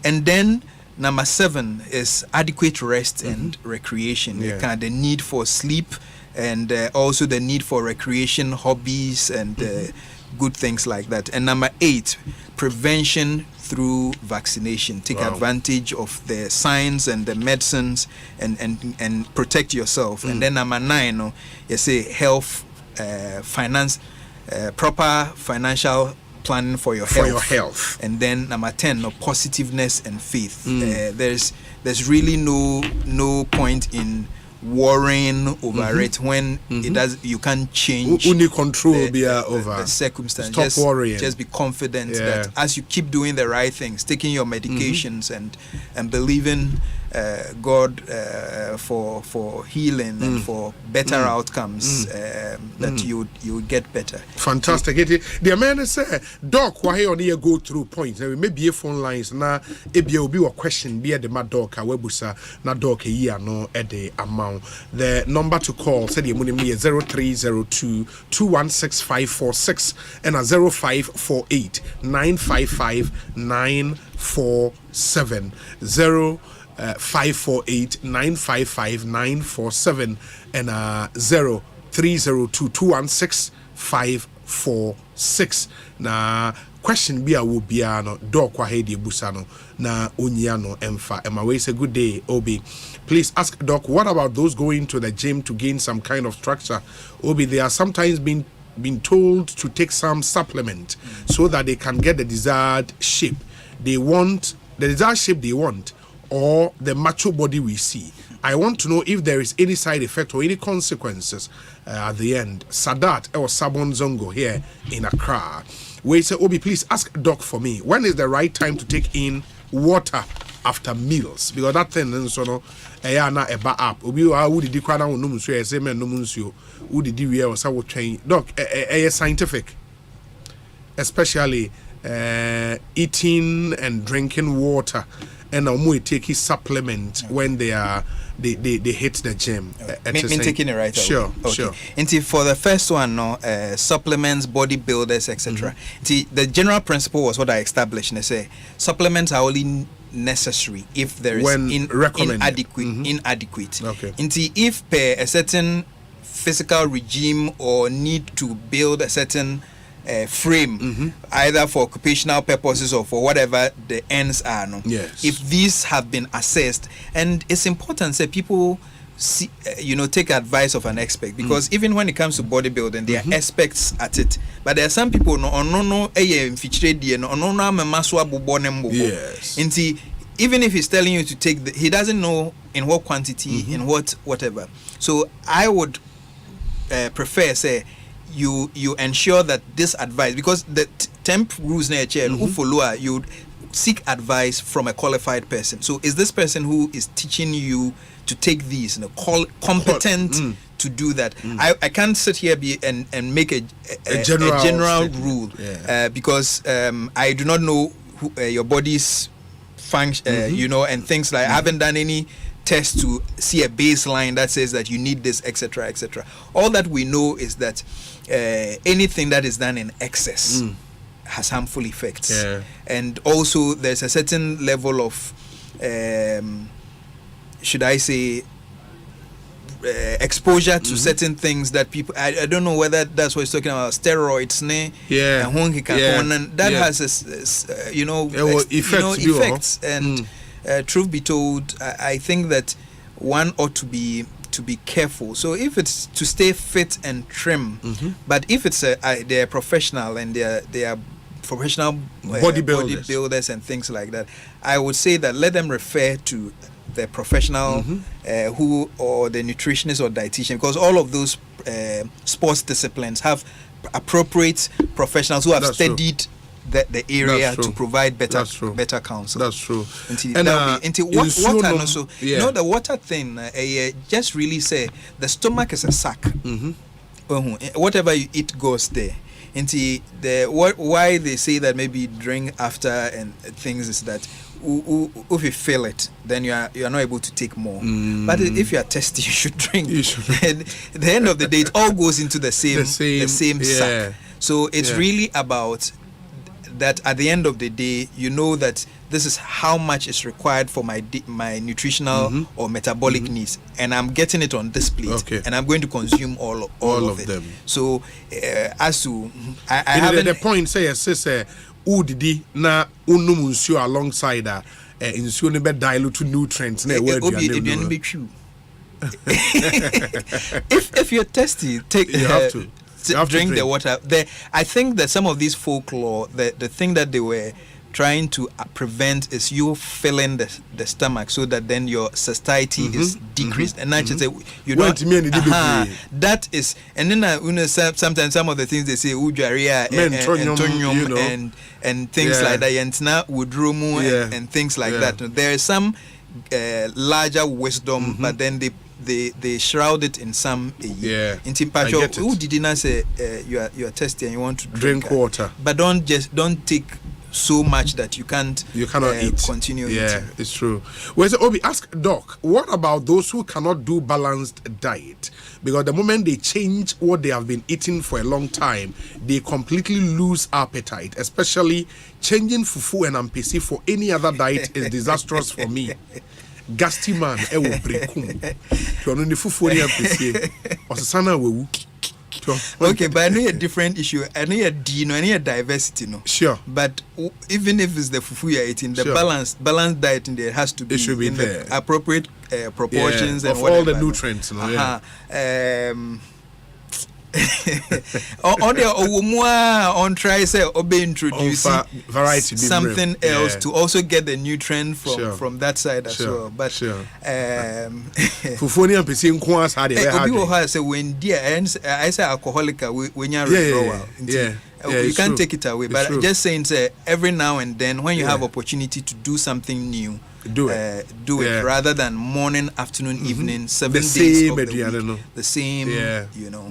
And then number 7 is adequate rest and recreation. The need for sleep, and also the need for recreation, hobbies, and good things like that. And number 8, prevention through vaccination. Take advantage of the science and the medicines and protect yourself. And then number 9, you say health, finance, proper financial planning for your health. And then number 10, positiveness and faith. There's really no point in worrying over it when it does. You can't change. Only control over the circumstance. Stop worrying. Just be confident that as you keep doing the right things, taking your medications and believing God for healing and for better outcomes, that you get better. Fantastic. The man say, Doc, why on here go through points? Maybe a phone lines na ebi obi wa question be the mad doc webusa na doc a year no at the amount. The number to call said the money me 0302 216546 and a 0548 955 947 548 955 947 and 0302 216546. Na question be a will be no door kwa hedi busano na unyano emfa. Emma we say good day, Obi. Please ask Doc, what about those going to the gym to gain some kind of structure? Obi, they are sometimes been told to take some supplement so that they can get the desired shape they want, or the macho body we see. I want to know if there is any side effect or any consequences at the end. Sadat or Sabon Zongo here in Accra. We say, Obi, please ask Doc for me. When is the right time to take in water after meals? Because that thing is so na eba up. Obi who did kwa na no munsu say men no munsu. Who did we or so train? Doc, scientific. Especially eating and drinking water. And we take his supplement when they hit the gym. Me taking it right. Sure, okay. Sure. And for the first one, supplements, bodybuilders, etc. The general principle was what I established. And I say supplements are only necessary if there is inadequate. Okay. If per a certain physical regime or need to build a certain frame, either for occupational purposes or for whatever the ends are. No? Yes. If these have been assessed, and it's important that people see, take advice of an expert, because even when it comes to bodybuilding, there are experts at it. But there are some people yes. Even if he's telling you to take, he doesn't know in what quantity, in whatever. So I would prefer say. You ensure that this advice, because the temp rules nature who follow, you seek advice from a qualified person. So is this person who is teaching you to take these competent to do that? I can't sit here and make a general rule because I do not know who, your body's function, and things like I haven't done any test to see a baseline that says that you need this, etc., etc. All that we know is that anything that is done in excess has harmful effects, and also there's a certain level of should I say exposure to certain things that people I don't know whether that's what he's talking about, steroids, and that has effects and truth be told, I think that one ought to be careful. So if it's to stay fit and trim, but if it's they're professional and they are professional bodybuilders and things like that, I would say that let them refer to the professional who, or the nutritionist or dietitian, because all of those sports disciplines have appropriate professionals who have studied the area to provide better counsel. That's true. Water also, the water thing, just really say the stomach is a sack. Whatever you eat goes there. Why they say that maybe drink after and things is that if you feel it, then you are not able to take more. But if you are thirsty, you should drink. And at the end of the day, it all goes into the same sack. So it's really about that. At the end of the day, you know that this is how much is required for my nutritional or metabolic needs, and I'm getting it on this plate, and I'm going to consume all of it. Them. So as to I haven't the point say udidi na unum nsuo alongside nsuo ne be dilute nutrients na word you be true. If you're thirsty, you have to drink the water. I think that some of these folklore, the thing that they were trying to prevent is you filling the stomach so that then your satiety is decreased. And I just say you don't. That is, and then sometimes some of the things they say ujaria and things like that, and now udrumu and things like that. There is some larger wisdom, but then they shroud it in some in Timpacho. Who did not say you are thirsty and you want to drink water, but don't take so much that you cannot eat. Continue eating. It's true. Well, so Obi, ask Doc, what about those who cannot do balanced diet? Because the moment they change what they have been eating for a long time, they completely lose appetite. Especially changing fufu and ampesi for any other diet is disastrous for me. Gasti man, I will break. Fufu and ampesi, or sana wewu. Okay, but I know a different issue. I know a diversity, no. Sure. But even if it's the fufu you're eating, the balanced diet in there has to be, in there. The appropriate proportions and of whatever, all the nutrients, no. On try say obe introducing variety something else to also get the nutrient from that side as well. But fufu ni ampesi nko as had obi say when dear I say alcoholic when you withdrawal. You can't take it away, but just saying every now and then when you have opportunity to do something new, do it rather than morning, afternoon, evening, 7 days of the week, the same, you know.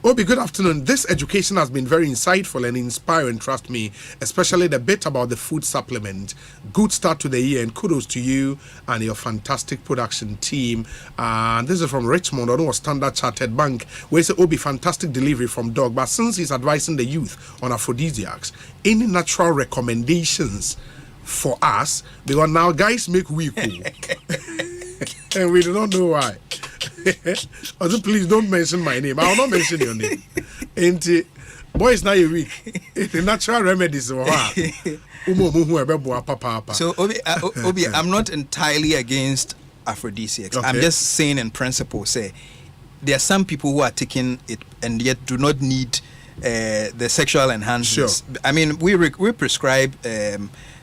Obi, good afternoon. This education has been very insightful and inspiring, trust me, especially the bit about the food supplement. Good start to the year and kudos to you and your fantastic production team. And this is from Richmond, I know Standard Chartered Bank, where it's Obi, fantastic delivery from Dog. But since he's advising the youth on aphrodisiacs, any natural recommendations for us? Because now guys make we cool and we do not know why. Also, please don't mention my name. I will not mention your name. And boys, now you're weak. The natural remedies. So Obi, I'm not entirely against aphrodisiacs. I'm just saying in principle, say there are some people who are taking it and yet do not need the sexual enhancements. I mean, we prescribe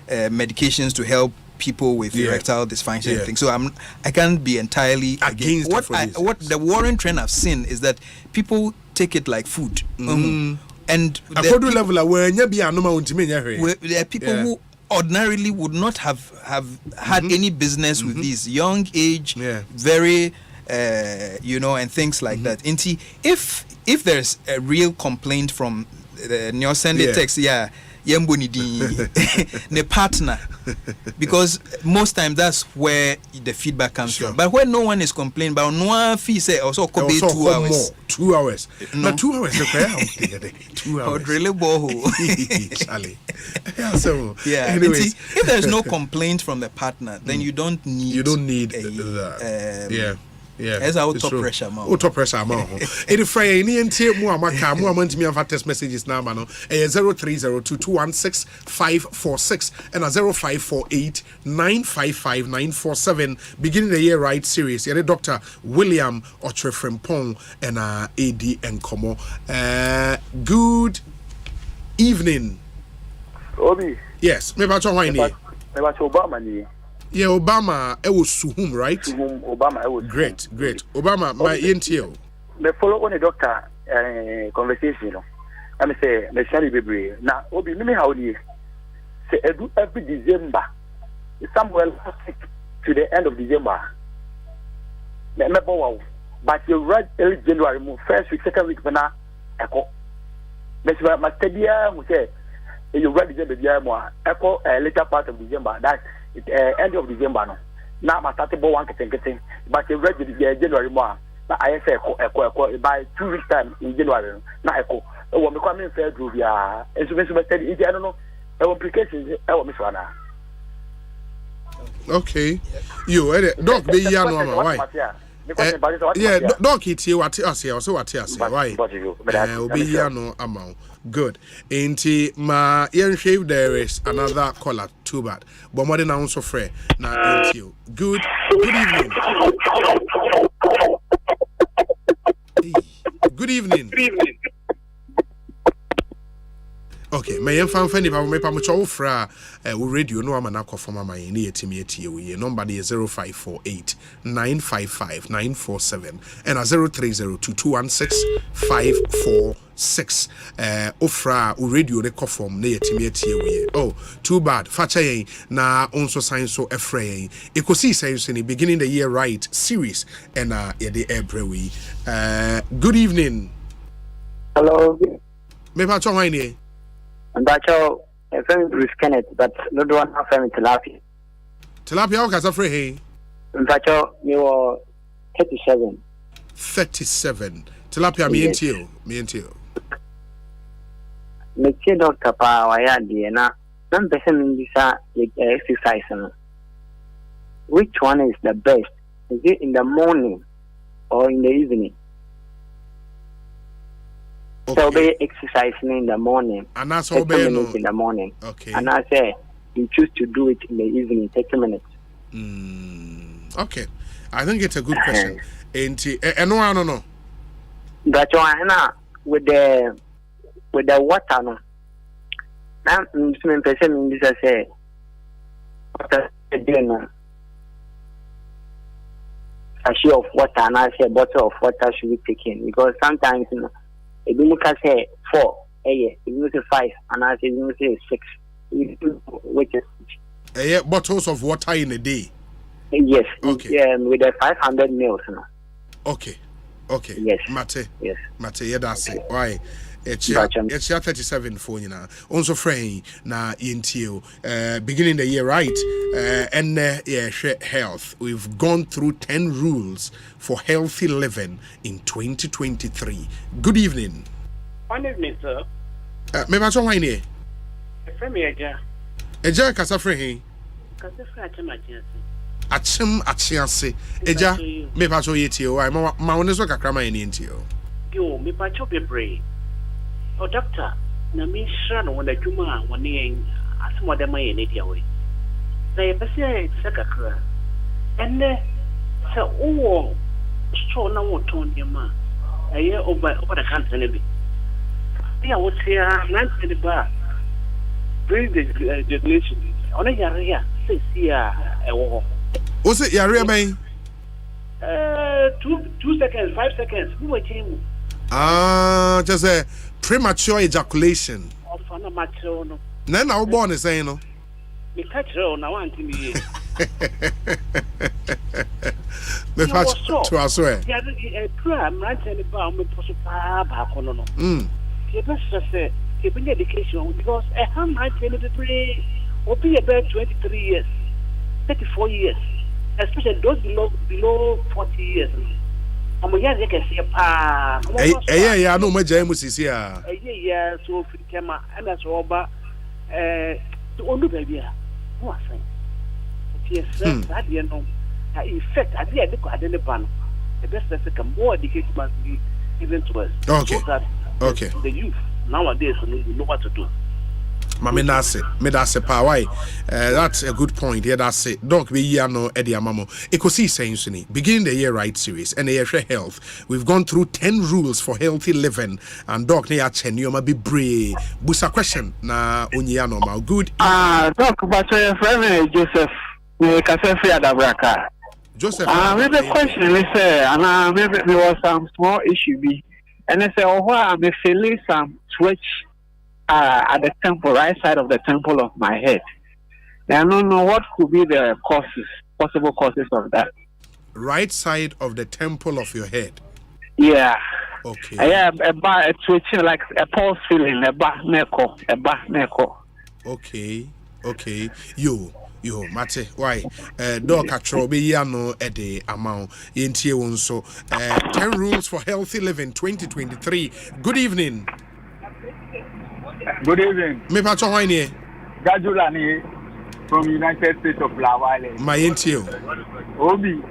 medications to help people with erectile dysfunction and things. So I can't be entirely against what the worrying trend I've seen is that people take it like food. And there are people who ordinarily would not have had any business with these young age, very and things like that. And if there's a real complaint from the Sunday text, the partner, because most times that's where the feedback comes from. But when no one is complaining about no fee, say also could be 2 hours. 2 hours. No, 2 hours. 2 hours. Anyways, if there's no complaint from the partner, then you don't need as our top pressure amount. Top pressure amount. Any Friday, any NT more amaka, more amount me and text messages now, man. 0302216546 and 0548955947. Beginning the year right series. Yeah, Dr. William Otrefrempong and AD and Komo. Good evening. Obi. Yes, me about your wine. Obama ni. Yeah, Obama, I was Suhum, right? Obama, I was great. Obama, my NTO. Me follow on the doctor conversation, you know. I me say, me shall be now. Obi, me how you say every December, somewhere to the end of December. Me wow, but you read early January, first week, second week, when I echo. Me say, my steadier, who say you read December, echo later part of December. That. End of December no. Now my started one getting, but you read January more. Now I say echo by 2 weeks time in January. Now echo. Oh, me come in fair do ya. And so study. I don't know. Implications. Miss Wana. Okay. You dog be ya no why? Dog it you what us here. So what here? Why? Obi ya no amount. Good. Ain't ma yen shave there is another caller too bad. But more than also free. Now ain't you. Good evening. Good evening. Okay, may you find funny about me pamucho fra we radio no amanako from my near Timmy we number is 0548 955 947 and 0302216546 ofra we radio ne from near Timmy we oh too bad facha na onso sign so afraid Ekosiise in the beginning the year right series and the every good evening. Hello. Me pacho wine and that's how I found Bruce Kenneth, but not one half family tilapia. Tilapia, how can I free? In fact, you were 37. 37. Tilapia, me and you. Me and you. Me see Dr. Pa, I had the some person in this exercise. Which one is the best? Is it in the morning or in the evening? Okay. So be exercising in the morning. And that's 30 minutes in the morning. Okay. And I say you choose to do it in the evening, 30 minutes. Okay. I think it's a good question. And no, I don't know. But with the water, no. Now, some person in this I say, water dinner. A share of water, and I say a bottle of water should be taken because sometimes, you know. If you can say 4, if you say 5, and I say you say 6, which is bottles of water in a day. Yes. Okay. With the 500 mils. No? Okay. Okay. Yes. Mate. Yes. Mate. Yeah, that's it. Why? It's 37 for you now. Also, frame na into beginning the year right. And health. We've gone through 10 rules for healthy living in 2023. Good evening. Good evening, sir. Me ba so wan ni? Frame Eja. Eja kasa frame. Kasa frame Achiase. Eja me ba so yeti o. Ma won so kakra ma ni nti o. Yo, me pa cho bebre. Oh, doctor, na me sure no wona dwuma woni asmo de mai ni dia we. Na ye pese kakra. Enne se o so na wo ton dia ma. Aye over the cancer ne bi. Dia wo tia nan se ba. Bring the regulation. Ona yare se sia e wo. O se yare ban? 2 seconds, 5 seconds. Who were you? Just a premature ejaculation. No. Then I was born is saying no. Me catch her now want me. Me catch to I swear. Yeah, I'm writing about me possible back on no. You best say keeping education because I am writing the pre will be about 23 years, 34 years, especially those below 40 years. I'm a young see a pa. Yeah, no, my James is here. Yeah, so Fitama and that's over. To only baby. Who are saying? Yes, sir, that you know, in fact, I did the ban. The best second more education must be given to us. Okay. So that okay. The youth nowadays know what to do. Me that's pa why that's a good point. Yeah, that's it. Doc be here no Eddie Amamo. Ekosiise On beginning the year right series and the health. We've gone through 10 rules for healthy living and Doc ne achen you ma be brave. Busa question na onya no ma good. Doc but your friend Joseph we can say free adabraka. Joseph maybe the question is and maybe there was some small issue be and I say I'm feeling some switch at the temple, right side of the temple of my head. I don't know what could be the possible causes of that. Right side of the temple of your head? Yeah. Okay. Yeah, a twitching like a pulse feeling, a back neko. Okay. Yo, Mate, why? Dog actually be yano at the amount. Yentie wonso. 10 rules for healthy living 2023. Good evening. Good evening. Me pacho wine Gajulani from United States of Lawale. My intio. Obi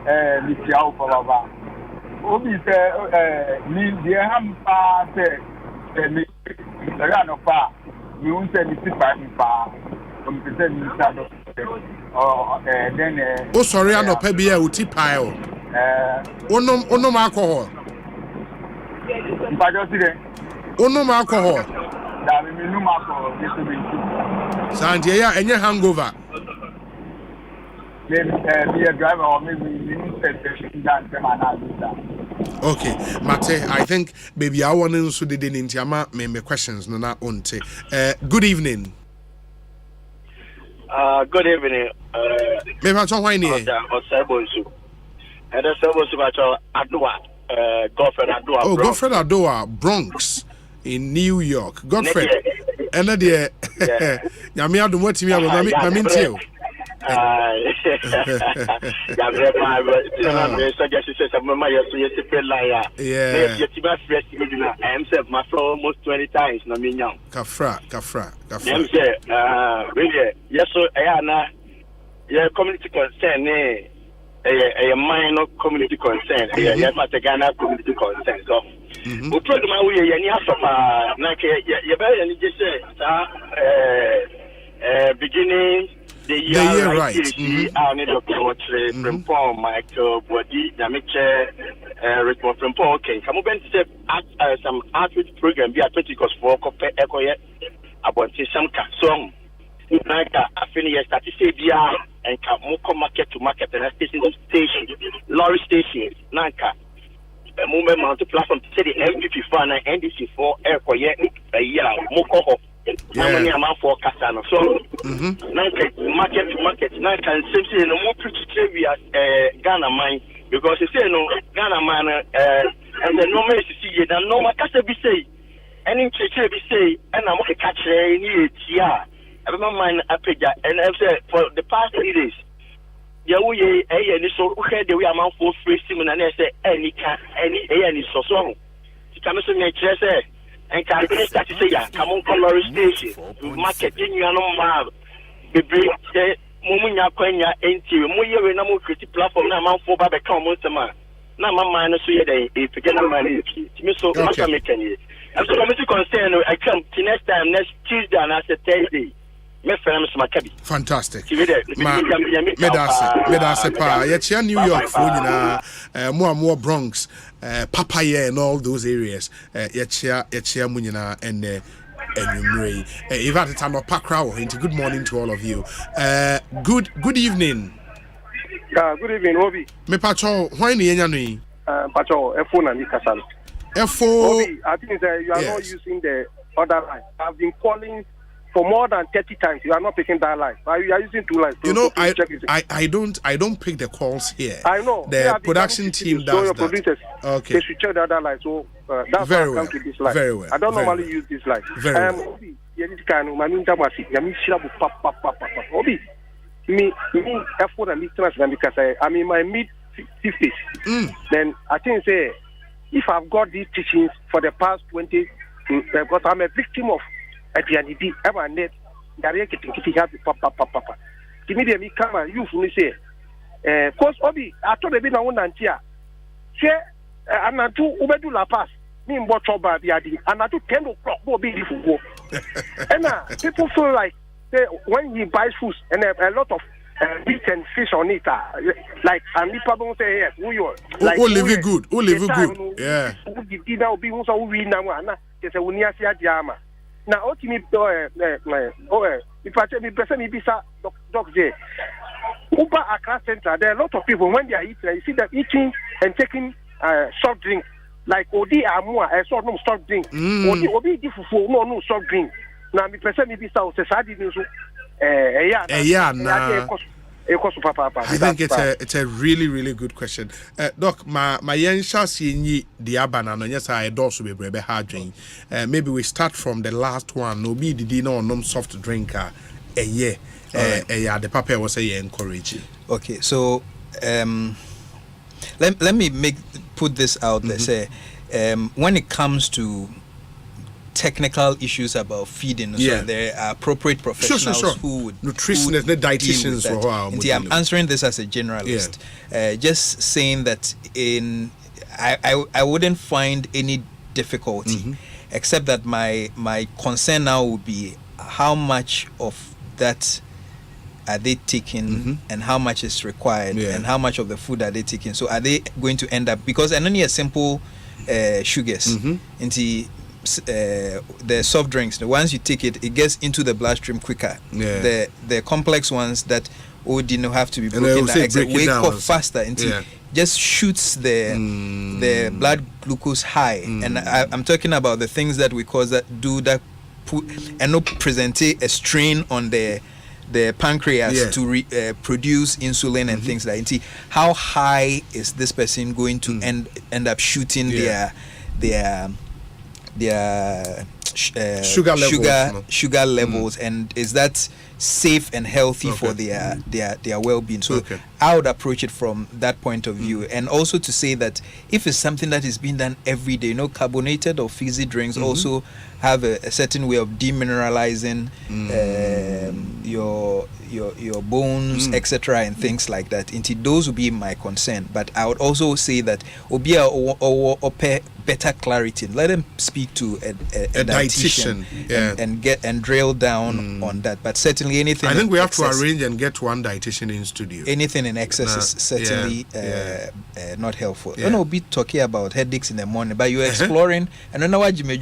Michao Pava. Obi me the hampa me run of pa. You won't say me pa. From the then oh sorry I no pebia uti pile. Onom alcohol. Mpa just there. Onom alcohol. That me no Sandy, yeah, and your hangover. Maybe be a driver or maybe Okay, Mate, I think maybe I want to do the Nintiama me questions no na onte. Good evening. Good evening. Maybe I talk why near. Osei Bonsu. And the Bonsu bacho Adua. Godfred Adua. Oh, Godfred Adua, Bronx in New York. Godfred. And the Yami adu what me mami ntio. Almost 20 times. Kafra. Yes, so yeah, community concern, a minor community concern, yes, Ghana community concern. So, we told my way, and yes, you better just say, beginning. The year right. I need to watch from Paul, Michael, Body, Yamiche, Richmond from Paul. Okay, come over and say some outreach program. We are 20 cost for Copper Echo yet about some song. Like I finish that is a beer and come more market to market and station, lorry station, Nanka. A movement mounted platform to say the MVP for an NDC for Echo yet a year, Moko. How many amount for Casano? So, market to market, now can simply no more pretty Ghana mine because you say no Ghana mine and the normal see you then no Macassa be say, any church be say, and I'm okay catch any tia. I remember mine up and I've said for the past 3 days. Yeah, we so okay, the way amount for free sim and I say any so so. Come to me, say. And can I start to say, come on, Colorado Station, marketing, you know, the big Mumunya Quenya, and Muya, and I'm critic platform, now I'm for Baba Commonstama. Now my mind is here, if you get a money, so much I'm making it. I'm so much concerned, I come to next time, next Tuesday, and I said Thursday. Fantastic. Medase pa. Yet New York for more Bronx, Papaya and all those areas. Yet Munina and Numray. If at the time of Pakra, good morning to all of you. Good evening. Good evening, Obi. Me Pacho, why ni Yanui? Pacho, F1 and Nikasal. F4. I think that you are not using the other line. I've been calling for more than 30 times. You are not picking that line. But you are using 2 lines. You know, I don't pick the calls here. I know. The production team does your that. Producers, okay. They should check the other line. So that's very why I come to this line. Very well. I don't normally use this line. Very well. Obi, me, F4 and listeners, because I'm in my mid-50s. Then I think say, if I've got these teachings for the past 20, because I'm a victim of a PND, ever net, papa. Give me the camera, you for me say, cause Obi, I told the Bina one and here. I'm not too Ubedu La Pass, me in Botoba, and I took 10 o'clock, will be difficult. And people feel like when he buys food and a lot of meat and fish on it, like, and people don't say, yes, who you are. Like, live good, yeah. Dinner will be also we now, it's a Uniasia Jama. Now, ultimately, if I tell me, person, if Doc J. Uber Accra Center, there are a lot of people, when they are eating, you see them eating and taking soft drink. Like Odi Amua, I saw no soft drink. Odi different no soft drink. Now, me person maybe so Sadi news. I think it's a really good question. Doc, my yensha si the abana no yes I also be brebe hard drink. Maybe we start from the last one. No be the no soft drinker. The papa was encouraging. Okay, so let me put this out there. Say when it comes to technical issues about feeding, so there are appropriate professionals who would nutritionists, dietitians. I'm answering this as a generalist, just saying that I wouldn't find any difficulty, except that my concern now would be how much of that are they taking and how much is required and how much of the food are they taking. So are they going to end up, because and only a simple sugars into the soft drinks, once you take it, it gets into the bloodstream quicker. Yeah. The complex ones that didn't have to be And broken they will say down, break it down off faster until just shoots the blood glucose high. And I'm talking about the things that we cause that do that put and not present a strain on the pancreas to produce insulin and things like that. How high is this person going to end up shooting their sugar levels, and is that safe and healthy for their well-being? So I would approach it from that point of view, and also to say that if it's something that is being done every day, carbonated or fizzy drinks also have a certain way of demineralizing your bones, etc., and things like that. Indeed, those would be my concern. But I would also say that obia or better clarity. Let them speak to a dietitian and get and drill down on that. But certainly anything. I think we have to arrange and get one dietitian in studio. Anything in excess is certainly not helpful. I know be talking about headaches in the morning, but you're exploring. I don't know what you're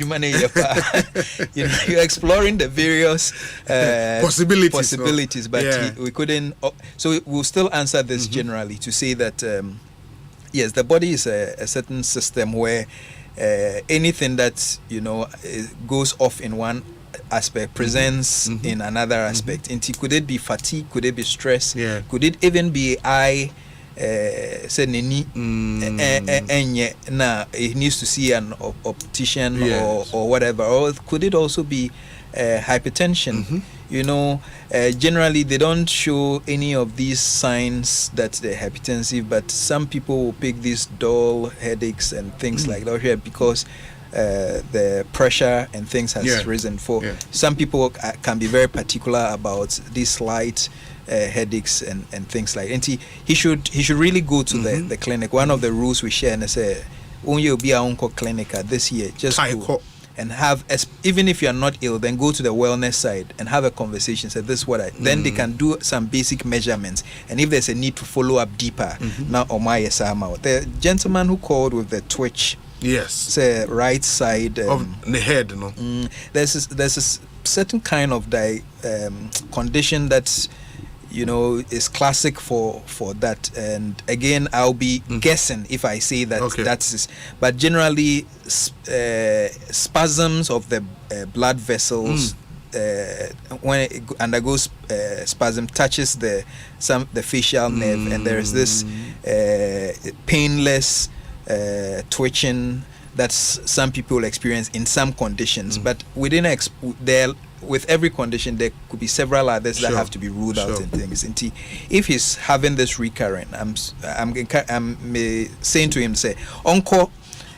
exploring the various possibilities, but we couldn't. So we'll still answer this generally to say that yes, the body is a certain system where anything that goes off in one aspect presents in another aspect. Could it be fatigue? Could it be stress? Could it even be it needs to see an optician or whatever? Or could it also be hypertension? Generally they don't show any of these signs that they're hypertensive, but some people will pick these dull headaches and things like that here because the pressure and things has risen. Some people can be very particular about these slight headaches and things like that. And he should really go to the clinic. One of the rules we share and say you'll be our uncle clinic this year, just go and have, even if you are not ill, then go to the wellness side and have a conversation. Say this is what then they can do some basic measurements, and if there's a need to follow up deeper. Now the gentleman who called with the twitch, say right side of the head, there's a certain kind of condition that's is classic for that. And again, I'll be guessing if I say that that's, but generally spasms of the blood vessels when it undergoes spasm, touches the facial nerve, and there is this painless twitching that some people experience in some conditions, but within with every condition there could be several others that have to be ruled out and things. And if he's having this recurrent, I'm saying to him, say uncle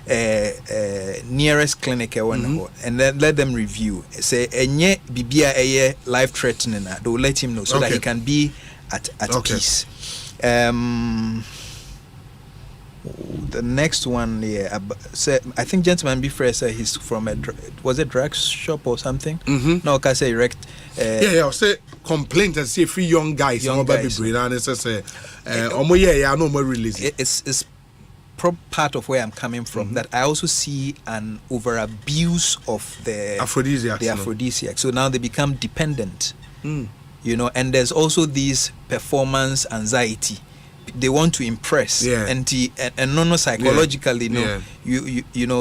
nearest clinic and then let them review, say enye bibia life threatening, they'll let him know so that he can be at peace. The next one, I think gentleman before said he's from a drug shop or something. No, I can say erect. I'll say complaint and say free young guys. No more release. It's part of where I'm coming from. That I also see an over abuse of the aphrodisiac. So now they become dependent. And there's also this performance anxiety. They want to impress, and psychologically,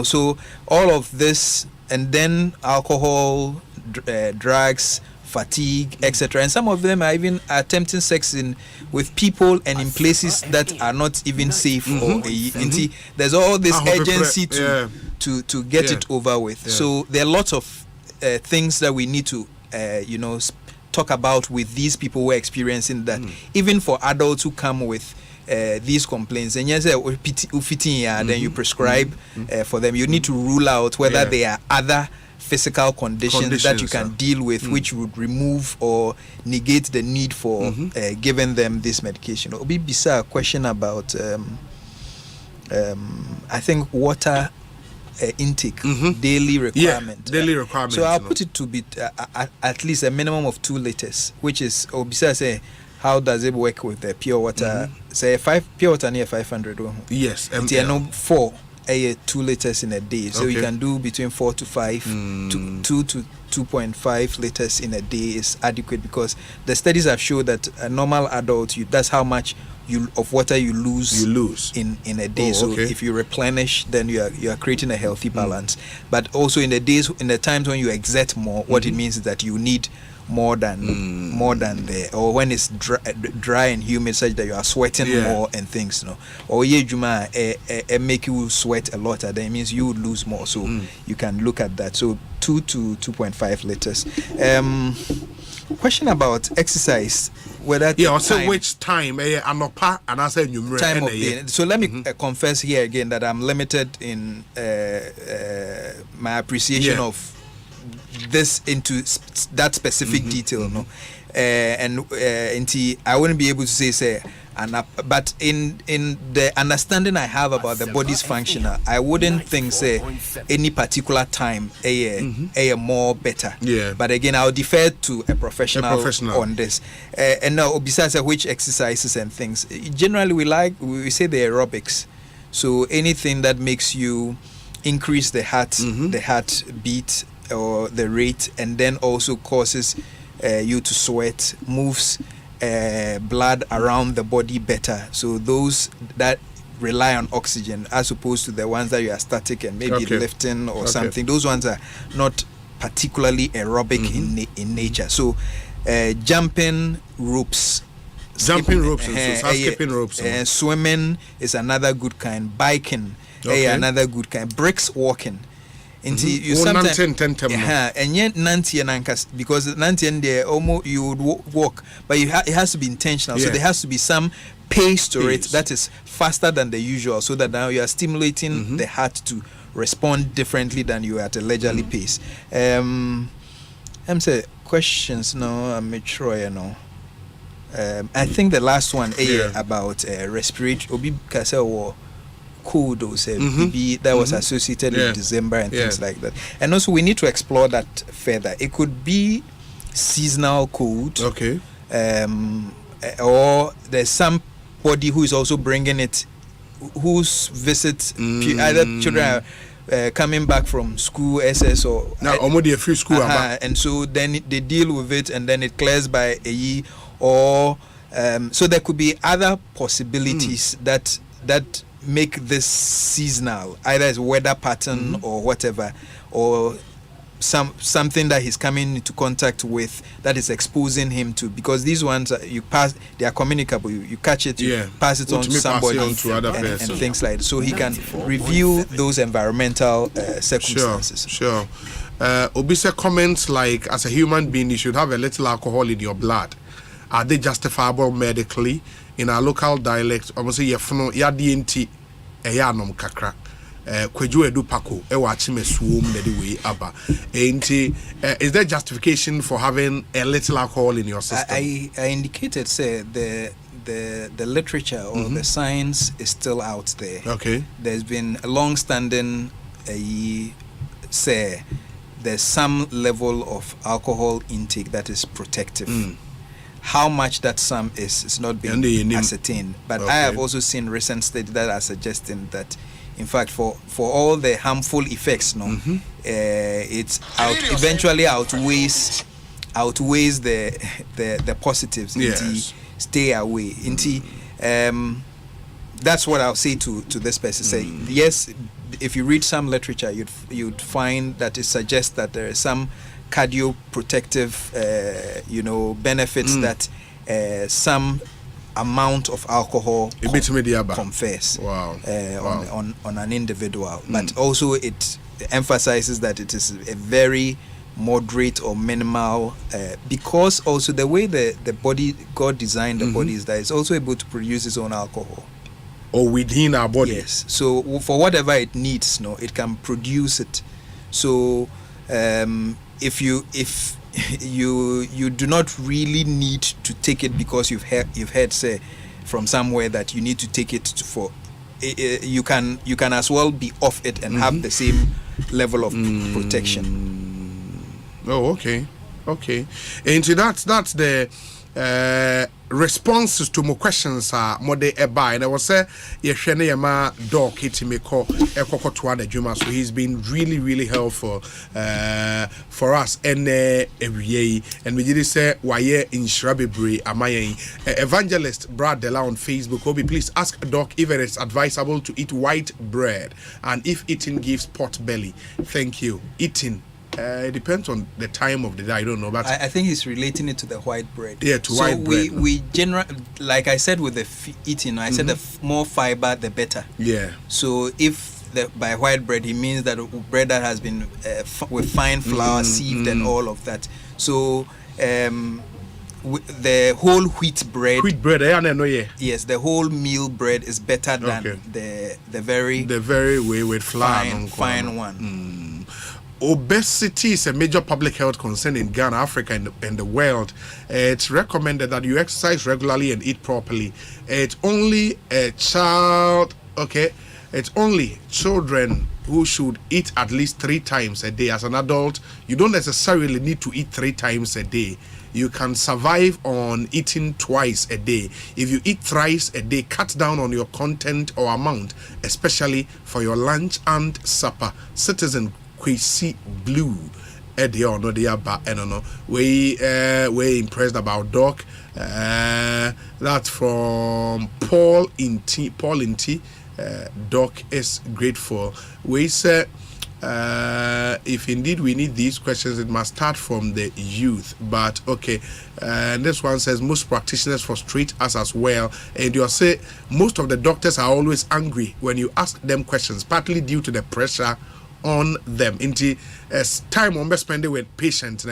so all of this, and then alcohol, drugs, fatigue, etc. And some of them are even attempting sex with people and in places that are not even safe. There's all this urgency to get it over with. So there are lots of things that we need to talk about with these people who are experiencing that. Even for adults who come with these complaints, and then you prescribe for them. You need to rule out whether there are other physical conditions that you can deal with, which would remove or negate the need for giving them this medication. Obi Bisa, a question about I think water intake, daily requirement. Daily requirement. So I'll put it to be at least a minimum of 2 liters, which is Obisa say, how does it work with the pure water? Say pure water near 500. Yes, and 4 2 liters in a day. So you can do between 4 to 5, 2 to 2.5 liters in a day is adequate, because the studies have shown that a normal adult, that's how much of water you lose in a day. So if you replenish, then you are creating a healthy balance. But also in the times when you exert more, what it means is that you need more than or when it's dry and humid, such that you are sweating more and things, or make you sweat a lot, that means you would lose more. So you can look at that. So 2 to 2.5 liters. Question about exercise, whether also which time anopa and I say time of day. So let me confess here again that I'm limited in my appreciation of this into that specific detail, and I wouldn't be able to say but in the understanding I have about the body's function, I wouldn't think any particular time a more better. But again, I'll defer to a professional on this. And now besides which exercises and things, generally we say the aerobics. So anything that makes you increase the heartbeat or the rate, and then also causes you to sweat, moves blood around the body better. So those that rely on oxygen, as opposed to the ones that you are static and maybe lifting or something, those ones are not particularly aerobic in nature. So jumping ropes, skipping ropes, swimming is another good kind. Biking, another good kind. Bricks walking. You sometimes and yet nanti because nanti there almost you would walk, but it has to be intentional. So there has to be some pace to it that is faster than the usual, so that now you are stimulating the heart to respond differently than you are at a leisurely pace. I'm saying questions now. I'm sure you know. I think the last one about respiratory obi kasa or cold or say that was associated with December and things like that. And also we need to explore that further. It could be seasonal cold, or there's somebody who is also bringing it, whose visits either children are coming back from school, SS or already a free school, and so then they deal with it and then it clears by a year, or so there could be other possibilities that make this seasonal, either as weather pattern or whatever, or something that he's coming into contact with that is exposing him to, because these ones they are communicable. You catch it, you pass it on to somebody, and things like that. So he can review those environmental circumstances. Sure. Obisa comments like, as a human being, you should have a little alcohol in your blood. Are they justifiable medically? In our local dialect, almost say yefno yadienti eyanom kakra. Kweju edu pako ewachime swom the way aba. Is there justification for having a little alcohol in your system? I indicated, say the literature or the science is still out there. There's been a long-standing say there's some level of alcohol intake that is protective. How much that sum is not being ascertained. But I have also seen recent studies that are suggesting that, in fact, for all the harmful effects, it's eventually outweighs the positives. Stay away. That's what I'll say to this person. Say yes, if you read some literature, you'd find that it suggests that there is some cardioprotective benefits that some amount of alcohol confers on an individual. But also it emphasizes that it is a very moderate or minimal, because also the way the body, God designed the body, is that it's also able to produce its own alcohol. Or within our body. Yes. So for whatever it needs, it can produce it. So if you do not really need to take it because you've heard say from somewhere that you need to take it for, you can as well be off it and have the same level of protection. Oh, okay. And so that's the responses to more questions are more de eba, and I was say yeshene yama dog hitimeko ekoko tuane juma, so he's been really helpful for us and and we did say waye in Shrubbery amaye evangelist Brad Dela on Facebook. Obi, please ask doc if it is advisable to eat white bread and if eating gives pot belly. Thank you. Eating it depends on the time of the day. I don't know, but I think he's relating it to the white bread. Yeah, to white bread. We generally, like I said with the eating, I said the more fiber the better. Yeah. So if by white bread he means that bread that has been with fine flour sieved and all of that. So the whole wheat bread. Yes, the whole meal bread is better than the very way with flour fine one. Obesity is a major public health concern in Ghana, Africa, and the world. It's recommended that you exercise regularly and eat properly. It's only it's only children who should eat at least 3 times a day. As an adult, you don't necessarily need to eat 3 times a day. You can survive on eating twice a day. If you eat thrice a day, cut down on your content or amount, especially for your lunch and supper. Citizen Kwesi Blue we impressed about Doc. That's from Paul Inti. Doc is grateful. We said if indeed we need these questions, it must start from the youth. But okay, and this one says most practitioners frustrate us as well. And you say most of the doctors are always angry when you ask them questions, partly due to the pressure on them. Into as time on best spending with patients,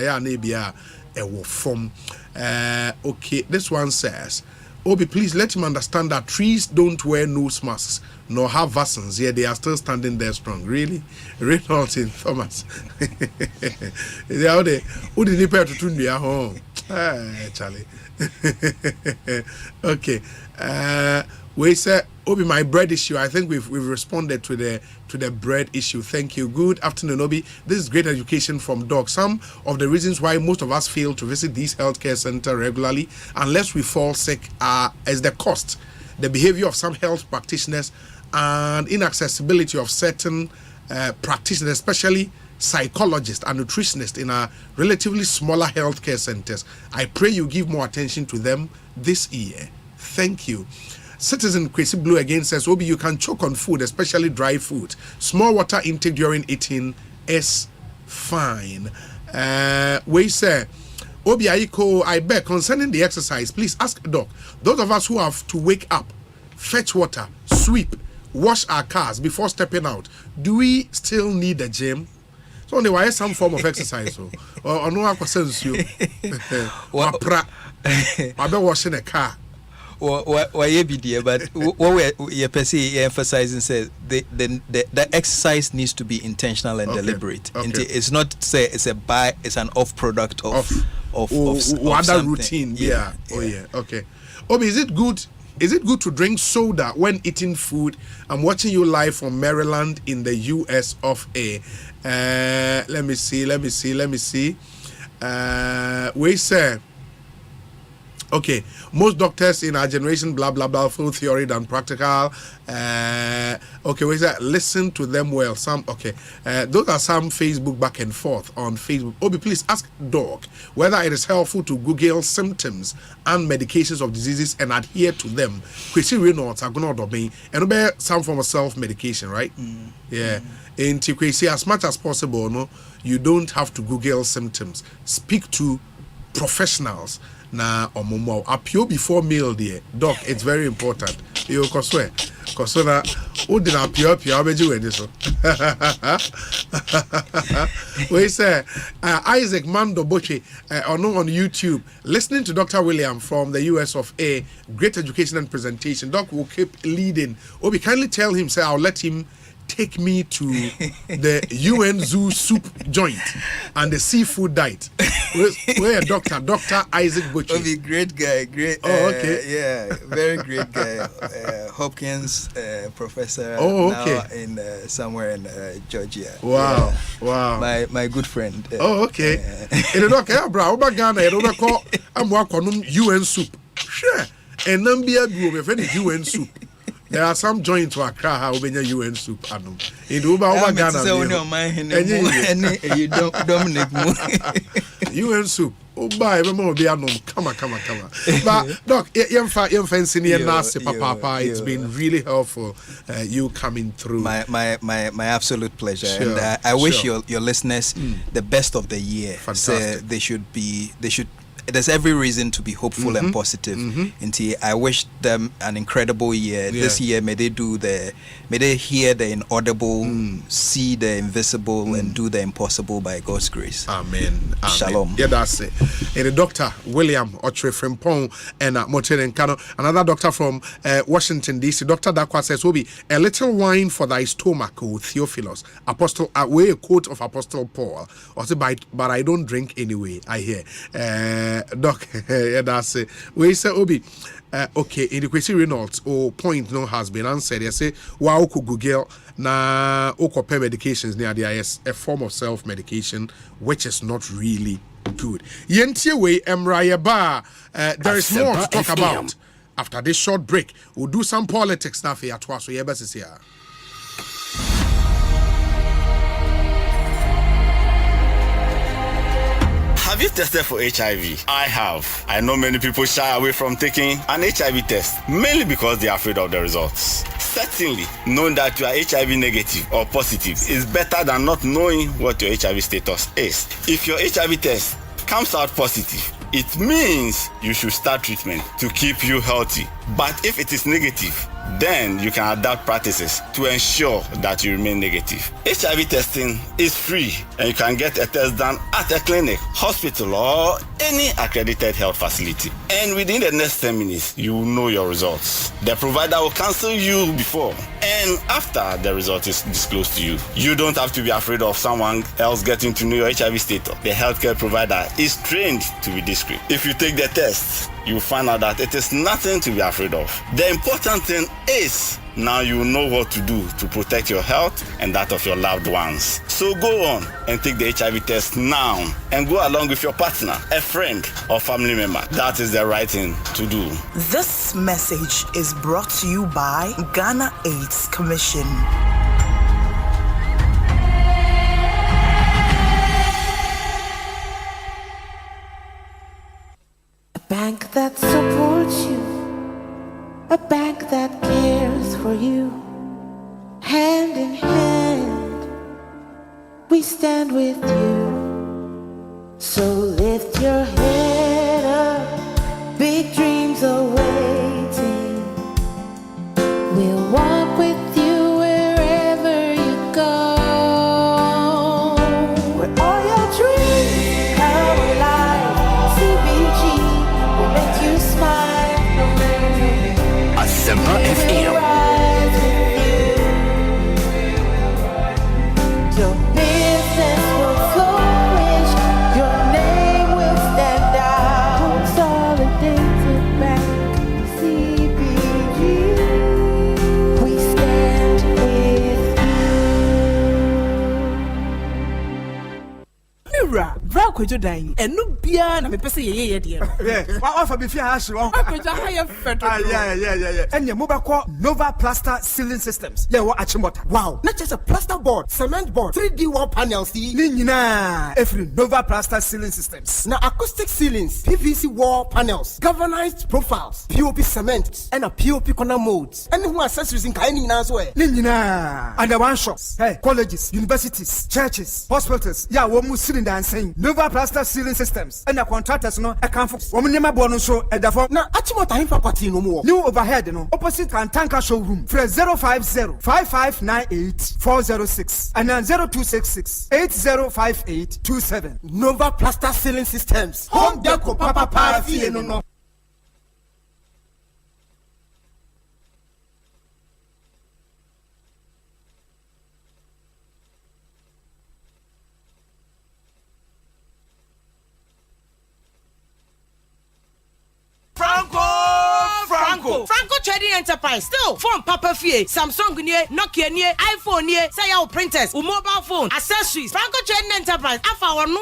okay, this one says, Obi, please let him understand that trees don't wear nose masks nor have vaccines. Yeah, they are still standing there strong. Really? Reynolds in Thomas. They are there. Who did he pay to turn their home? Charlie. Okay. We said, Obi, my bread issue. I think we've responded to the bread issue. Thank you. Good afternoon, Obi. This is great education from Doc. Some of the reasons why most of us fail to visit these healthcare centers regularly, unless we fall sick, is the cost, the behavior of some health practitioners, and inaccessibility of certain practitioners, especially psychologists and nutritionists in our relatively smaller healthcare centers. I pray you give more attention to them this year. Thank you. Citizen Kwesi Blue again says, Obi, you can choke on food, especially dry food. Small water intake during eating is fine. We say, Obi Aiko, I beg, concerning the exercise, please ask Doc. Those of us who have to wake up, fetch water, sweep, wash our cars before stepping out, do we still need a gym? So there is some form of exercise. Or no sense you. I've been washing a car. But what we're emphasizing says the exercise needs to be intentional and deliberate. Okay. It's not say it's an off product of other routine. Yeah. Oh yeah. Okay. Obi, is it good to drink soda when eating food? I'm watching you live from Maryland in the US of A. Let me see. We say, okay, most doctors in our generation, blah, blah, blah, full theory than practical. Okay, we say, listen to them well. Those are some Facebook back and forth on Facebook. Obi, please ask Doc whether it is helpful to Google symptoms and medications of diseases and adhere to them. Kwesi Reynolds are going to be and some form of self-medication, right? Yeah. In Kwesi, as much as possible, no, you don't have to Google symptoms. Speak to professionals. Na omomo appeal before meal there. Doc, it's very important. You koswe na udina appeal beji we so. We say Isaac Mando Boche on YouTube, listening to Dr. William from the US of A. Great education and presentation. Doc will keep leading. Obi, kindly tell him, say I'll let him take me to the UN Zoo soup joint and the seafood diet. Where Dr. Isaac Butcher. Obi, great guy, great. Oh, okay. Yeah, very great guy. Hopkins professor. Oh, okay. Now in somewhere in Georgia. Wow, yeah. Wow. My good friend. Oh, okay. In the doc, bro, Ghana, I don't call. I'm working on UN soup. Sure. And Nambia do me friend UN soup. There are some joints to Accra how when you UN soup anum. In Uba Ghana. You don't Dominic UN soup. Oh, bye, come on. But, Doc, you're fancy Papa. It's been really helpful, you coming through. My absolute pleasure. Sure, and I wish your listeners the best of the year. Fantastic. There's every reason to be hopeful and positive. I wish them an incredible year. This year, may they hear the inaudible, see the invisible, and do the impossible by God's grace. Amen. Shalom. Yeah, that's it. And the Dr. William Otre Frimpong and Moten Kano, another doctor from Washington D.C. Dr. Dakwa says, will be a little wine for thy stomach, O Theophilus. Apostle, away a quote of Apostle Paul. Also, but I don't drink anyway. I hear. Doc, yeah, that's it. We say, Obi, okay, in the question Reynolds, point no has been answered. You say, wow, Google na okope medications near the IS, a form of self-medication, which is not really good. Yentie way, Emraya Bar, there is more to talk about. After this short break, we'll do some politics stuff here at once. So, yeah, best here. Have you tested for HIV? I have. I know many people shy away from taking an HIV test, mainly because they are afraid of the results. Certainly, knowing that you are HIV negative or positive is better than not knowing what your HIV status is. If your HIV test comes out positive, it means you should start treatment to keep you healthy. But if it is negative, then you can adapt practices to ensure that you remain negative. HIV testing is free and you can get a test done at a clinic, hospital, or any accredited health facility. And within the next 10 minutes, you will know your results. The provider will cancel you before and after the result is disclosed to you. You don't have to be afraid of someone else getting to know your HIV status. The healthcare provider is trained to be discreet. If you take the test, you find out that it is nothing to be afraid of. The important thing is now you know what to do to protect your health and that of your loved ones. So go on and take the HIV test now and go along with your partner, a friend, or family member. That is the right thing to do. This message is brought to you by Ghana AIDS Commission. A bank that supports you, a bank that cares for you. Hand in hand, we stand with you. So lift your head up, big dreams are waiting. We'll walk with you wherever you go. Where all your dreams come alive, CBG will make you smile. Asempa FM. Your business will flourish, your name will stand out. Consolidated Bank, CBG, we stand with you. Mira, bra kwejo dan enu bia na me pese ye de no. Wa fa be fi ha hye wo. Kwejo ha ye fedo. Yeah. Enye mo be call Nova Plaster Ceiling Systems. Yeah, what Achimota. Wow. Not just a plaster board, cement board, 3D wall panels. Ni nyina every Nova Plaster Ceiling Systems. Na acoustic ceilings, PVC wall panels, galvanized profiles, POP cement, and a POP corner molds. And who accessories in kaini na so e. Ni nyina under one shop. Hey, colleges, universities, churches, hospitals. Yeah, wo mu ceiling dan saying Nova Plaster Ceiling Systems. And the contractors no account for. Wo nema bo no so e da for. Na Achimota himfa kwati no mo. New overhead no opposite Kantanka showroom. Fresh 050-5598-406 and then 0266-805827. Nova Plaster Ceiling Systems. Home Deco Papa Parafi no. Franco! Franco Trading Enterprise. Still, phone Papa Fie, Samsung nie, Nokia nie, iPhone nie, say your printers, mobile phone, accessories. Franco Trading Enterprise. Afa our no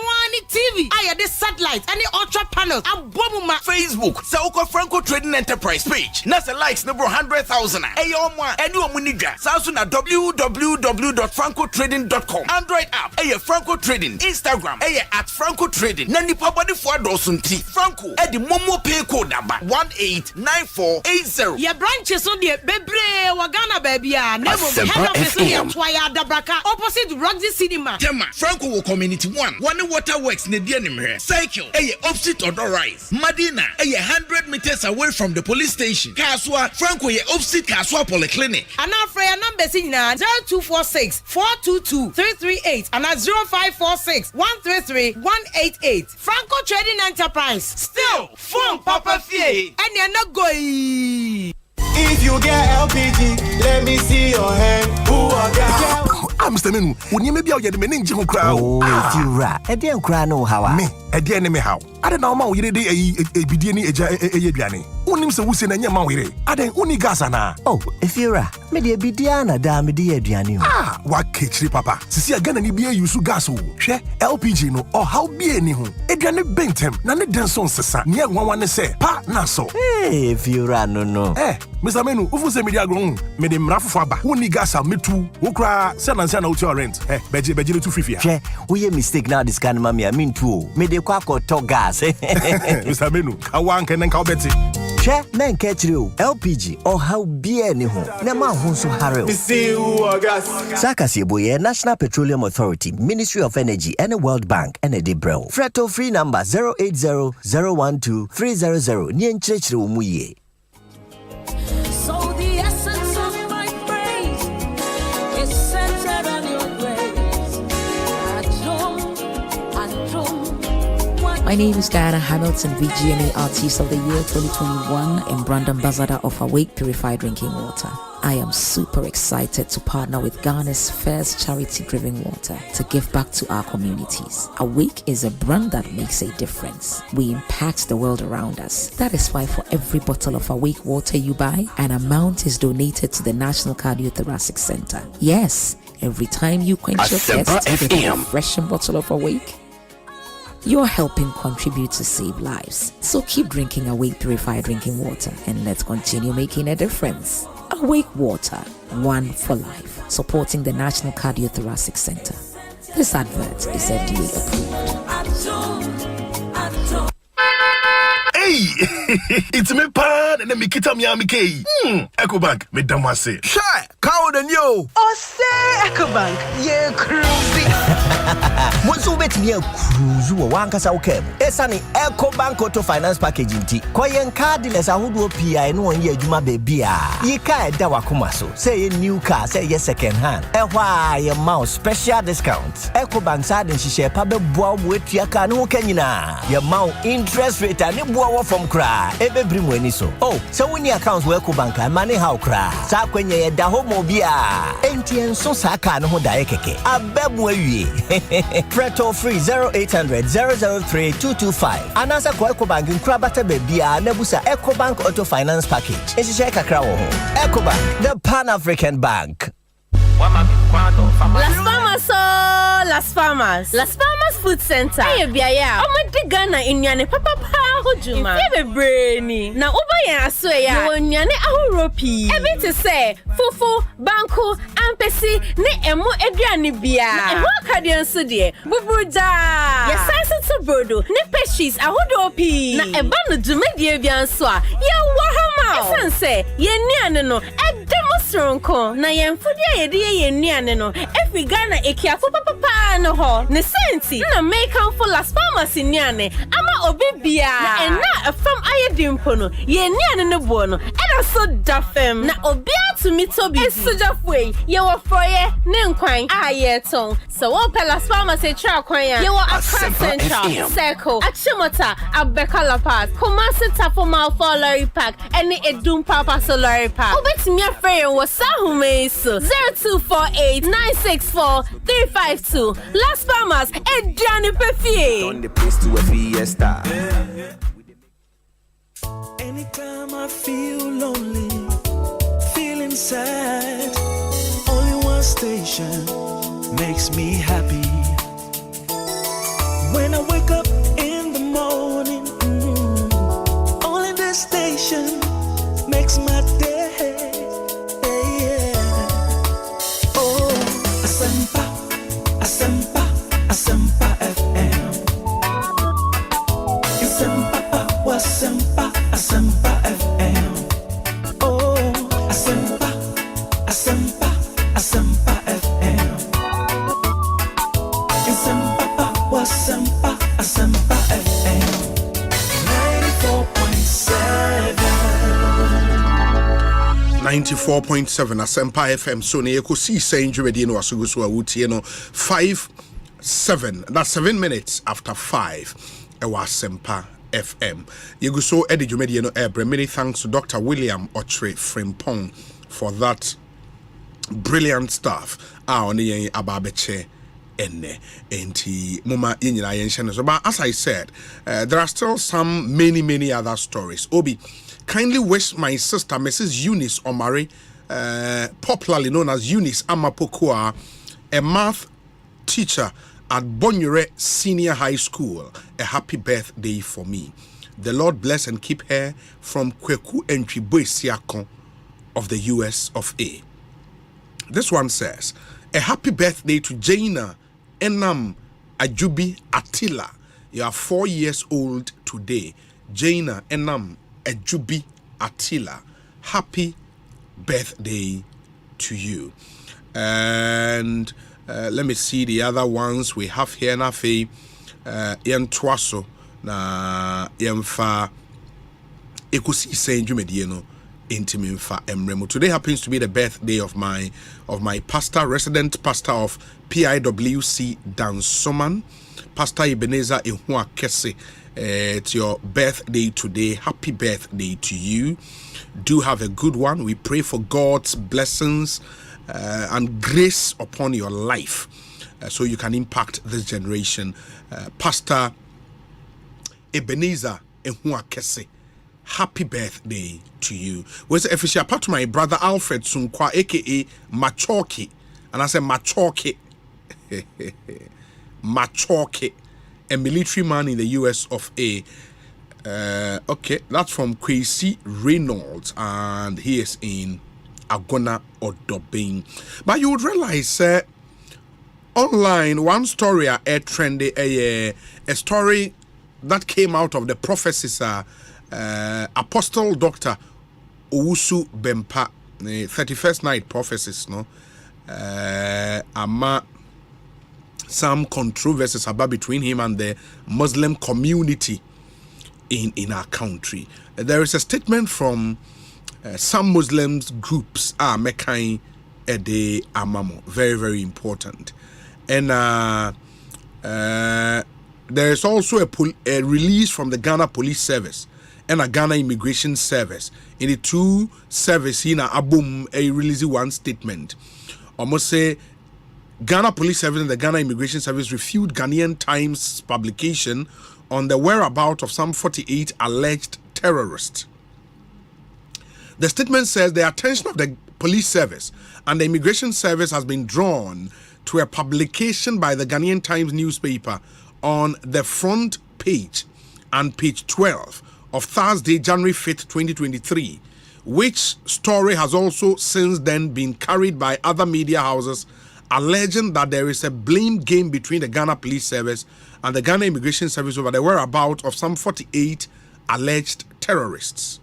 TV. I this satellite, any ultra panels. Abomuma. Facebook. Sauko Franco Trading Enterprise page. Nasa likes number 100,000. Ayomwa. Anyone muniga. Samsung www.francotrading.com. Android app. Franco Trading. Instagram. At Franco Trading. Nani pabadi for dosunti. Franco. The Momo pay code number 189480. Your branches on the Bebre Wagana baby. Never Asempa FM. Opposite Roxy Cinema. Tema. Franco will community 1. One waterworks ne denim here. Cycle. Opposite Odor Rise. Madina. 100 meters away from the police station. Kaswa. Franco opposite Kaswa Polyclinic. And now for your number 0246 422 338 and 0546 133 188. Franco Trading Enterprise. Still, phone Papa Fie. And you're not going. If you get LPG, let me see your hand. Who are that? Mr. Menu, when you may be out the meaning to crowd. Oh, if you rat, I didn't cry no how. Me, I didn't know how. I don't know how you did a BDNE a Yabiani. Unim se Wusin and Yamawire. I didn't only gasana. Oh, if you rat, maybe a Bidiana, damn dear Diani. Ah, what kitchen, Papa? See again and be a use gaso. Share LPG no or how be any home. Adrian Bentham, none of Denson Sessa, near one say, Pa Naso. Hey, if you ran, no. Eh, Mr. Menu, who was a media grown, made him Rafaba, only gas me too, who cry, send and send out your rent. Eh, Beji to free. Che, we a mistake now, this kind of mammy, I mean too. Made the quack or talk gas. Mr. Menu, I want and then call Betty. Che, men catch you, LPG, or how be any home. Nema Hunsu Harrow. Sakasi Boye, National Petroleum Authority, Ministry of Energy, and the World Bank, and a Debro. Freto free number 080-012-300, Nien Church Umuye. So the essence of my praise is centered on your grace. My name is Diana Hamilton, VGMA Artist of the Year 2021 and brand ambassador of Awake Purified Drinking Water. I am super excited to partner with Ghana's first charity-driven water to give back to our communities. Awake is a brand that makes a difference. We impact the world around us. That is why for every bottle of Awake water you buy, an amount is donated to the National Cardiothoracic Center. Yes, every time you quench your thirst with a refreshing bottle of Awake, you're helping contribute to save lives. So keep drinking Awake Purified Drinking Water and let's continue making a difference. Awake Water, one for life, supporting the National Cardiothoracic Center. This advert is FDA approved. Hey, it's me pan and then me kita Miami K. Ecobank, me damase. Shy, cow than you. Osei Ecobank, yeah, cruising. Bonsu bet me a cruise or one casa cab. Esani Ecobank Auto Finance Packaging T. Koyen cardless a hood PI no one year Juma baby. Ye ka dawa kumaso. Say a new car, say yes second hand. Why a mouse special discount. Ecobank side and she share pabe boa with your car no kenina. Your mount interest rate and it boa from cry. Ebe brim when so. Oh, so when your accounts were Ecobank and money how cry. Sa when ye da homo bia. Entian so saka no daekeke. A bebwe. Preto free 0800-003-225. Anasa kwa Ecobank in Krabata Bebia Nebusa Ecobank Auto Finance Package. Eshisheka Krawo. Ecobank, the Pan-African Bank. Las Farmas Food Center. Hey, biaya. Omo de Ghana inyane papa hojuma. Ife brainy. Na oba yen asoya. Wo nyane ahoro pi. Ebi te say fufu, banku, ampesi, ne emo aduane bia. Na eho akade nso de. Bubuda. Ye sense to brodo. Ne pastries ahodo pi. Na eba no dwumedie bia nso a. Ye wo hama. Esense ye nuane no edemostronko. Na ye mfudie ye de ye nuane no. Efi Ghana ekiafo papa no ho. Ne senti na make am for Las Palmas nyane ama obibia na ena afam ayedimpo no ye nyane ne bo no ena so dafem na obia to me to be esujafwe ye wo froye ne nkwan ayeton so wo pe Las Palmas e tra kwan ya ye wo Accra Central Circle Achimota Abeka La Paz Kumasi Tapoma Lorry Park ene Edum Papa Lorry Park obetimi afre wo sahume so 0248964352 Las Palmas and Johnny Perfier. On the place to a fiesta. Anytime I feel lonely, feeling sad, only one station makes me happy. When I wake up in the morning, only this station makes my day. Yeah. Oh, Asempa, Asempa, Asempa FM. Asempa, Asempa, Asempa FM. Oh, Asempa, Asempa, Asempa FM. Asempa, Asempa FM. 94.7 Asempa FM. So ne Ekosiise On no asugu so awutie no 5-7. That's 7 minutes after 5. Ewa Asempa FM. Yegu so edi dwumadi no ebre. Many thanks to Dr. William Ochre Frimpong for that brilliant stuff. Oni yen ababeche enne enti mama yenyina yenhye so. But as I said, there are still many other stories. Obi, kindly wish my sister Mrs. Eunice Omari, popularly known as Eunice Amapokua, a math teacher at Bonyure Senior High School, a happy birthday for me. The Lord bless and keep her from Kweku Entry Siakon of the US of A. This one says, a happy birthday to Jaina Enam Ajubi Attila. You are 4 years old today. Jaina Enam Ajubi Attila. Happy birthday to you. And let me see the other ones we have here. Nafe Yen Twaso na Yemfa Ekosiise On Intiminfa Emremo. Today happens to be the birthday of my pastor, resident pastor of PIWC Dansoman, Pastor Ebenezer Ehua Kese. It's your birthday today. Happy birthday to you. Do have a good one. We pray for God's blessings and grace upon your life so you can impact this generation. Pastor Ebenezer Ehua Kese, happy birthday to you. Was official part to my brother Alfred Sunkwa, aka Machoki, and I said Machoki, Machoki, a military man in the US of A. Okay, that's from Kwesi Reynolds, and he is in Agona Odobing. But you would realize online one story trendy, a story that came out of the prophecies. Apostle Dr. Owusu Bempa, 31st night prophecies, no? Ama some controversies about between him and the Muslim community in our country. There is a statement from some Muslim groups, Mekai Ede Amamo, very important. And there is also a release from the Ghana Police Service and a Ghana Immigration Service. In the two services, in Abum, a release one statement. Almost say Ghana Police Service and the Ghana Immigration Service refute Ghanaian Times publication on the whereabouts of some 48 alleged terrorists. The statement says the attention of the police service and the immigration service has been drawn to a publication by the Ghanaian Times newspaper on the front page and page 12 of Thursday, January 5th, 2023, which story has also since then been carried by other media houses, alleging that there is a blame game between the Ghana Police Service and the Ghana Immigration Service over the whereabouts of some 48 alleged terrorists.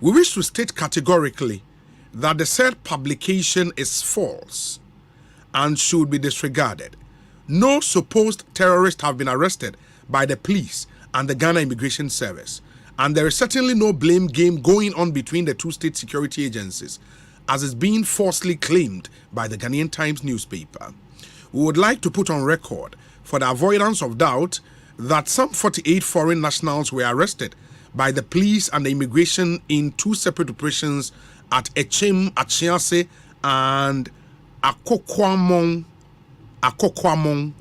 We wish to state categorically that the said publication is false and should be disregarded. No supposed terrorists have been arrested by the police and the Ghana Immigration Service, and there is certainly no blame game going on between the two state security agencies, as is being falsely claimed by the Ghanaian Times newspaper. We would like to put on record, for the avoidance of doubt, that some 48 foreign nationals were arrested by the police and the immigration in two separate operations at Echim, Achiase, and Akokwamong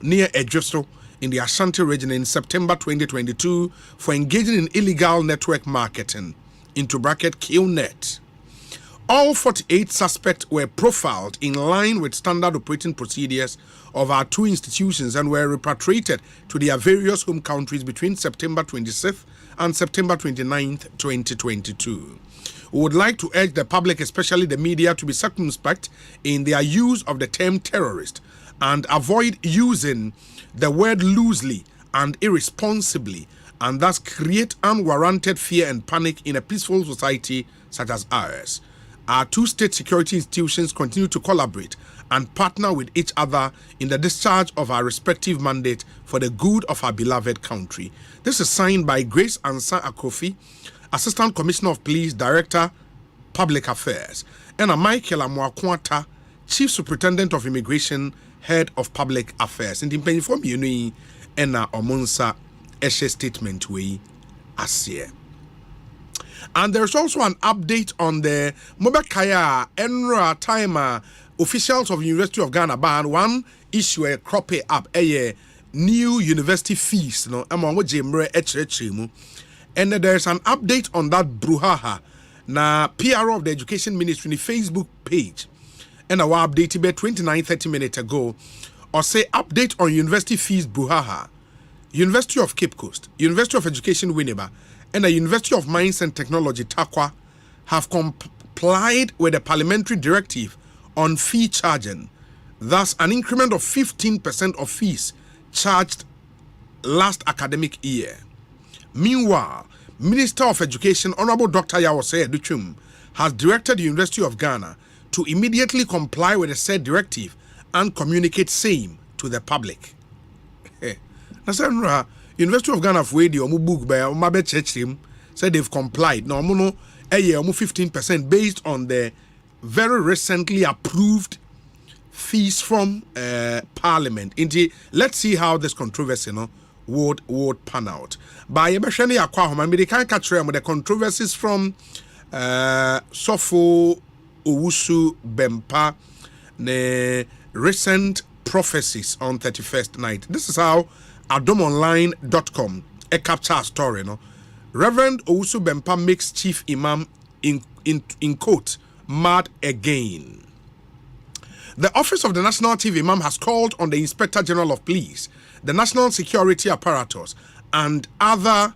near Edgesto in the Ashanti region in September 2022 for engaging in illegal network marketing into bracket KillNet. All 48 suspects were profiled in line with standard operating procedures of our two institutions and were repatriated to their various home countries between September 26th and September 29th, 2022. We would like to urge the public, especially the media, to be circumspect in their use of the term terrorist and avoid using the word loosely and irresponsibly, and thus create unwarranted fear and panic in a peaceful society such as ours. Our two state security institutions continue to collaborate and partner with each other in the discharge of our respective mandate for the good of our beloved country. This is signed by Grace Ansa Akofi, Assistant Commissioner of Police, Director, Public Affairs, and Michael Amwakwata, Chief Superintendent of Immigration, Head of Public Affairs. In the inform you and Omonsa Eshe statement we asie. And there's also an update on the Mobakaya Enra Timer officials of University of Ghana ban one issue a crop up a new university fees no among jemre mu. And there's an update on that brouhaha na PRO of the Education Ministry in the Facebook page. And our update about 29-30 minutes ago or say update on university fees brouhaha. University of Cape Coast, University of Education Winneba, and the University of Mines and Technology Takwa have complied with the parliamentary directive on fee charging. Thus, an increment of 15% of fees charged last academic year. Meanwhile, Minister of Education Honorable Dr. Osei Duchum has directed the University of Ghana to immediately comply with the said directive and communicate same to the public. University of Ghana for the book by Omabe Churchim said they've complied. Now, 15% based on the very recently approved fees from Parliament. Let's see how this controversy would pan out. By Ebeshani Akwahoma, they can't catch the controversies from Sofo Owusu Bempa, the recent prophecies on 31st night. This is how adomonline.com a capture story. Reverend Owusu Bempa makes Chief Imam in quote mad again. The Office of the National Chief Imam has called on the Inspector General of Police, the National Security Apparatus, and other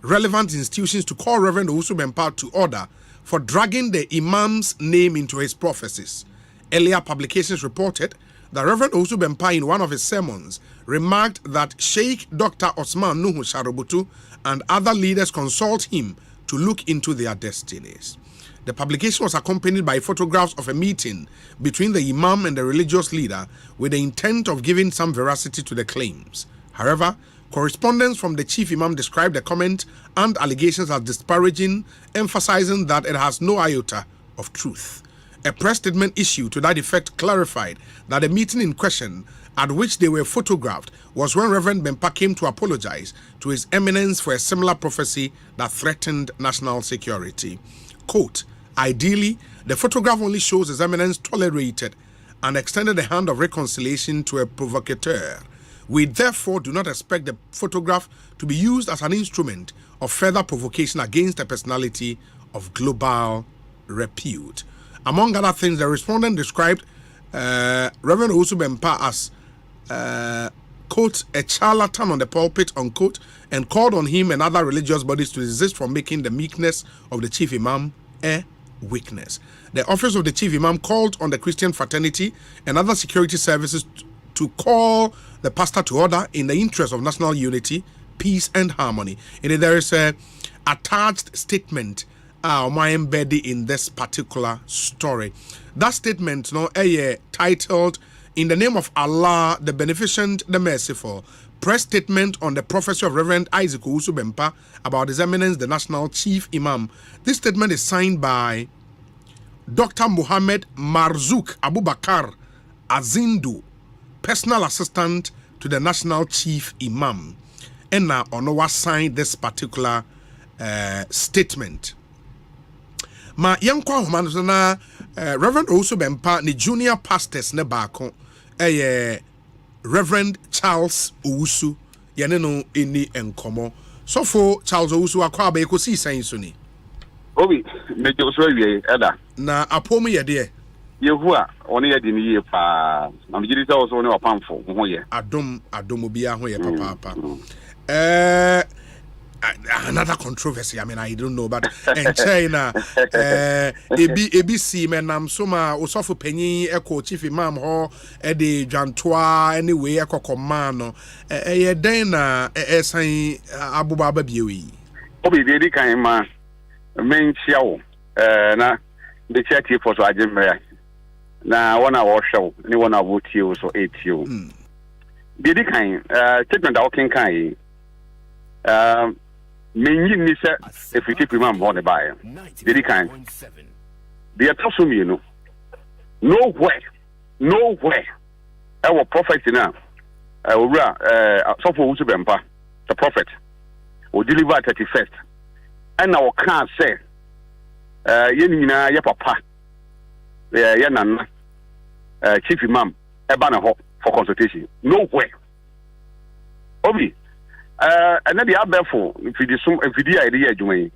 relevant institutions to call Reverend Owusu Bempa to order for dragging the Imam's name into his prophecies. Earlier publications reported that Reverend Owusu Bempa in one of his sermons remarked that Sheikh Dr. Osman Nuhu Sharobutu and other leaders consult him to look into their destinies. The publication was accompanied by photographs of a meeting between the Imam and the religious leader with the intent of giving some veracity to the claims. However, correspondence from the Chief Imam described the comment and allegations as disparaging, emphasizing that it has no iota of truth. A press statement issued to that effect clarified that the meeting in question at which they were photographed was when Reverend Bempa came to apologize to His Eminence for a similar prophecy that threatened national security. Quote, ideally, the photograph only shows His Eminence tolerated and extended the hand of reconciliation to a provocateur. We therefore do not expect the photograph to be used as an instrument of further provocation against a personality of global repute. Among other things, the respondent described Reverend Owusu Bempa as, quote, a charlatan on the pulpit, unquote, and called on him and other religious bodies to desist from making the meekness of the Chief Imam a weakness. The Office of the Chief Imam called on the Christian fraternity and other security services to call the pastor to order in the interest of national unity, peace, and harmony. And there is a attached statement embedded in this particular story. That statement, titled "In the Name of Allah, the Beneficent, the Merciful," press statement on the prophecy of Reverend Isaac Owusu Bempa about His Eminence, the National Chief Imam. This statement is signed by Dr. Muhammad Marzouk Abubakar Azindu, personal assistant to the National Chief Imam. And now Onowa signed this particular statement. Ma yankwa humano na Reverend Owusu Bempa ni junior pastors ne baako Reverend Charles Owusu yene no eni enkomo. So for Charles Owusu akwa ba Ekosiisen so ni. Obi, make you so ye, Eda. Na apomu ye de. Yehua, only ye dini ye pa. Na mjiri sa also ne pamfo, ho ye. Adom obi ho ye papa. Another controversy. I mean, I don't know, but in China, ABC menam soma osofo panyin eko chief imam ho e de dwantoa anyway eko command ye den na san abuba ba biewi. Obi dey kan ma menchia wo na the church for so ajemre na one hour show ni one hour tie so 8 you. Dey kan statement that working kan menyin ni se if you keep imam on the buy the kind the apostle you know nowhere our prophet now so for who bempa the prophet will deliver 31st and our can say ye nyina ye papa ye nana chief imam e ba na ho for consultation nowhere obi and then the abefo if you idea adwuma yi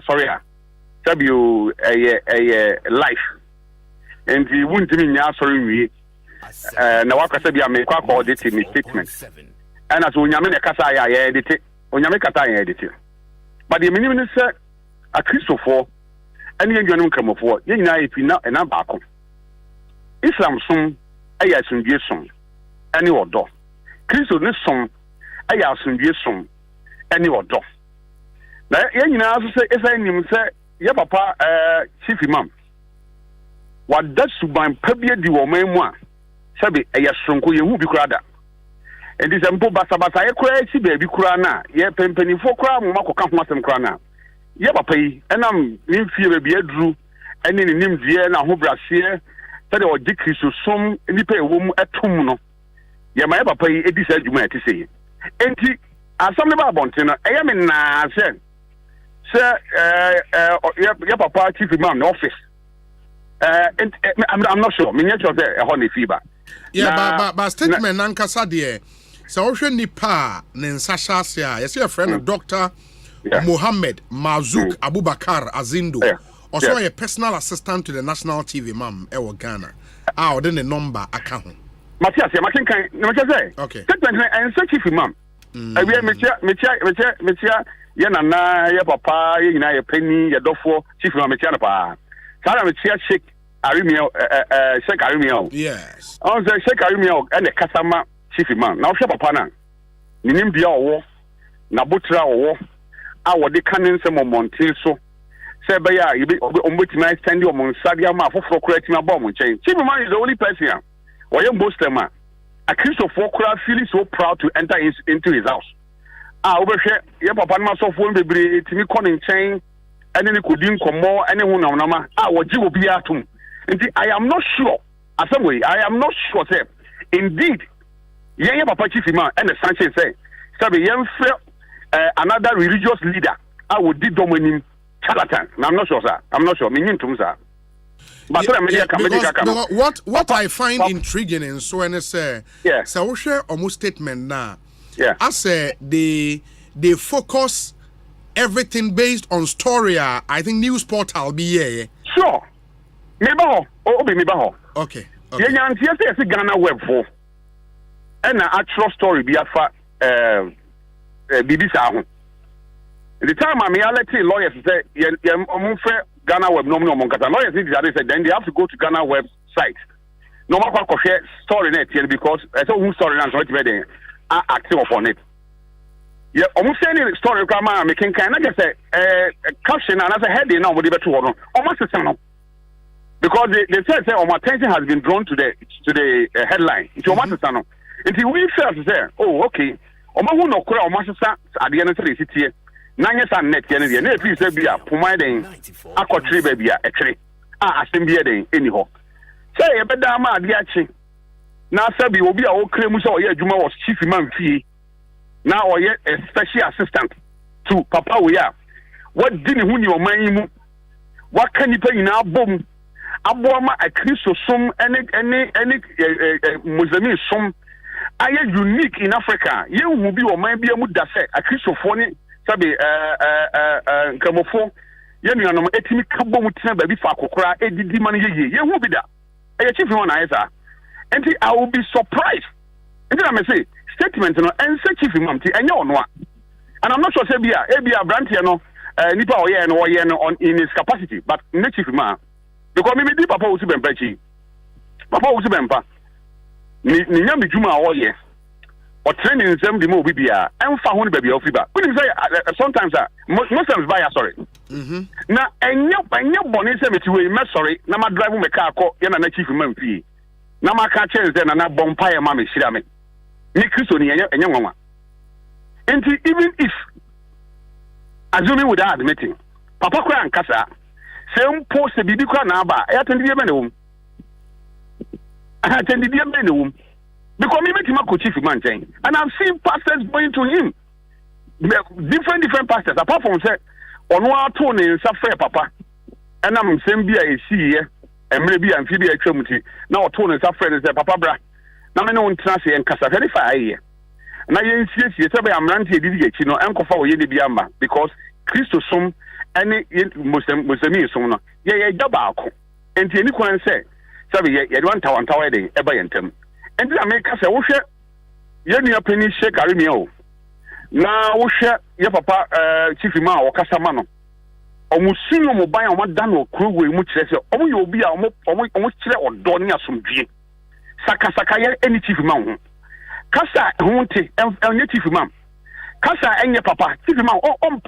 sorry sabio life and you wouldn't nya sorry we na wakasa bia me kwa audit me statement and as onyame ne kasa ya edit onyame kata ya edit but the minimum say a Christopher and the young nkamofo ye nyina ipi na ba ko Islam som aya sundie som ani odo Christo ne som aya asundie som any odo na ye nyina so say esa nim say ye papa chief imam wada suban pabie di wo manmu a sabe aya sonko ye hu bi kurada enti se mpo basabasa ye kura chi ba bi kura na ye pempenifo kura mo makoka ho asem kura na ye papa yi enam nimfie ba bi aduru ene ne nimdie na ho brase sabe o di Kristo som nipa ewo mu etum no ye ma ye papa yi edi sa adwuma ati sei enti asam ne ba bonte no eya me na se your papa chief imam the office I'm not sure me nyɛ sure say ɛhɔ ne fiba but statement nankasa de sɛ wohwɛ nipa ne nsahya ase a yɛsɛ yɛ friend Dr. Mohammed Mazouk Abubakar Azindo also a personal assistant to the national TV imam ɛwɔ Ghana ɔde ne number aka ho Matias ya makinkan na say okay statement and chief imam ɛwia metia ye nana ye papa ye nyina ye penny ye dofo chief imam metia na pa sara metia Sheikh Arimio yes on say Sheikh Arimio and the kasama chief imam na wo papa na ninim bia owo na botra owo a wo de kanin se momontin so say be ya you be ombetima stand your monsadia ma foforo kura tima ba mo nchen chief imam is the only person why you boast man a Christopher kura feeling so proud to enter into his house obehwe ye papa no so fo bebre timi kɔ nchen ene ne kodi nkomo ene hu namnama woji obi atum nti I am not sure asem I am not sure say indeed ye papa chief imam ene Sanchez say sabe ye mfe another religious leader would di domanim charlatan na I'm not sure sir I'm not sure me ntum sir but what I find intriguing in so and say so we share almost statement now I say they focus everything based on story. I think news portal be here. Sure. Okay. Yeah, yeah, Ghana web for. And an actual story be afa BBC. The time I reality lawyers say Ghana web no lawyers said then they have to go to Ghana website. No matter what story net because I saw who story and right there. Acting upon it. Yeah, almost any story grandma making kind of just a caption and as a heading now would be better one. Almost the same. Because they said my attention has been drawn to the headline. It's almost the same. Until we felt to say, oh, okay. Who no kura almost at the end of the city. Nanya san net Kennedy, and if you say be a providing a country baby actually. Assembly day anyhow. Say a better man the now Sabi will be a old cremus or Juma was chief imam fee. Now or yet a special assistant to Papa we are. What didn't who your mind? What can you pay now? Boom. Aboma a Christo sum any Muslim sum. I am unique in Africa. You will be or maybe a muda say a Christophone Sabi Camofo. yenu anom etimi kabo mutina ba bi fa kokora edidi man ye hu bi da e chief one na esa enti I will be surprised enti na me say statement no ense chief imam ti enye ono a and I'm not sure say bia brand here no nipa oye no on in his capacity but ne chief imam because me di papa wo si bempa chi papa wo si bempa ni nya me djuma oye or training nsem di mo obi bia emfa ho ne ba bia ofi ba we say sometimes Muslims buy sorry na enye boni se meti we me sorry na ma drive me car ko ye na chief imam fie na ma ka chance na bompa ye ma me shira me ni Kristo ni enye nwanwa enti even if assuming without admitting papa kwa ankasa se mpo se bibi kwa na aba ya tendie be na wom tendie be na wom because me make him a chief man chain and I've seen pastors going to him different pastors apart from say ono ato ne nsa papa and am sem bia e see ye emre bia mfi bia atwamuti na oto ne nsa ne say papa bra na me no ntra se enkasa fe fa aye na yen siesie se be amrante edidi echi no enkofa wo ye de bia ma because Kristo som ene muslimi som no ye daba ako enti eni kwan se sabe ye de wantawa de eba yentem enti America se wo hwe ye nua pani Sheikh Arimi o na wo hwe ye papa chief imam wo kasama no omusinu mo ban o madan o kruwe mu kire se omo ye obi a omo kire odo ne asomdwie saka ye eni chief imam ho kasa hunte enye chief imam kasa enye papa chief imam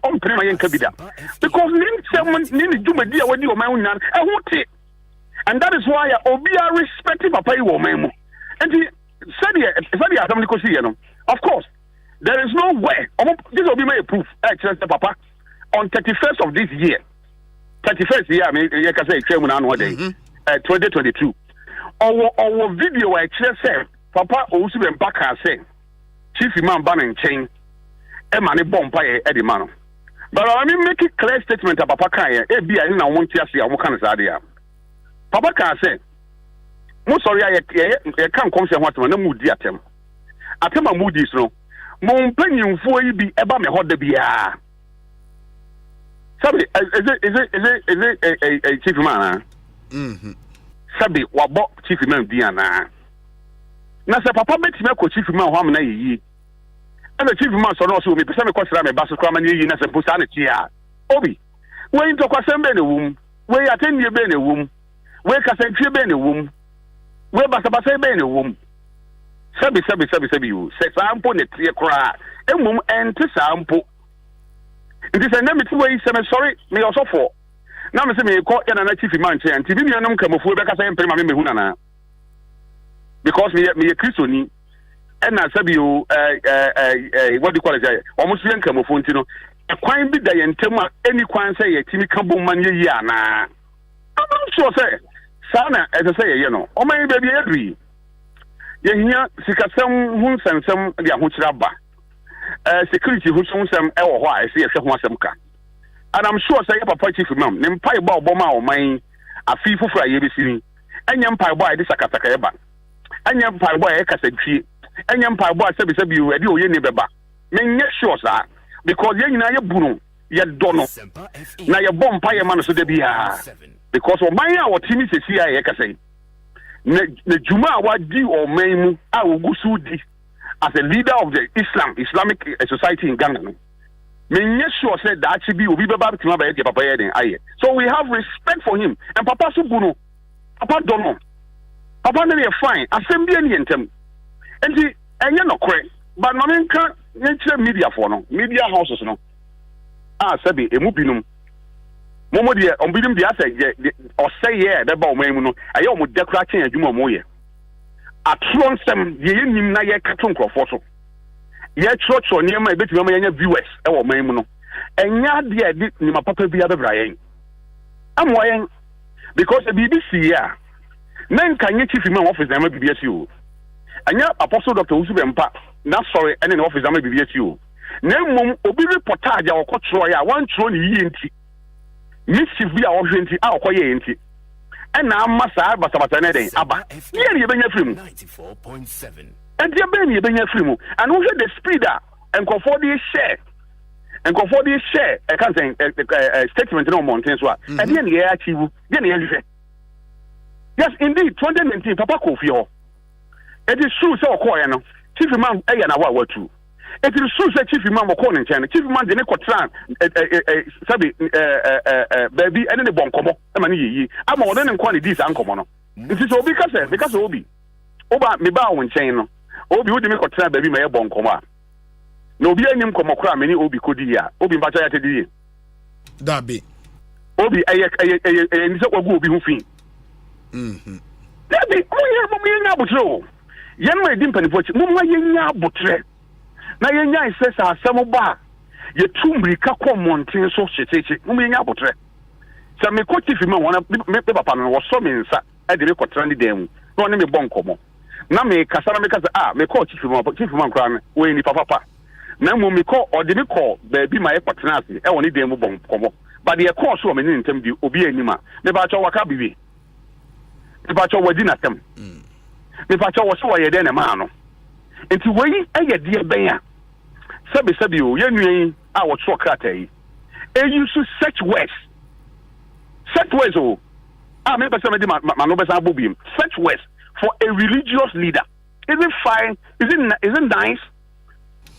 on prema yen kabida because nin jumadi a wadi o man hunan hunte and that is why obi are respecting papa yi wo man mu and said asam ko see no of course there is no way this will be my proof papa on 31st of this year 31st year I mean you can say twemu na no day 2022 our video I say papa owusu be mpaka say chief imam ban nchen e ma ne bompa e di man but I mean make a clear statement papa kan e bia na won ti ase a mo kan sa de a papa kan say mo sorry ye kan kom se ho atema na mudi atem atema mudi so mo mpanyimfo yi bi e ba me hoda bia sabi is chief imam sabi wabo chief imam bia na se papa beti me ko chief imam ho am na yi and the chief imam so no so me pese me kwasra me baso kwa mani yi na se posa na tia obi we into kwasem be na wum we atendie be na wum we kasantwie be na wum we basabasa be na wum sabi you se sampo ne tie kra emum ente sampo nti se na meti we se me sorry me osofo na me se me ko ya na chief imam che anti bi nuanom kamofu be kasa empre ma me hu na because me Kristo ni and na sabi you what do you call it almost yen kamofu nti no e kwan bi da yentem a any kwan say ye timi kan bom man ye ana I'm sure say sana as I say you know o man baby every ye hia sikasem hu nsensem de ahokyira ba security hu nsensem e wo ho a se ye hwe ho asem ka and I'm sure say papa chief imam ne mpai ba oboma o man afi fufura ye be sini enya mpai ba de sakataka ye ba enya mpai ba ye kasantwie enya mpai ba sebi you e de oye ne beba menye sure sa because ye nyina ye bunu ye dono na ye bompa ye man so de bia because o man a wotimi sesi a ye kasai ne juma a wadi o man mu a ogusu di as a leader of the Islamic society in Ghana no menye sure say that should be obi beba tima ba ye papa ye den aye so we have respect for him and papa so bunu papa dono papa na ye fine assembly any entem enti enye no kore but no menka nye media for no media houses no sabi emu binum momo de ombidum de asa o say ye be ba o man mu no aye o mo decoration adwuma mo ye atro nsem ye yenim na ye kato nkrofo so ye church niam e betimi ma ye viewers e wo man mu no enya de ni ma papa bia bebra yen amwo yen because the BBC ya nan kan ye chief imam office na ma BBC o anya apostle Dr. Usubempa na sorry ene na office na ma BBC o na mum obi reportage a okotro ya wan tro ni yi enti mischief bi a wo hwenti a okoye enti ena amasa basabata na den aba ye benya film 94.7 and ye benya film and wo the speed a enkofo dey share and go for this share I can't say statement no mountains what and then the achieve then the yes indeed 2019 Papa Kofi ho it is true so ko no chief imam e na wa watu it is true say chief imam ko no nchen chief imam de ne kotran sabi baby ene ne bonkomo e ma ne yi ama won ne nko ne dis ankomo no it is obi because obi oba me ba won nchen no obi wodi me kotran baby ma ye bonkomo a no obi anim komo kra me ni obi kodi ya obi mbacha ya tedi da be obi ni se kwagu obi hu fin da be mo nya abotro yen ma edim panifo chi mo nya abotre na yen nya ise sa asem ba ye tumrika kwa monten so checheche mo nya abotre sa me ko chief ma wona me papa no wo so me nsa e de me kotra ni dem no ne me bonkomo na me kasa me ko chief ma kra me we ni papa na mo me ko o de me ko baby ma e kotra ase e woni dem bonkomo but ye ko so me ni ntem di obi anima me ba cho waka bibi me ba cho wadi na tem me ba cho wo so ye de na ma no enti we eye de ben ya sabi o ye nuen a wo cho krata yi e use such words o me be say me di ma no be say abobim such words for a religious leader is it fine is it nice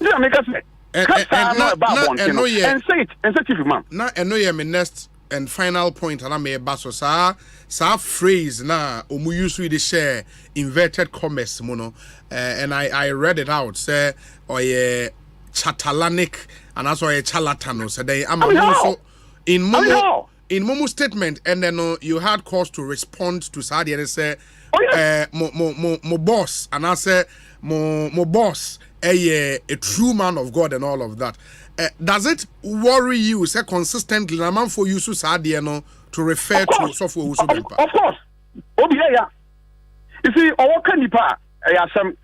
yeah make us say and say chief man na eno ye me next and final point and me baso sa phrase na omu use we share inverted commas mono and I read it out say oye chatalanic and also a charlatano so they am also in Momo statement and then you had cause to respond to Sadia and say mo boss and I say mo boss a true man of God and all of that. Does it worry you say consistently na man for you Sadia no to refer to software who should of course obi ya you see our kanipa asem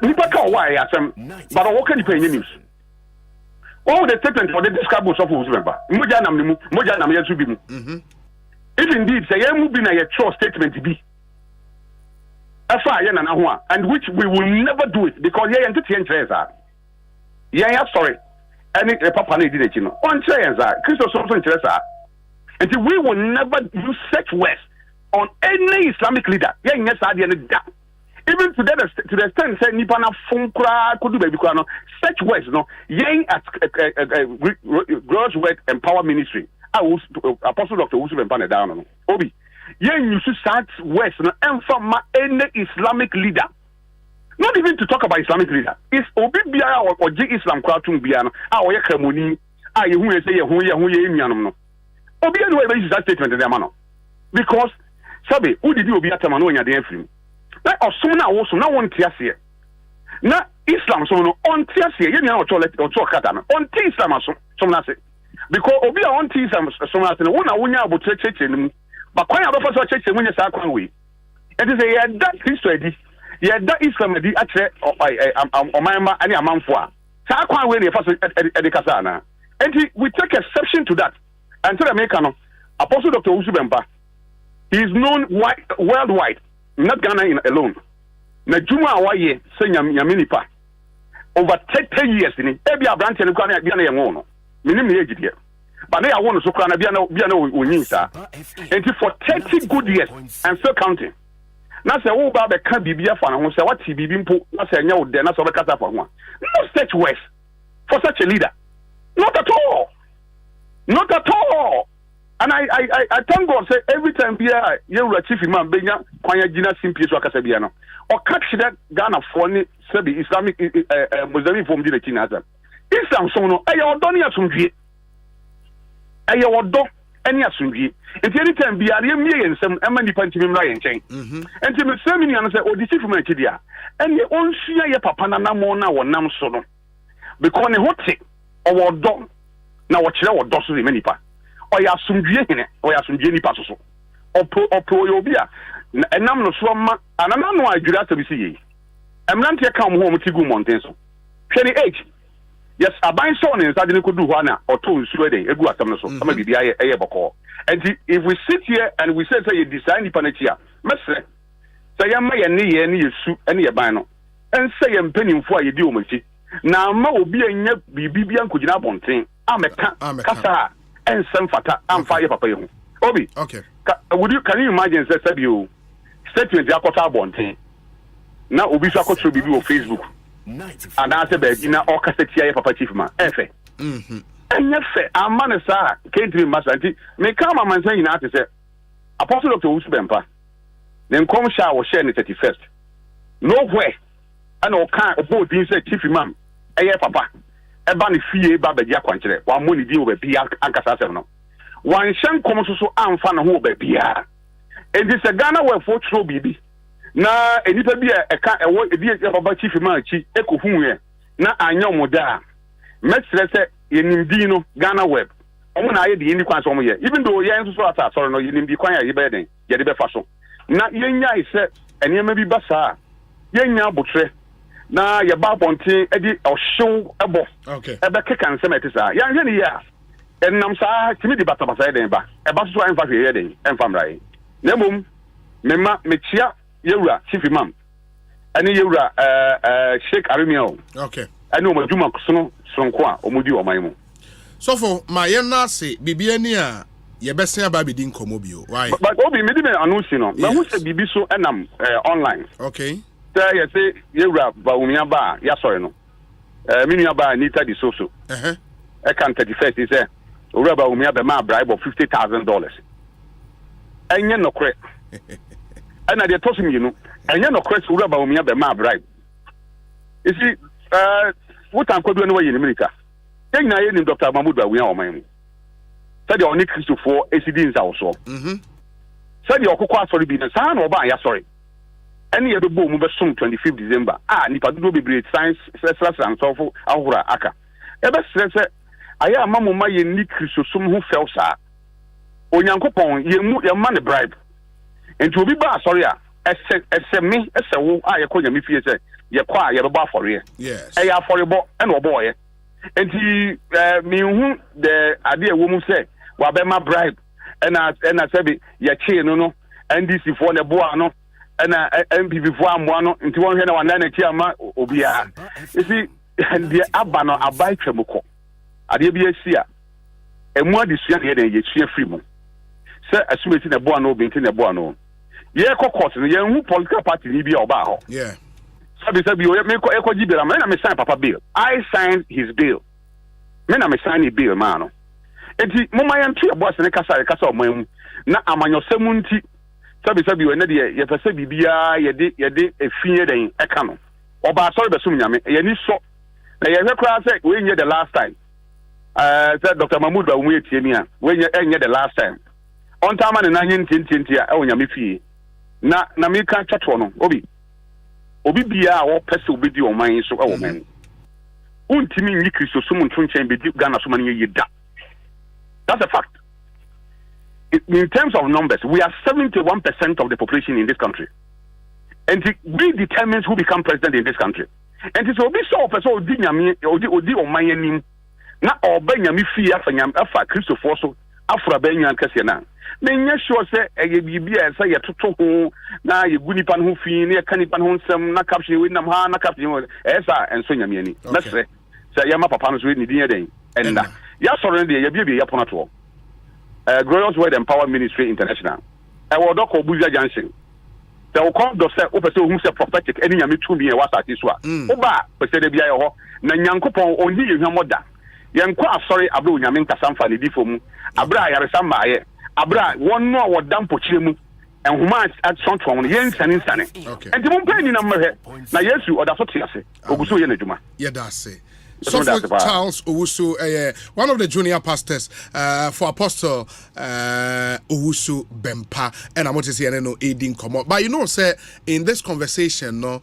nipa ka why asem but our kanipa any news all the statement for the describe software who should moja nam yesu bi mu if indeed say you be na your true statement be afa ye na ho a and which we will never do it because ye ente tie ntreza ya sorry any papa na di na chi no on ntreza Christo so ntreza and we will never use such words on any Islamic leader ye nya sa de da even to the extent say nipa na fun kura kodu baby kura no such words no ye at God's Word Empower Ministry Apostle Dr. Usu Bempane down no obi yen use such words no emphama any Islamic leader not even to talk about Islamic leader is obi biara or J Islam kratum bia no a oye kramoni a ye hu say ye hu ye nuanom no obi anyway be use that statement in no because sabe who did obi atama no nya den afrim na osum na wo so na won tiase na Islam so no on tiase ye nya o to kata no on ti Islam so na say because obi a on ti Islam so na say no na wonya abotre ni mu but kwan abafa so cheche munye sa kwan we it is a that Christo edi ye that Islam edi atre omanma ani amanfo a sa kwan we ne fa so edi kasa na and we take exception to that and tell America no Apostle Dr. Usu Bempa he is known worldwide not Ghana alone na juma awaye se nyaminipa over 30 years ni e bia branch ni kwa na bia na ye won no minim na ejidie but they are one so kra na bia na onyinsa and for 30 good years and still counting na say wo ba be ka bibia fa na ho say what bibi mpo na say nya wo de na so be kasa fa ho no such words for such a leader not at all and I thank God say every time bia you chief imam benya kwanya gina simpie so akasa bia no o catch that Ghana for ni say the Islamic Muslim form di na kinazam Islam so no aye odoni asumdwie aye wodo any asumdwie enti anytime bia ye mie yensem ema nipa ntimi mra ye nchen enti me say me nian say odi chief man kidia ene onsua ye papa na namo na wonam so no because ne hote o wodo na wo kire wodo so me nipa o ya asumdwie hene o ya asumdwie nipa so opo yo bia enam no so ma anana no adwira tabisi yi emrante ka mo ho mo tigu monten so hwe ni age yes aban so ne nsa de ne kodu ho na oto nsuo de egu asam no so ama bibia ye boko and if we sit here and we say you design nipa na chia mesre say ya ma ye ne yesu ene ye ban no en say ye mpanimfo a ye di o machi na ma obi anya bibibia nkogina bonten ameka kasa ensem fata amfa ye papa ye ho obi okay can you imagine say you statement yakota bonten na obi so akotro bibi o Facebook and answer be na okasetia ye papa chief ma efe enya fe amane sa kentri masanti me kama mansan ina ate say Apostle Dr. Usu Bempa then come sha wo share ni 31st nowhere and o kan obo din say chief imam eye papa eba ne fie ba bagia kwankere wa mo ni di o ba bia ankasa asem no wan hyen kom so amfa na ho ba bia enti se Ghana we fo tro bibi na enipa bi e ka ewo edi e baba chief imam chi ekohu ye na anya omoda metre se yenimdi no Ghana web omo na aye di ni kwan so omo ye even though ye nso so ata sorry no yenimdi kwan ya ye be den ye de be fa so na yenya ise enema bi basa yenya botre na ye ba bonten edi ohyew ebo okay ebe keka nsem etisa ya hwe ni ya ennam sa timi di batabasa den ba e ba so enfa hwe ye den enfa mrai na mum mema mechia yewura chief imam ani yewura Sheikh Arimio okay ani o maduma sono sonko a omudi o man mu so for my yenase bibia ni a ye besen aba bi din komo bio why but obi me di me announce no but who say bibi so enam online okay say you say yewura ba umia ba ya sorry no minua ba nita di so e kan 31st he say owura ba umia be ma bribe of $50,000 enye no kre ana de tosim you know enye no kre owura ba umia be ma bribe you see what am kodu no way in America na ye ni Dr. Mahmoud Awuya oman said the only Christopher ACD in so said the okoko asori bi na sa na oba ya sorry any ye be bo mu be som 25th December nipa do be great science and so for ahura aka e be se aya amamu ma ye ni Christosum hu fel sa onyankopon ye mu ye ma ne bribe enti obi ba sorry a ese me ese wo ye ko nyame fie se ye kwa ye be ba afore yes e ya afore bo e no obo ye enti me hu the ade ewo mu se wa be ma bribe ena se bi ye chi no NDC for ne boa no ena MPP for amwa no enti won hwe na wan na chi ama obia isi the abano abai twemko ade bi asia emu adesua ye den ye tua free mu se asumeti ne boa no obinti ne boa no ye kokot no ye hu political party ni bi oba ho yeah sabi o me ko jibera me na me sign papa bill I signed his bill me na me sign the bill man no enti moma ye ntu e boss ne kasa o man na amanyosem nti sabi o ne de ye pese bibia ye de efie den e ka no oba sorry be sum nyame ye ni so na ye hwe kra say we nye the last time said Dr. Mahmoud Awuya tie mi a we nye the last time on time na nye ntintinti a e onyame fie na me ka chato no obi bia wo pese obedi o man so e wo man untimi nyi Christosum ntunchen bedi Ghana so man ye da that's a fact in terms of numbers we are 71% of the population in this country and we determines who become president in this country and so obi so pese odi nyame odi o man anim na oba nyame fie afa Christopher so afra ba nyan kase na nya sure say eye bibia say ye toto ho na ye gunipa no fi na ye kanipa no nsem na caption we nam ha na caption esa enso nyame ani mesre say ye ma papa no so ni din den enda ya soro ne ye bia ya pono to Glorious Word and Power Ministry International e wo doko Buja Junction the o come do say o pese o hu say prophetic eni nyame tumi e wasati so a o ba pese de bia ye ho na nyankopon oni ye hwamoda yenko asori abro nyame nkasa mfa ne difo mu abra yaresa maaye abra wonno a wodampo kiremu enhuma atsontwon no yensane nsane enti mo mpani na mmerhe na Yesu oda so tiase oguso ye nadwuma ye da se so for Charles Owusu one of the junior pastors for Apostle Owusu Bempa and I'm going to say no aiding come up but you know say in this conversation no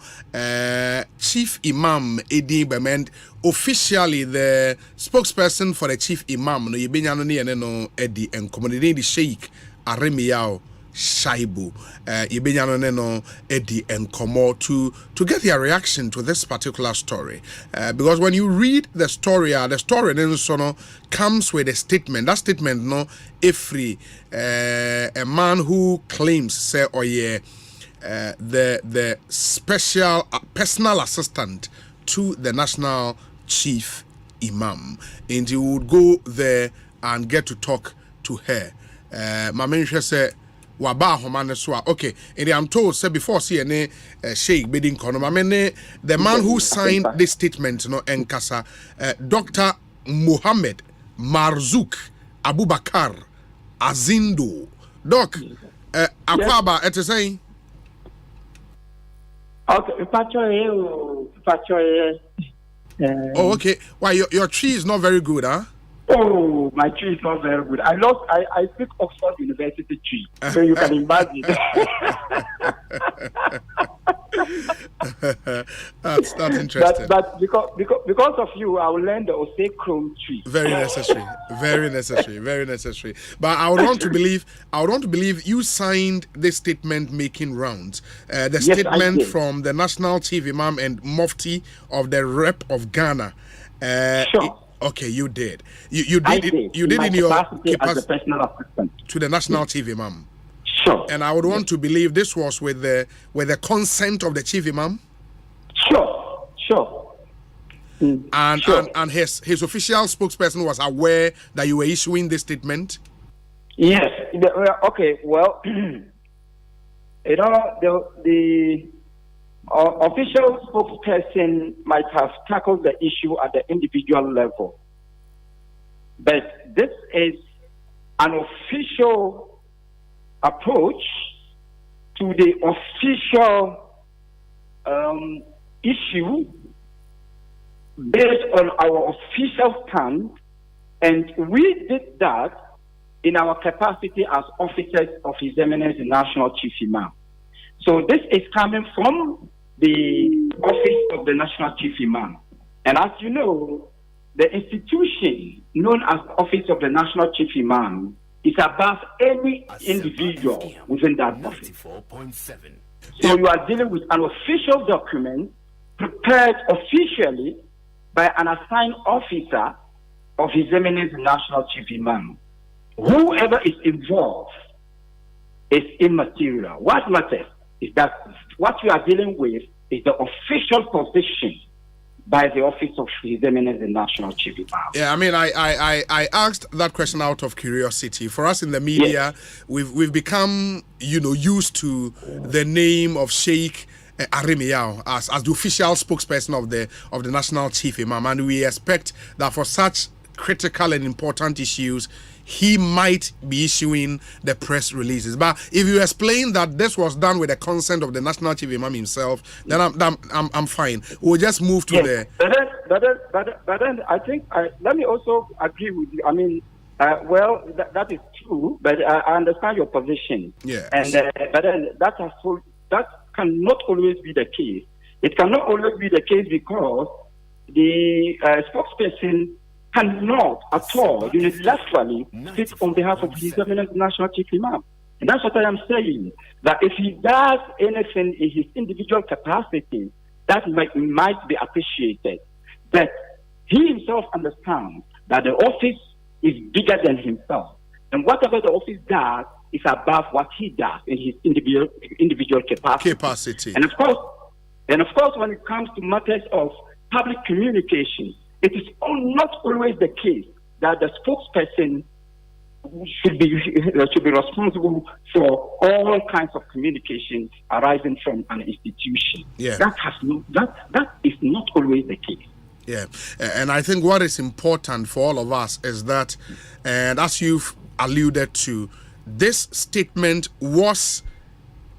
Chief Imam Edi Bement officially the spokesperson for the Chief Imam no yebenya no ne no Edi and community the Sheikh Aremiao Shaibu yebenya no Eddie and Komo to get their reaction to this particular story because when you read the story then so comes with a statement. That statement no every a man who claims say the special personal assistant to the national chief imam, and he would go there and get to talk to her. My mention said, "Waba homaneswa." Okay, and I'm told say before CNA Sheikh Bedin Kono. I mean the man who signed this statement, Enkasa, Dr. Mohammed Marzouk Abubakar Azindo. Doc, Akwaba, it is saying. Okay, oh, okay. Why your tree is not very good, huh? Oh, my tree is not very good. I speak Oxford University tree, so you can imagine. That's interesting. But because of you, I will learn the Osei Chrome tree. Very necessary. But I would want to believe you signed this statement making rounds. The statement from the National Chief Imam and Mufti of the Rep of Ghana. Sure. Okay, you did. You did it. You did in your capacity as a personal assistant to the National Chief Imam. Sure. And I would want to believe this was with the consent of the Chief Imam. Sure. And his official spokesperson was aware that you were issuing this statement. Yes. Okay. Well, the official spokesperson might have tackled the issue at the individual level, but this is an official approach to the official issue based on our official stand, and we did that in our capacity as officers of His Eminence the National Chief Imam. So this is coming from the office of the National Chief Imam. And as you know, the institution known as the Office of the National Chief Imam is above any individual within that office. So you are dealing with an official document prepared officially by an assigned officer of His Eminence the National Chief Imam. Whoever is involved is immaterial. What matters is that what we are dealing with is the official position by the office of His Eminence the National Chief Imam. Yeah, I mean, I asked that question out of curiosity. For us in the media, we've become used to the name of Sheikh Arimiao as the official spokesperson of the National Chief Imam, and we expect that for such critical and important issues, he might be issuing the press releases. But if you explain that this was done with the consent of the National Chief Imam himself, then I'm fine. We'll just move to the. But then I think let me also agree with you. I mean, that is true, but I understand your position. Yeah. And but then that cannot always be the case. It cannot always be the case because the spokesperson cannot at all unilaterally speak on behalf of His Eminence National Chief Imam. And that's what I am saying, that if he does anything in his individual capacity, that might be appreciated. But he himself understands that the office is bigger than himself. And whatever the office does is above what he does in his individual capacity. And of course, when it comes to matters of public communication, it is not always the case that the spokesperson should be responsible for all kinds of communication arising from an institution. Yeah. That is not always the case. Yeah, and I think what is important for all of us is that, and as you've alluded to, this statement was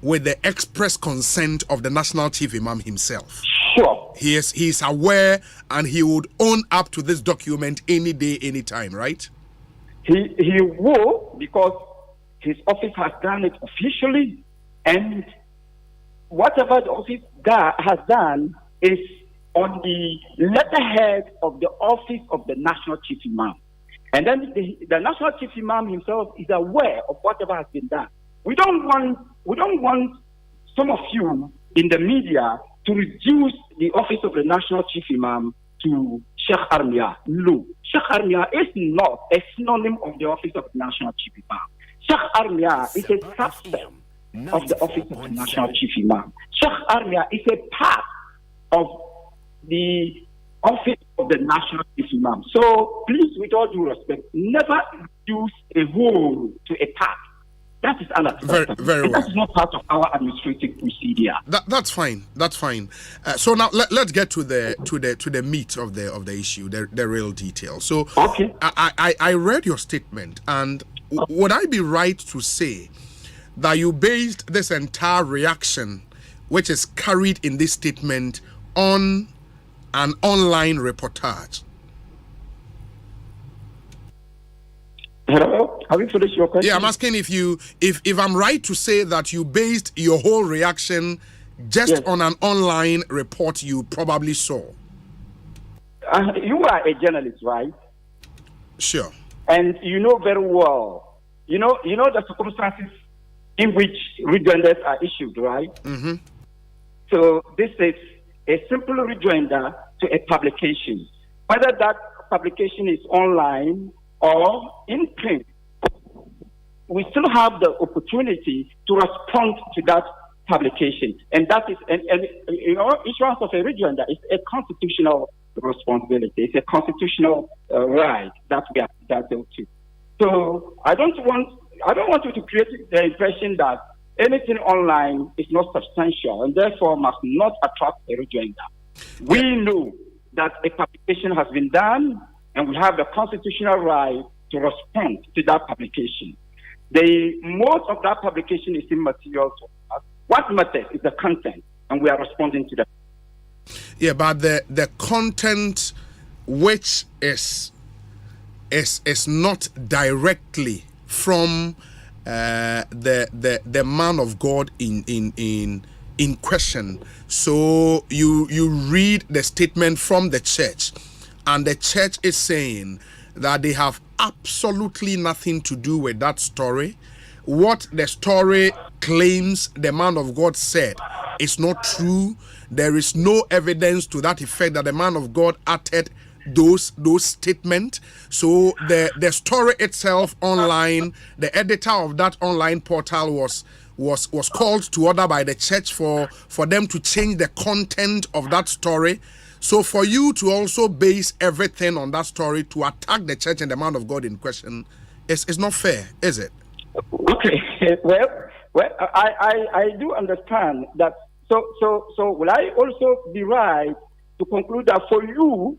with the express consent of the National Chief Imam himself. Sure. He's aware, and he would own up to this document any day, any time, right? He will, because his office has done it officially, and whatever the office has done is on the letterhead of the office of the National Chief Imam. And then the National Chief Imam himself is aware of whatever has been done. We don't want some of you in the media to reduce the office of the National Chief Imam to Sheikh Armia. No, Sheikh Armia is not a synonym of the office of the National Chief Imam. Sheikh Armia is a subset of the office of the National Chief Imam. Sheikh Armia is a part of the office of the national chief imam. So please, with all due respect, never use a whole to a part. That is unacceptable. Very well. That is not part of our administrative procedure. That's fine. That's fine. So now let's get to the meat of the issue, the real details. So okay. I read your statement, and would I be right to say that you based this entire reaction, which is carried in this statement, on an online reportage? Hello, have you finished your question? Yeah, I'm asking if I'm right to say that you based your whole reaction just on an online report you probably saw. You are a journalist, right? Sure. And you know very well, you know the circumstances in which rejoinders are issued, right? Mm-hmm. So this is a simple rejoinder to a publication, whether that publication is online or in print. We still have the opportunity to respond to that publication, and that is, and issuance of a rejoinder is a constitutional responsibility. It's a constitutional right that we are entitled to. So I don't want you to create the impression that anything online is not substantial and therefore must not attract a rejoinder. We know that a publication has been done, and we have the constitutional right to respond to that publication. The most of that publication is immaterial to us. What matters is the content, and we are responding to that. Yeah, but the content which is not directly from the man of God in question. So you read the statement from the church, and the church is saying that they have absolutely nothing to do with that story. What the story claims the man of God said is not true. There is no evidence to that effect that the man of God uttered those statements. So the story itself online, the editor of that online portal was called to order by the church for them to change the content of that story. So for you to also base everything on that story to attack the church and the man of God in question is not fair, is it? Okay. Well, I do understand that. So will I also be right to conclude that for you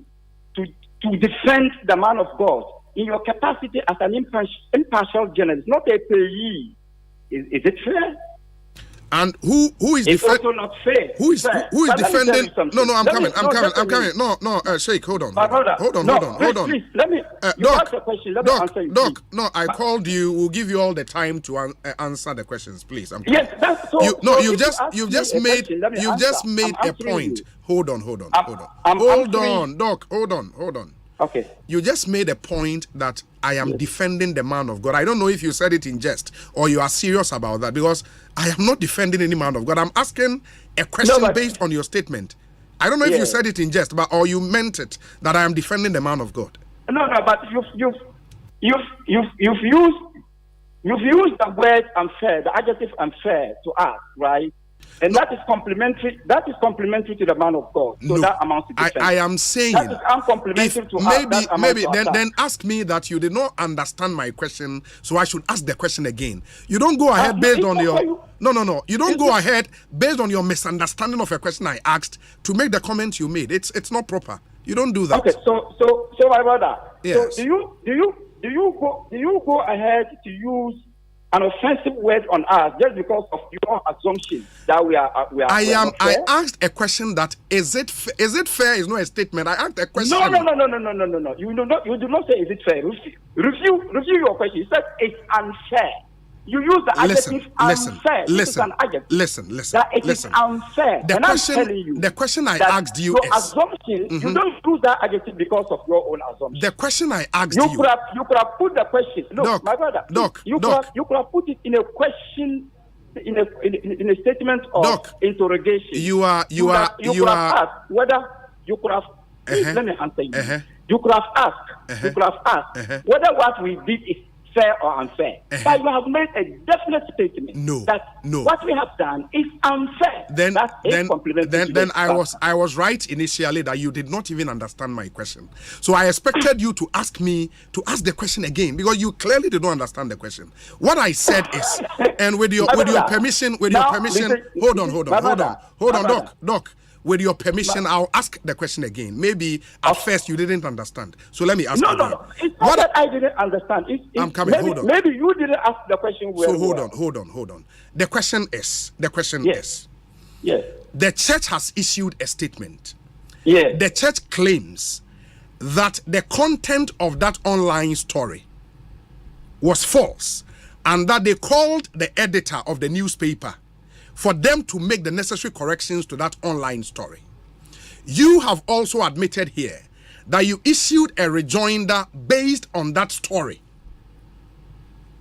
to defend the man of God in your capacity as an impartial journalist, not a payee, is it fair? And who is it's also not fair. Who is defending? No, I'm coming. No, Sheikh, hold on. Hold on. Please, let me. You ask a question. Let me answer you. Doc, no, I called you. We'll give you all the time to answer the questions, please. Yes, that's so. You've just made a point. Hold on, Doc. Hold on. Okay. You just made a point that I am defending the man of God. I don't know if you said it in jest or you are serious about that, because I am not defending any man of God. I'm asking a question based on your statement. I don't know if you said it in jest, or you meant it that I am defending the man of God. No, but you've used the word unfair, the adjective unfair to us, right? And that is complimentary. That is complimentary to the man of God. So that amounts to defense. I am saying that is uncomplimentary to us. Maybe then ask me that you did not understand my question, so I should ask the question again. You don't go ahead based on your no. You don't go ahead based on your misunderstanding of a question I asked to make the comment you made. It's not proper. You don't do that. Okay, so my brother. Yes. So do you go ahead to use an offensive word on us just because of your assumption that we are I asked a question that is it fair is not a statement. I asked a question. No. You do not say is it fair. Review your question. You said it's unfair. You use the adjective unfair. Listen. That it is unfair. The question I asked you is assumption. You don't use that adjective because of your own assumption. The question I asked you could have put the question. Look, Doc, my brother. You could have put it in a question, in a statement of interrogation. You could have asked whether you could have. Let me answer you. You could have asked. You could have asked whether what we did is fair or unfair. But you have made a definite statement that what we have done is unfair. Then I was right initially that you did not even understand my question. So I expected you to ask me to ask the question again because you clearly did not understand the question. What I said is, and with your permission, hold on, Doc. With your permission, I'll ask the question again. Maybe at first you didn't understand. So let me ask again. No. It's not that I didn't understand. I'm coming. Hold on. Maybe you didn't ask the question well. So hold on. The question is. Yes. The church has issued a statement. Yes. The church claims that the content of that online story was false and that they called the editor of the newspaper for them to make the necessary corrections to that online story. You have also admitted here that you issued a rejoinder based on that story.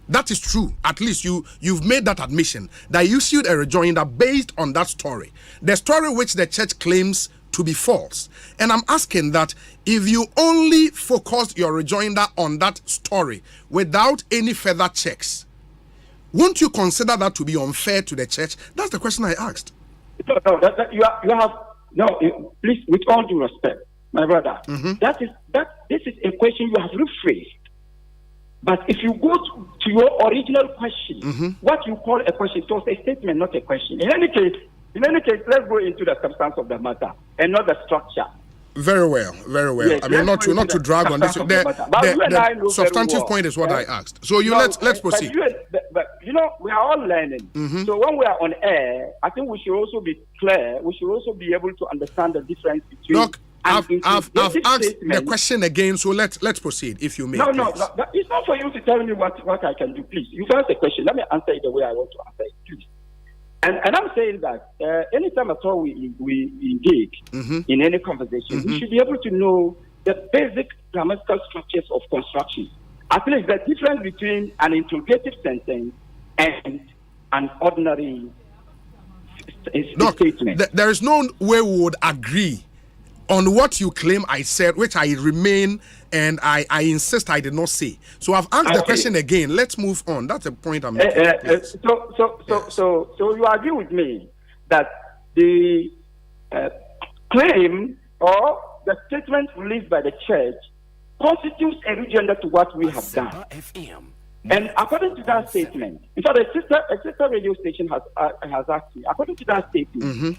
That is true. At least you've made that admission that you issued a rejoinder based on that story. The story which the church claims to be false. And I'm asking that if you only focused your rejoinder on that story without any further checks, won't you consider that to be unfair to the church? That's the question I asked. No, please, with all due respect, my brother, this is a question you have rephrased. But if you go to your original question, what you call a question, it was a statement, not a question. In any case, let's go into the substance of the matter and not the structure. Very well. Yes, I mean, not to drag on this. The substantive point is what I asked. So let's proceed. But we are all learning. So when we are on air, I think we should also be clear. We should also be able to understand the difference between. Look, I've asked the question again. So let's proceed, if you may. No. It's not for you to tell me what I can do. Please, you can ask the question. Let me answer it the way I want to answer it. Please. And I'm saying that anytime at all we engage in any conversation, we should be able to know the basic grammatical structures of construction. At least the difference between an interrogative sentence and an ordinary statement. There is no way we would agree on what you claim I said, which I remain and I insist I did not say. So I've asked the question again. Let's move on. That's the point I'm making. So you agree with me that the claim or the statement released by the church constitutes a rejoinder to what we have done. And according to that statement, in fact, a sister radio station has asked me, according to that statement,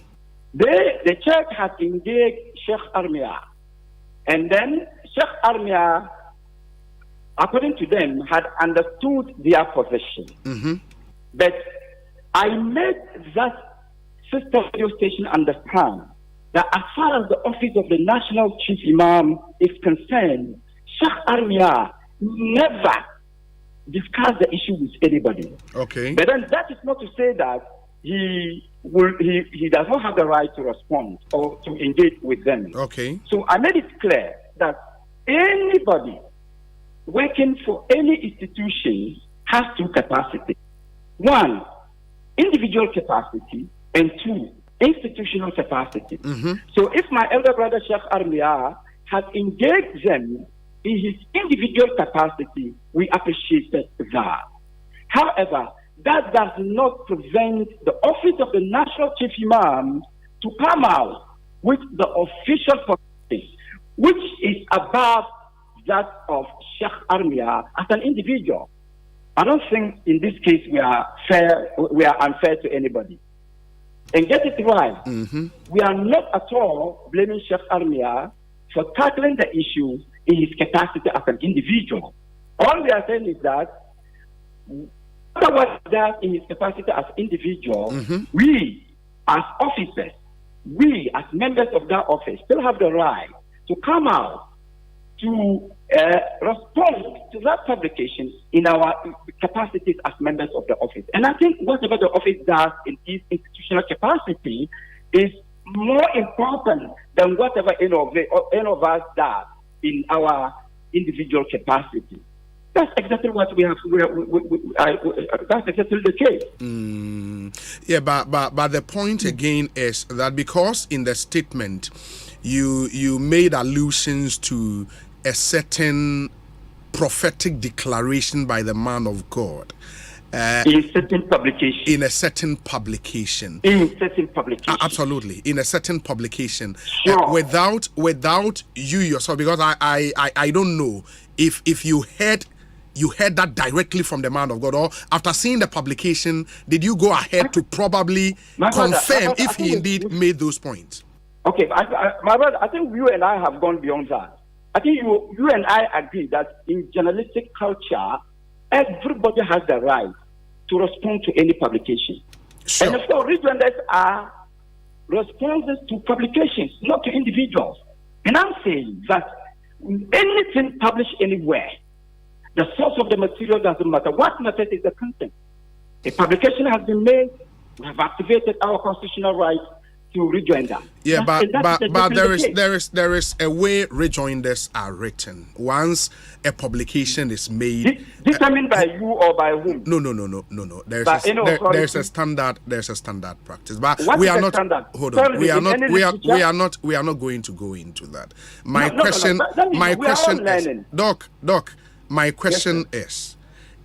the church has engaged Sheikh Armia, and then Sheikh Armia, according to them, had understood their position. But I made that sister radio station understand that as far as the office of the National Chief Imam is concerned, Sheikh Armia never discussed the issue with anybody. Okay. But then that is not to say that he does not have the right to respond or to engage with them. Okay. So I made it clear that anybody working for any institution has two capacities. One, individual capacity, and two, institutional capacity. So if my elder brother Sheikh Armia has engaged them in his individual capacity, we appreciate that. However, that does not prevent the office of the National Chief Imam to come out with the official position, which is above that of Sheikh Armia as an individual. I don't think in this case we are unfair to anybody. And get it right, we are not at all blaming Sheikh Armia for tackling the issue in his capacity as an individual. All we are saying is that what that in his capacity as individual, we as officers, we as members of that office still have the right to come out to respond to that publication in our capacities as members of the office. And I think whatever the office does in its institutional capacity is more important than whatever any of us does in our individual capacity. That's exactly what we have. That's exactly the case. Yeah, but the point again is that because in the statement you made allusions to a certain prophetic declaration by the man of God. In certain publication. In a certain publication. Absolutely. In a certain publication. Sure. Without you yourself, because I don't know if you heard that directly from the man of God, or after seeing the publication, did you go ahead to probably confirm if he indeed made those points? Okay, my brother, I think you and I have gone beyond that. I think you and I agree that in journalistic culture, everybody has the right to respond to any publication. Sure. And so rejoinders are responses to publications, not to individuals. And I'm saying that anything published anywhere, the source of the material doesn't matter. What matters is the content. A publication has been made, we have activated our constitutional right to rejoinder. Yeah, but there is a way rejoinders are written. Once a publication is made, determined by you or by whom? No. There's a standard practice. But what we is are not. Standard? Hold on. We are not going to go into that. My question is, Doc. My question is,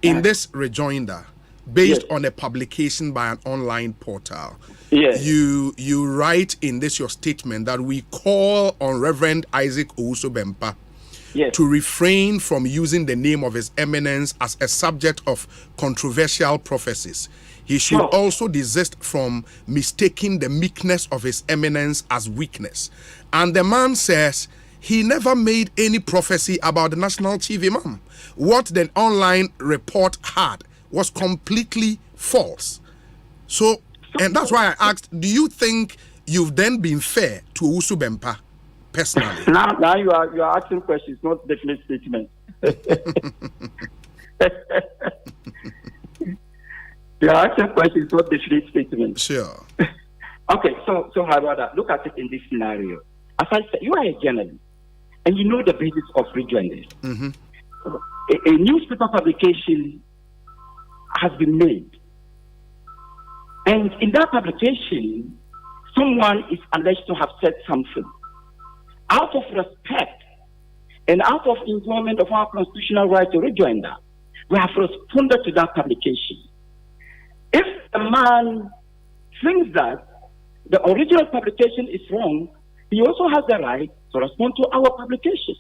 in this rejoinder, based on a publication by an online portal, you write in this your statement that we call on Reverend Isaac Owusu-Bempah to refrain from using the name of His Eminence as a subject of controversial prophecies. He should also desist from mistaking the meekness of His Eminence as weakness. And the man says he never made any prophecy about the National Chief Imam. What the online report had was completely false. So, and that's why I asked, do you think you've then been fair to Owusu-Bempah personally? Now you are asking questions, not definite statements. You are asking questions, not definite statements. Sure. Okay, so my brother, look at it in this scenario. As I said, you are a journalist, and you know the basis of rejoinders. Mm-hmm. A newspaper publication has been made. And in that publication, someone is alleged to have said something. Out of respect and out of enjoyment of our constitutional right to rejoinder, we have responded to that publication. If a man thinks that the original publication is wrong, he also has the right to respond to our publication.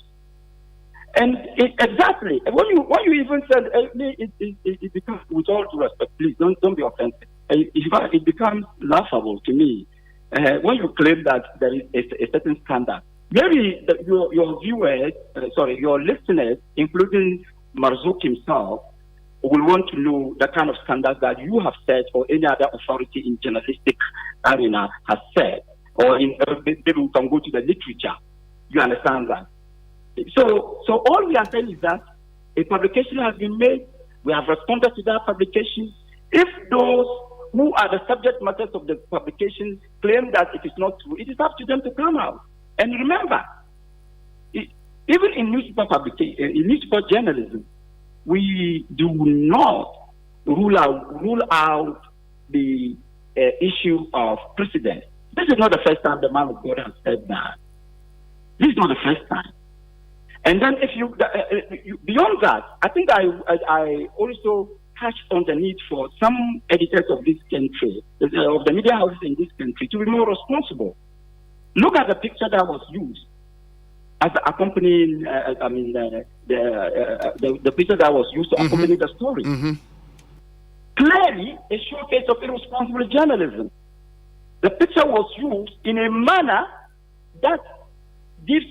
And exactly, when you even said it becomes, with all due respect, please don't be offensive. It becomes laughable to me when you claim that there is a certain standard. Maybe your viewers, your listeners, including Marzouk himself, will want to know the kind of standards that you have set or any other authority in journalistic arena has said, or maybe we can go to the literature. You understand that? So all we are saying is that a publication has been made. We have responded to that publication. If those who are the subject matters of the publication claim that it is not true, it is up to them to come out. And remember, even in newspaper journalism, we do not rule out the issue of precedent. This is not the first time the man of God has said that. This is not the first time. And then if you beyond that, I think I also touched on the need for some editors of this country, of the media houses in this country, to be more responsible. Look at the picture that was used as accompanying, the picture that was used to accompany the story. Mm-hmm. Clearly, a showcase of irresponsible journalism. The picture was used in a manner that gives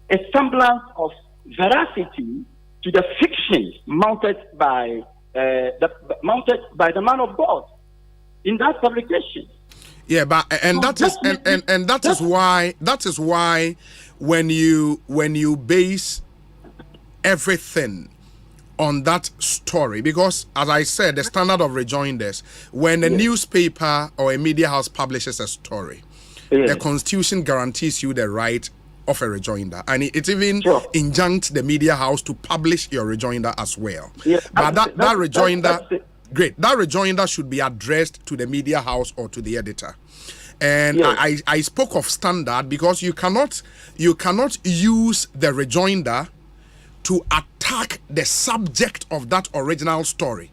a semblance of veracity to the fiction mounted by the man of God in that publication. Yeah, but that is why when you base everything on that story, because as I said, the standard of rejoinders, when a newspaper or a media house publishes a story, the Constitution guarantees you the right of a rejoinder, and it even injuncts the media house to publish your rejoinder as well. But that rejoinder should be addressed to the media house or to the editor. And I spoke of standard because you cannot use the rejoinder to attack attack the subject of that original story,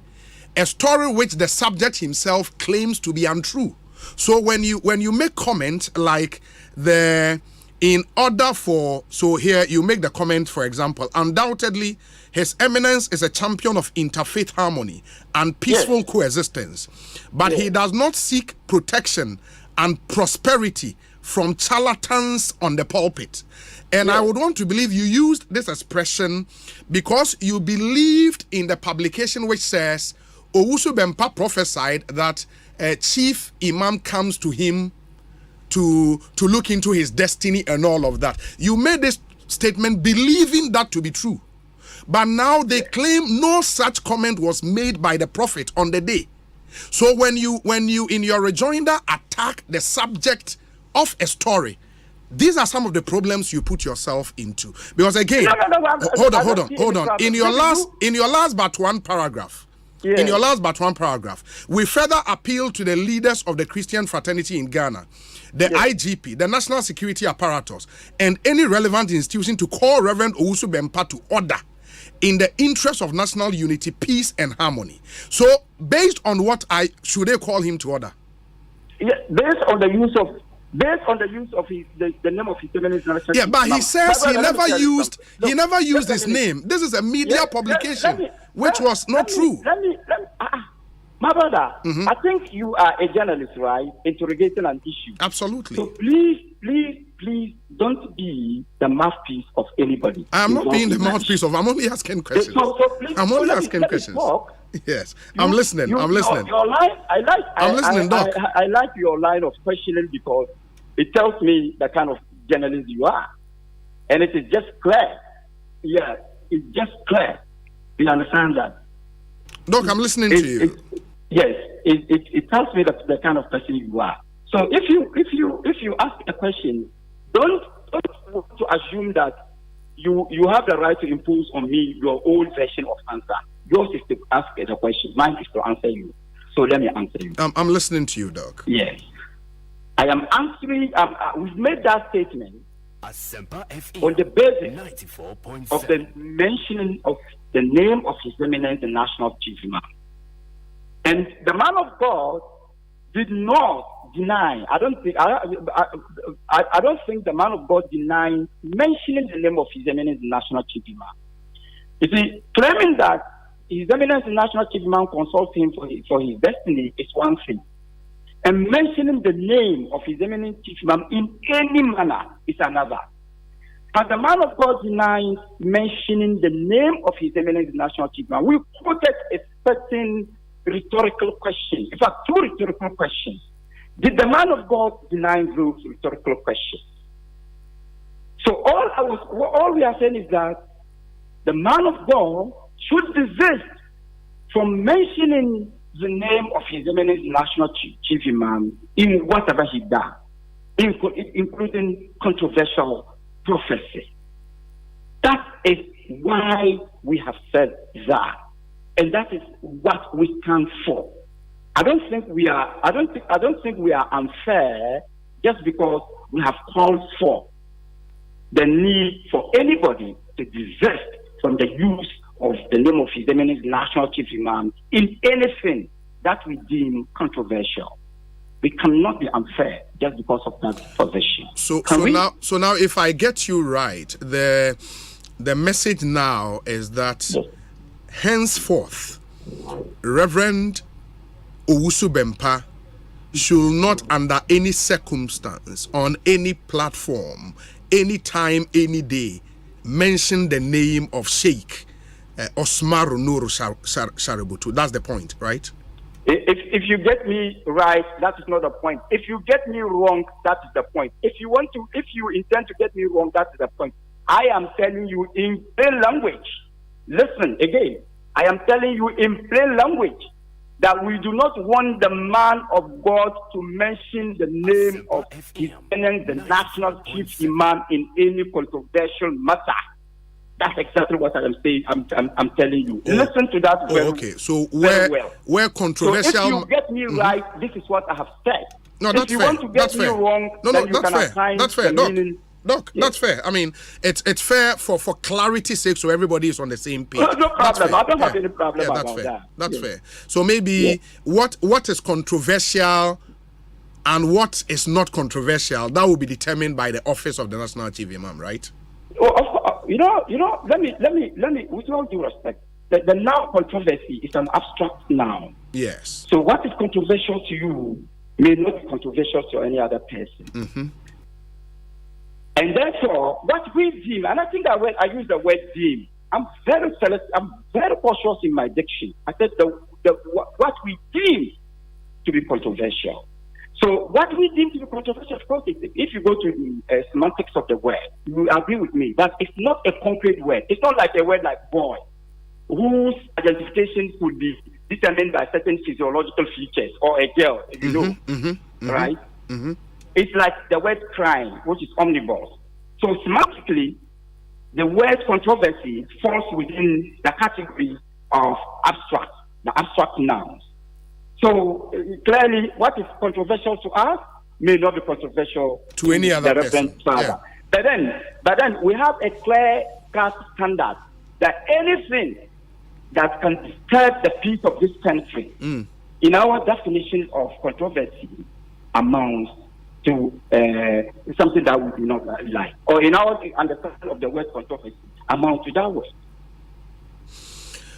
a story which the subject himself claims to be untrue. So when you make comment like in order for, so here you make the comment, for example, undoubtedly His Eminence is a champion of interfaith harmony and peaceful coexistence, but he does not seek protection and prosperity from charlatans on the pulpit. And I would want to believe you used this expression because you believed in the publication which says Owusu Bempah prophesied that a chief imam comes to him to look into his destiny and all of that. You made this statement believing that to be true. But now they claim no such comment was made by the prophet on the day. So when you in your rejoinder attack the subject of a story, these are some of the problems you put yourself into. Because again, hold on. In your last but one paragraph, we further appeal to the leaders of the Christian fraternity in Ghana, the IGP, the National Security Apparatus, and any relevant institution to call Reverend Owusu Bempah to order in the interest of national unity, peace, and harmony. So, based on what should they call him to order? Yeah, based on the use of the name of His Eminence. Yeah, but he says he never used his name. This is a media publication, which was not true. My brother, I think you are a journalist, right? Interrogating an issue. Absolutely. So please don't be the mouthpiece of anybody. I am not being the mouthpiece of. I'm only asking questions. I'm only asking questions. Yes, I'm listening. Your line, I'm listening, Doc. I like your line of questioning because it tells me the kind of journalist you are, and it is just clear. Yeah, it's just clear. You understand that? Doc, I'm listening to you. Yes, it tells me the kind of person you are. So if you ask a question, don't to assume that you have the right to impose on me your own version of answer. Yours is to ask the question. Mine is to answer you. So let me answer you. I'm listening to you, Doc. Yes, I am answering. We've made that statement on the basis of the mentioning of the name of His Eminence, the National Chief Imam. And the man of God did not deny. I don't think the man of God denied mentioning the name of His Eminence, the National Chief Imam. You see, claiming that His Eminence, the National Chief Imam, consults him for his destiny is one thing, and mentioning the name of His Eminence Chief Imam in any manner is another. But the man of God denies mentioning the name of His Eminence, the National Chief Imam. We quoted a certain rhetorical question. In fact, two rhetorical questions. Did the man of God deny those rhetorical questions? So all we are saying is that the man of God should desist from mentioning the name of His Eminence National Chief Imam in whatever he does, including controversial prophecy. That is why we have said that. And that is what we stand for. I don't think we are unfair just because we have called for the need for anybody to desist from the use of the name of His Eminence National Chief Imam in anything that we deem controversial. We cannot be unfair just because of that position. So now, if I get you right, the message now is that. Yes. Henceforth, Reverend Owusu Bempah should not, under any circumstance, on any platform, any time, any day, mention the name of Sheikh Osmaru Nuru Shaributu. That's the point, right? If you get me right, that is not the point. If you get me wrong, that is the point. If you intend to get me wrong, that is the point. I am telling you in plain language. Listen again, I am telling you in plain language that we do not want the man of God to mention the name of His Eminence, the National Chief Imam, in any controversial matter. That's exactly what I am saying. I'm telling you. Listen to that very well. Where controversial. So if you get me right, this is what I have said. No, if that's you fair. want to get me wrong, then you can assign the meaning Doc, that's fair. I mean, it's fair for clarity's sake, so everybody is on the same page. No problem. I don't have any problem that's about fair. that. That's fair. So maybe what is controversial and what is not controversial, that will be determined by the office of the National Chief Imam, right? Well, you know. Let me. With all due respect, the noun controversy is an abstract noun. Yes. So what is controversial to you may not be controversial to any other person. Mm-hmm. And therefore, what we deem, and I think I use the word deem. I'm very cautious in my diction. I said what we deem to be controversial. So what we deem to be controversial, of course, if you go to the semantics of the word, you agree with me that it's not a concrete word. It's not like a word like boy, whose identification could be determined by certain physiological features, or a girl, you know, right? Mm-hmm. It's like the word crime, which is omnibus. So semantically, the word controversy falls within the category of the abstract nouns. So clearly, what is controversial to us may not be controversial to any other person. Yeah. But then we have a clear cast standard that anything that can disturb the peace of this country, in our definition of controversy, amounts to something that we do not like, or in our understanding of the word controversy, amounts to that word.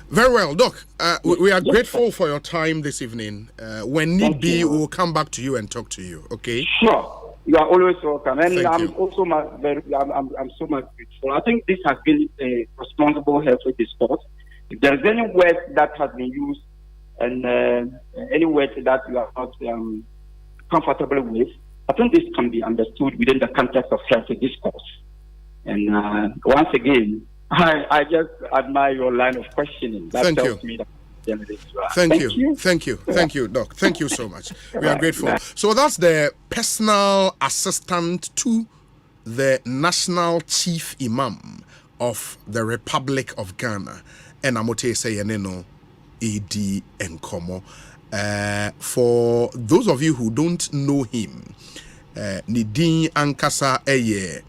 Very well, Doc. We are grateful for your time this evening. When need be, we'll come back to you and talk to you. Okay? Sure. You are always welcome, and Thank I'm you. also I'm so much grateful. I think this has been a responsible, healthy discourse. If there's any word that has been used, and any word that you are not comfortable with, I think this can be understood within the context of healthy discourse. And once again, I just admire your line of questioning. That tells me that Thank you, Doc. Thank you so much. We are grateful. So that's the personal assistant to the National Chief Imam of the Republic of Ghana, and Amote Sayeneno Edi Nkomo. For those of you who don't know him, Nidin Ankasa Eye.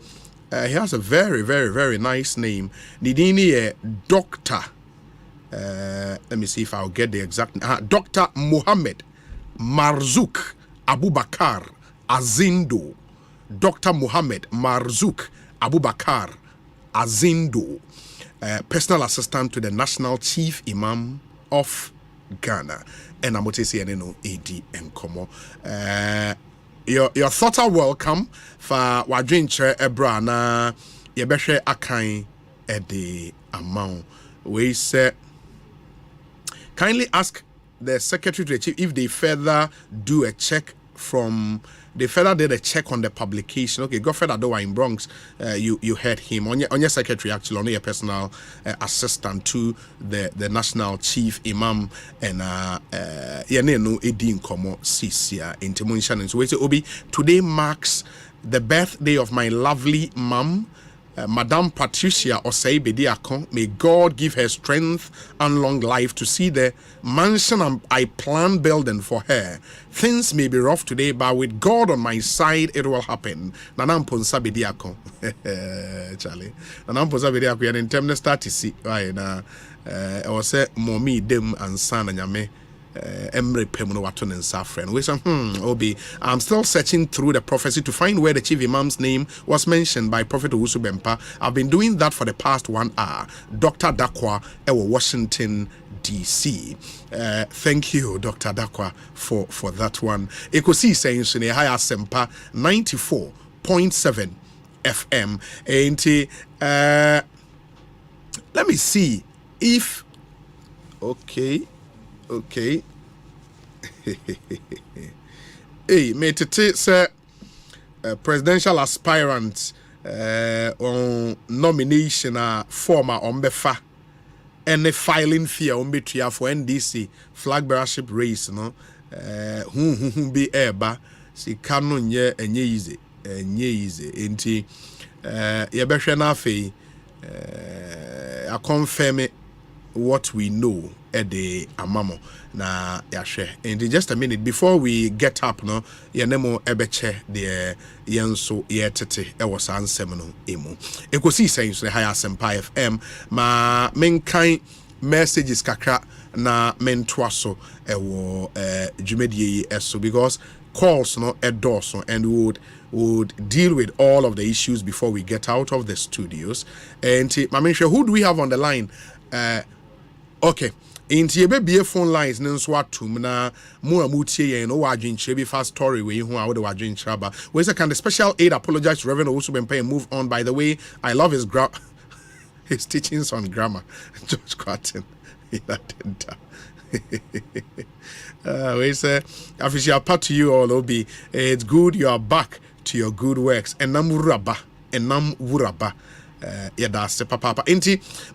He has a very, very, very nice name. Nidini Doctor. Let me see if I'll get the exact name. Dr. Mohammed Marzouk Abubakar Azindo. Dr. Mohammed Marzouk Abubakar Azindo. Personal assistant to the National Chief Imam of Ghana. And I'm going to say, AD Nkomo. Your thoughts are welcome for wadrinche ebra na yebehwe akan ede amount. We say kindly ask the secretary to the chief if they further do a check from they further did a check on the publication. Okay, Godfrey Adowa in Bronx, you heard him on your secretary, actually on your personal assistant to the National Chief Imam, and Yaneno Edin Komo Sisia in Timunshan. So we say Obi, today marks the birthday of my lovely mom, Madame Patricia Osei Bediakon. May God give her strength and long life to see the mansion I plan building for her. Things may be rough today, but with God on my side, it will happen. Nanam Ponsa Bediakon. Charlie. Nanam Ponsa Bediakon, you're in terms of start to see. I was say, Mommy, them, and son, and yame. Emre Pemuno Waton and Safran. We say, Obi, I'm still searching through the prophecy to find where the chief imam's name was mentioned by Prophet Owusu Bempa. I've been doing that for the past 1 hour. Dr. Dakwa, Washington, DC. Thank you, Dr. Dakwa, for that one. Ekosiisen On Asempa 94.7 FM. And let me see if okay. Hey, mate, say presidential aspirant on nomination former on befa and the filing fee on betria for NDC flag bearership race, no who be eba si canon ye enye easy enti ye behwe na afei I confirm it what we know at the amamo na yahwe. And in just a minute before we get up no yenemo ebeche the yenso yetete e was ansem no emu. Ekosiisen so high Asempa FM ma menkan messages kakra na mentwaso ewo dwumadie eso because calls no endorse and would deal with all of the issues before we get out of the studios. And Mamisha, who do we have on the line? Okay. Inti ebe bie phone lines nso atum na mu amutie yen no wadwenche bi fast story we hu a wo de wadwenche aba. We say can the special aid apologize to Reverend also been paying move on. By the way, I love his his teachings on grammar. George Quatin. We say official part to you all Obi. It's good you are back to your good works. Enam wuraba. That's the papa.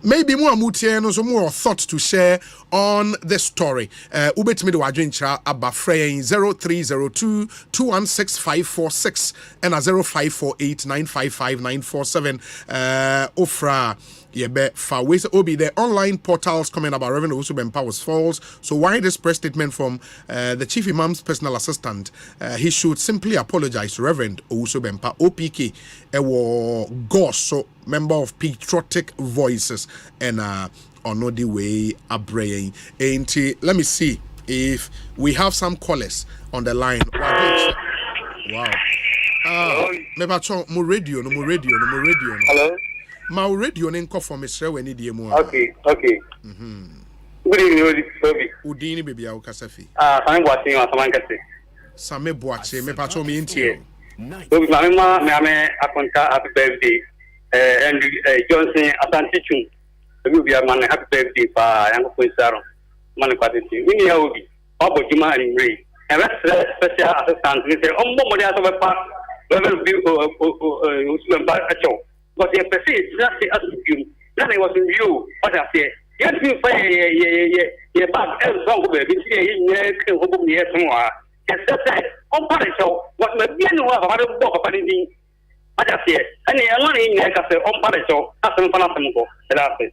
Maybe more mutie so more thoughts to share on the story. Ubet me the wajincha aba frey 0302 216546 and 0548 955 947 ofra. Yebe fa ways obi the online portals comment about Reverend Owusu was false. So why this press statement from the chief imam's personal assistant? He should simply apologize to Reverend Owusu Bempa OPK ewo goso member of Patriotic Voices and on the way abraying. Let me see if we have some callers on the line. Wow. Maybe mo radio. Hello. My radio name for Mr. Wendy Diemo. Okay. Good evening, Udini baby au kasafi. I'm watching on someone can say. Same boache, me pacho me intio. So, my mama, me akonta happy birthday. And Johnson, Atlantichum. The movie a man happy birthday for Young Poisaro. Manipati. We need a movie. Papa Juma and Ray. And that's special assistant. We say, oh, Momo, of a part. Level view, but the perceived just as you. Nothing was in view. What I say, yes, you say, but else don't go in here somewhere. Except that, on Parisho, what may be no other book of anything. What I say, and the only in there on Parisho, Asempa and I say.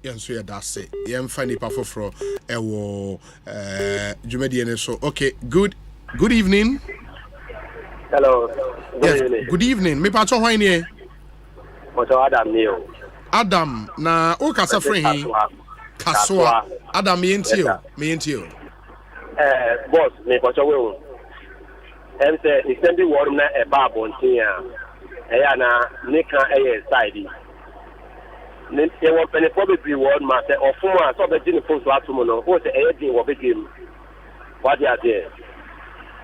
Yes, we are that's it. Yam funny pafo fro ewo Jumediene so. Okay, good evening. Hello. Good evening. Me pacho hwan here? Adam Neil. Adam na o kasa free hin. Kaswa. Adam me entio. Boss, me pacho we. Em say e send the word na e ba bontin a. E na nika e side. Ne e wo pene probably word ma say ofun a so be di ne phone so atomo no. O say e dey wo be game. What they are there.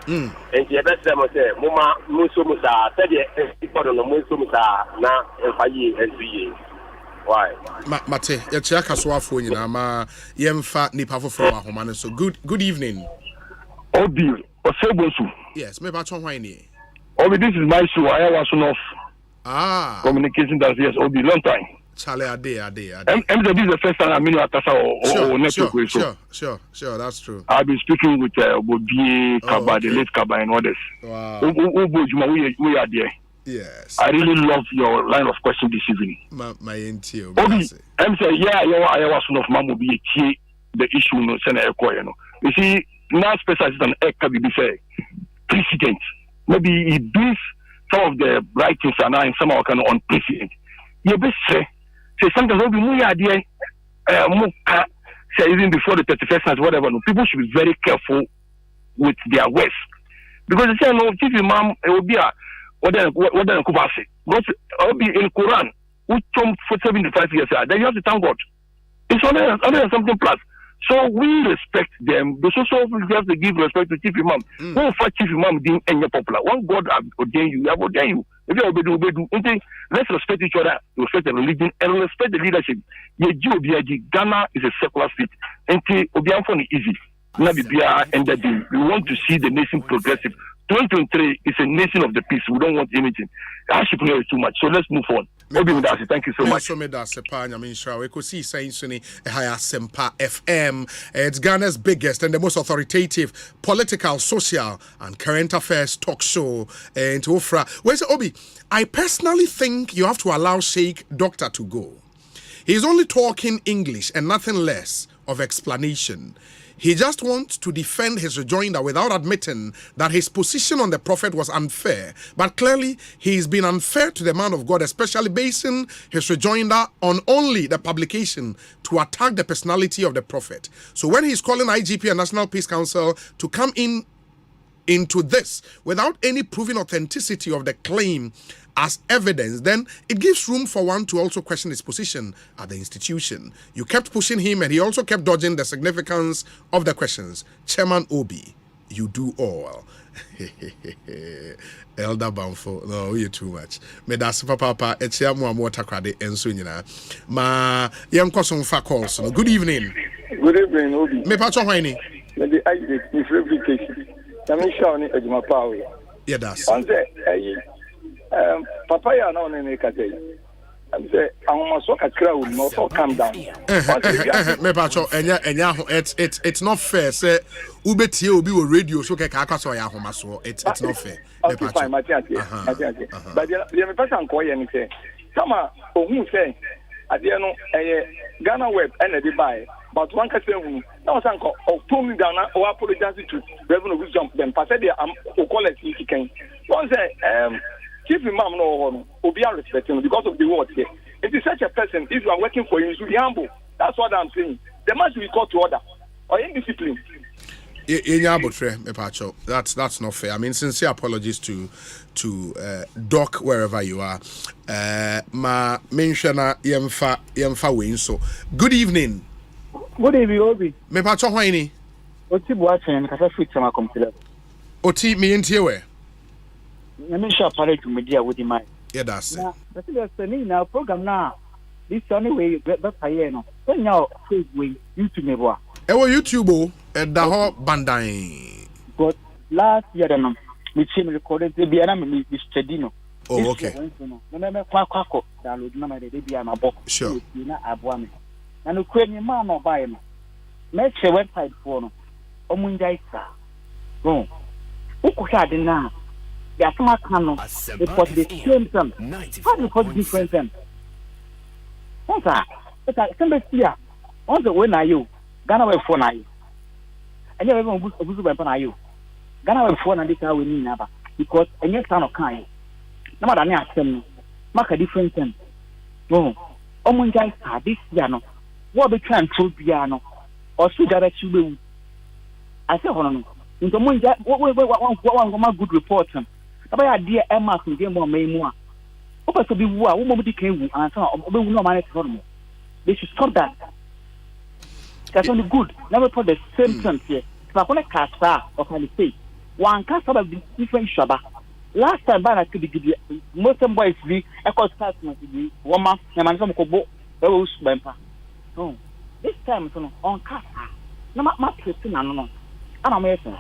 And the best them say, Muma Musumusa, said the people on the Musumusa, now and 5 years and 3 years. Why? Mate, it's a caswa for you now, ma yem fat nipa for our home. So good evening. Obi, Osei Bonsu. Yes, me patron whiny. Obi, this is my show. I was off. Communication does yes, Obi, long time. Charlie, a day. This is the first time I'm in Atasa or network. Sure, that's true. I've been speaking with Bobi Kaba, the late Kaba, and others. Wow. We are there. Yes. I really love your line of question this evening. My NTO. Obi, I'm saying, I was one of Mamu be the issue no Sena Eko. You see, now special assistant Eka be say president. Maybe he brings some of the writings and now in some of kind on president. You best say sometimes will be more idea say even before the 31st night, whatever. No, people should be very careful with their words because they say no, chief imam it will be a what then Kubasi. Because it will be in Quran, which for 75 years. Then you have to thank God. It's only something plus. So we respect them. The social officers have to give respect to chief imam. Who for chief imam being any popular? One God ordain you, have ordained you. If you obey, let's respect each other, respect the religion, and respect the leadership. Ghana is a secular state. And Obianfon is easy. We want to see the nation progressive. 2023 is a nation of the peace. We don't want anything. I should play too much. So let's move on. Thank you so much. Ekosiisen Asempa FM. It's Ghana's biggest and the most authoritative political, social, and current affairs talk show. And Ofra, where's Obi? I personally think you have to allow Sheikh Doctor to go. He's only talking English and nothing less of explanation. He just wants to defend his rejoinder without admitting that his position on the prophet was unfair. But clearly, he's been unfair to the man of God, especially basing his rejoinder on only the publication to attack the personality of the prophet. So when he's calling IGP and National Peace Council to come into this without any proven authenticity of the claim as evidence, then it gives room for one to also question his position at the institution. You kept pushing him and he also kept dodging the significance of the questions. Chairman Obi, you do all. Elder Banfo, no, you're too much. Me that's papa, it's ya mo takrade enso nyina. Ma yem kwason fa calls. Good evening. Good evening, Obi. Me pa cho hwani. Me the IGP ni verification. Tami show ni ejuma pawe. Yeah, that's. Papa ya na one ne kate. I'm say I'm so kakra wo no so calm down. Me pa cho enya it's not fair say ubetie obi wo radio so ke ka akwaso ya homa so it's not fair. Me pa cho. But the me person ko ye ni say sama ohun say ade no Ghana web and the buy but one can say now san ko told me down or apologize to Reverend Wisdom them pass they am call it if can one say Chief Imam no obi are respecting because of the word here. It is such a person, if you are working for him, you should be humble. That's what I'm saying. There must be called to order or indiscipline. That's not fair. I mean, sincere apologies to Doc wherever you are. Ma mention yemfa win so. Good evening. Good evening, Obi. Me pacho hwani. Oti buachen kasa fit sama kompile. Oti me entie we. Me sure parade to media with my. Yeah, that's it. But there's a program now. This anyway, but I know. When now Facebook, YouTube me boy. YouTube the whole bandai. But last year we chim recorded the Biana Mr. Dino. Oh, okay. Remember Quaco, download number the Biana book. Sure. Abuame. And Ukrainian man or buy me. Make a website for no. Omundaisa. Go. Ukusha now. They are smart cannon. They put the same thing. How do you put different things? What's that? It's a simple fear. Once the when are you? Ghana will phone are you? And you're even a good weapon are you? Ghana will phone and this how we need never. Because a new son of kind. No matter any them, make a different thing. No. Omunjaisa, this piano. What be trying to piano? Or should I let you? I say, hold on. Into Munja, one good report. About dear Emma from Game One May more. Open to be war, woman came and no man at home. They should stop that. That's only good. Never put the same thing here. If I want to cast or can you say one cast of different shabba. Last time, I could be most boys be a cost customer to be woman, and man some cobo, those bumper. No, this time on cast. No, my person, I don't know. I'm amazing.